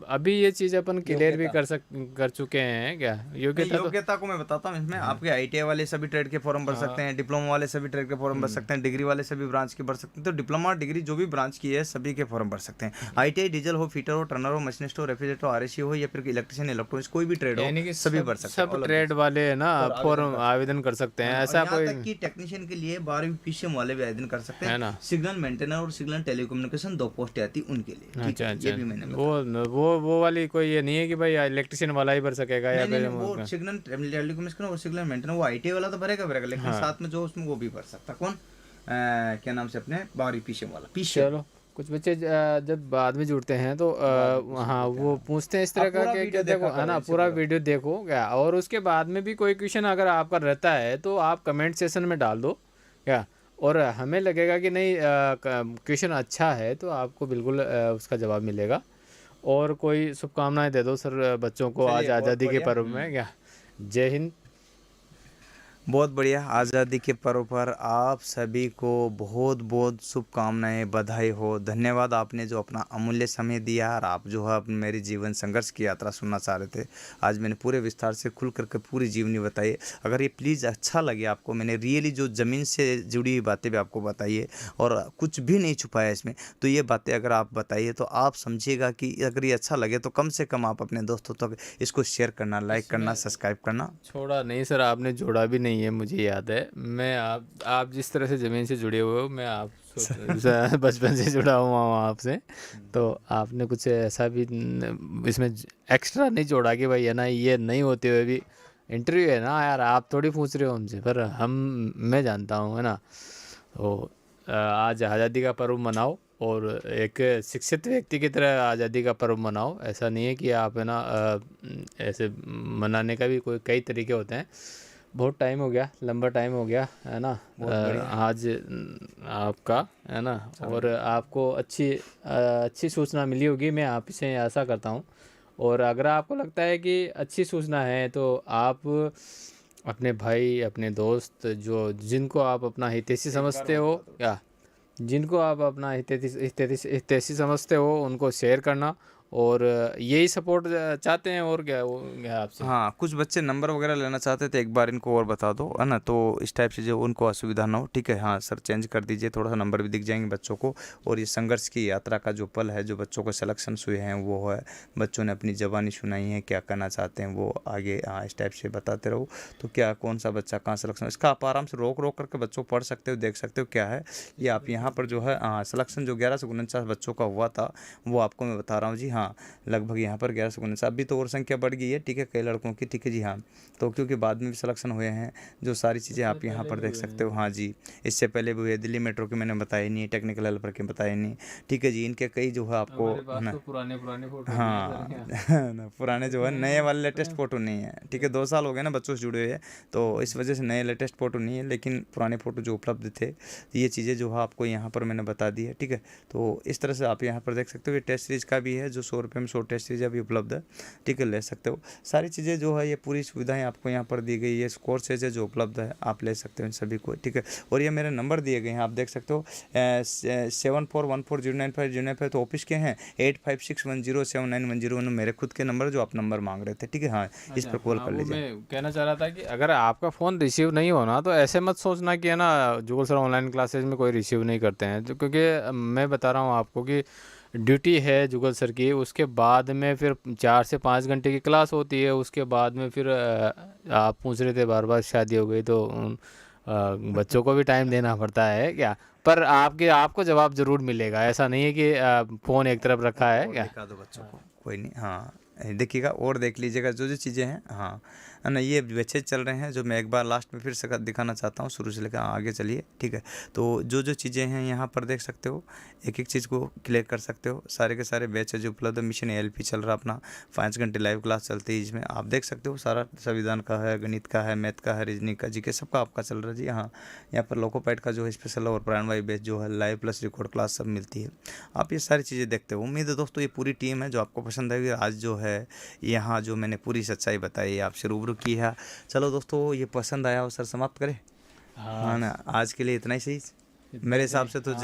अभी ये चीज़ अपन क्लियर भी योग्यता, कर चुके हैं क्या, नहीं, योग्यता तो। योग्यता को मैं बताता हूँ। इसमें आपके आईटीआई वाले सभी ट्रेड के फॉर्म भर सकते हैं, डिप्लोमा वाले सभी ट्रेड के फॉर्म भर सकते हैं, डिग्री वाले सभी ब्रांच के भर सकते हैं। तो डिप्लोमा डिग्री जो भी ब्रांच की है सभी के फॉर्म भर सकते हैं। आईटीआई डीजल हो, फीटर हो, टर्नर हो, मशीनिस्ट हो, रेफ्रिजरेटर हो, आरएसी हो, या फिर इलेक्ट्रिशियन, इलेक्ट्रॉनिक्स, कोई भी ट्रेड हो, यानी कि सभी भर सकते हैं, सब all of ट्रेड this। वाले है ना, और आवेदन फॉर्म कर आवेदन कर सकते हैं, हाँ, और ऐसा यहाँ कोई तक कि टेक्नीशियन के लिए 12वीं पीसीएम वाले भी आवेदन कर सकते है हैं। ना। सिग्नल मेंटेनर और सिग्नल टेलीकम्युनिकेशन 2 पोस्टें आती उनके लिए, ठीक अच्छा है, अच्छा, ये भी मैंने वो बताया। वो वाली कोई ये नहीं है कि भाई इलेक्ट्रिशियन वाला ही भर सकेगा या नहीं नहीं फिर नहीं, वो सिग्नल टेलीकम्युनिकेशन और सिग्नल मेंटेनर वो आईटी वाला तो भरेगा, लेकिन हाँ। साथ में जो उसमें वो भी भर सकता, कौन, क्या नाम से, अपने 12वीं पीसीएम वाला, पीसीएम। चलो, कुछ बच्चे जब बाद में जुड़ते हैं तो बाद में हाँ पूछते वो हैं। पूछते हैं इस तरह आप का पूरा कि वीडियो देखो देखा है करो ना, इनसे पूरा पूरा। वीडियो देखो क्या, और उसके बाद में भी कोई क्वेश्चन अगर आपका रहता है तो आप कमेंट सेशन में डाल दो क्या, और हमें लगेगा कि नहीं क्वेश्चन अच्छा है तो आपको बिल्कुल उसका जवाब मिलेगा। और कोई शुभकामनाएं दे दो सर बच्चों को आज चलिए, बहुत आज़ादी के बढ़िया। पर्व में क्या। जय हिंद। बहुत बढ़िया। आज़ादी के पर्व पर आप सभी को बहुत बहुत शुभकामनाएं, बधाई हो, धन्यवाद। आपने जो अपना अमूल्य समय दिया, और आप जो है अपने मेरी जीवन संघर्ष की यात्रा सुनना चाह रहे थे, आज मैंने पूरे विस्तार से खुल करके पूरी जीवनी बताई। अगर ये प्लीज़ अच्छा लगे आपको, मैंने रियली जो ज़मीन से जुड़ी हुई बातें भी आपको बताई है, और कुछ भी नहीं छुपाया इसमें, तो ये बातें अगर आप बताइए तो आप समझिएगा कि अगर ये अच्छा लगे तो कम से कम आप अपने दोस्तों तक इसको शेयर करना, लाइक करना, सब्सक्राइब करना। छोड़ा नहीं सर, आपने जोड़ा भी नहीं है, मुझे याद है। मैं आप जिस तरह से ज़मीन से जुड़े हुए हो, मैं आप बचपन से जुड़ा हुआ हूँ आपसे। तो आपने कुछ ऐसा भी इसमें एक्स्ट्रा नहीं जोड़ा कि भाई है ना, ये नहीं होते हुए भी इंटरव्यू है ना यार, आप थोड़ी पूछ रहे हो हमसे, पर मैं जानता हूँ है ना। तो आज आज़ादी का पर्व मनाओ, और एक शिक्षित व्यक्ति की तरह आज़ादी का पर्व मनाओ। ऐसा नहीं है कि आप है ना ऐसे मनाने का भी कोई कई तरीके होते हैं। बहुत टाइम हो गया, लंबा टाइम हो गया है ना। बहुत बढ़िया। आज आपका है ना, और आपको अच्छी सूचना मिली होगी, मैं आप से आशा करता हूँ। और अगर आपको लगता है कि अच्छी सूचना है तो आप अपने भाई, अपने दोस्त, जो जिनको आप अपना हितैषी समझते हो या जिनको आप अपना हितैषी समझते हो, उनको शेयर करना। और यही सपोर्ट चाहते हैं, और क्या वो क्या आपसे। हाँ, कुछ बच्चे नंबर वगैरह लेना चाहते थे, एक बार इनको और बता दो, है ना, तो इस टाइप से जो उनको असुविधा ना हो, ठीक है। हाँ सर, चेंज कर दीजिए, थोड़ा सा नंबर भी दिख जाएंगे बच्चों को। और ये संघर्ष की यात्रा का जो पल है, जो बच्चों को सिलेक्शन हुए हैं, वो है, बच्चों ने अपनी जवानी सुनाई है, क्या करना चाहते हैं वो आगे, हाँ इस टाइप से बताते रहो। तो क्या कौन सा बच्चा कहाँ सिलेक्शन, इसका आप आराम से रोक रोक करके बच्चों को पढ़ सकते हो, देख सकते हो क्या है ये। आप यहाँ पर जो है, हाँ सिलेक्शन जो 1149 बच्चों का हुआ था, वो आपको मैं बता रहा हूँ जी। हाँ, लगभग यहाँ पर 1149। अभी तो और संख्या बढ़ गई है, ठीक है, कई लड़कों की, ठीक है जी हाँ। तो क्योंकि बाद में भी सिलेक्शन हुए हैं, जो सारी चीज़ें आप यहाँ पर देख सकते हो। हाँ जी, इससे पहले भी हुए, दिल्ली मेट्रो के मैंने बताए नहीं, टेक्निकल हेल्पर के बताए नहीं, ठीक है जी। इनके कई जो है आपको हमारे पास ना, तो पुराने पुराने फोटो भी हैं सर हाँ क्या? ना, पुराने जो है, नए वाले लेटेस्ट फ़ोटो नहीं है, ठीक है। 2 साल हो गए ना बच्चों से जुड़े हुए, तो इस वजह से नए लेटेस्ट फ़ोटो नहीं है, लेकिन पुराने फ़ोटो जो उपलब्ध थे, ये चीज़ें जो है आपको यहाँ पर मैंने बता दी है, ठीक है। तो इस तरह से आप यहाँ पर देख सकते हो। ये टेस्ट सीरीज़ का भी है, जो 100 रुपये में 100 टेस्ट सीरीज अभी उपलब्ध है, ठीक है, ले सकते हो। सारी चीज़ें जो है, ये पूरी सुविधाएँ आपको यहाँ पर दी गई है। कोर्सेज है जो उपलब्ध है, आप ले सकते हो इन सभी को, ठीक है। और ये मेरे नंबर दिए गए हैं, आप देख सकते हो, 7414095095, तो ऑफिस के हैं 8561079101 मेरे खुद के नंबर जो आप नंबर मांग रहे थे, ठीक है। हाँ, इस अच्छा, पर कॉल हाँ, कर वो लीजिए। मैं कहना चाह रहा था कि अगर आपका फ़ोन रिसीव नहीं होना तो ऐसे मत सोचना कि है ना जुगल सर ऑनलाइन क्लासेज में कोई रिसीव नहीं करते हैं, तो क्योंकि मैं बता रहा हूँ आपको कि ड्यूटी है जुगल सर की, उसके बाद में फिर 4 से 5 घंटे की क्लास होती है, उसके बाद में फिर आप पूछ रहे थे बार बार शादी हो गई तो बच्चों को भी टाइम देना पड़ता है क्या? पर आपको जवाब ज़रूर मिलेगा, ऐसा नहीं है कि फ़ोन एक तरफ रखा है और क्या? दिखा दो बच्चों को, कोई नहीं। हाँ, देखिएगा और देख लीजिएगा जो जो चीज़ें हैं। हाँ, है ना, ये मैसेज चल रहे हैं, जो मैं एक बार लास्ट में फिर से दिखाना चाहता हूँ, शुरू से लेकर आगे चलिए, ठीक है। तो जो जो चीज़ें हैं यहाँ पर देख सकते हो, एक एक चीज़ को क्लियर कर सकते हो। सारे के सारे बैच जो उपलब्ध है, मिशन ALP चल रहा अपना, 5 घंटे लाइव क्लास चलती है, इसमें आप देख सकते हो। सारा संविधान का है, गणित का है, मैथ का है, रीजनिंग का, जीके सबका आपका चल रहा है जी। हाँ, यहाँ पर लोकोपैड का जो है स्पेशल और प्राणवायु बैच जो है, लाइव प्लस रिकॉर्ड क्लास सब मिलती है। आप ये सारी चीज़ें देखते हो। उम्मीद है दोस्तों ये पूरी टीम है जो आपको पसंद आएगी। आज जो है यहाँ जो मैंने पूरी सच्चाई बताई, आपसे रूबरू की है। चलो दोस्तों, ये पसंद आया हो सर, समाप्त करें? हाँ, हाँ ना, आज के लिए इतना ही सही इतना मेरे ही हिसाब सही। से तो।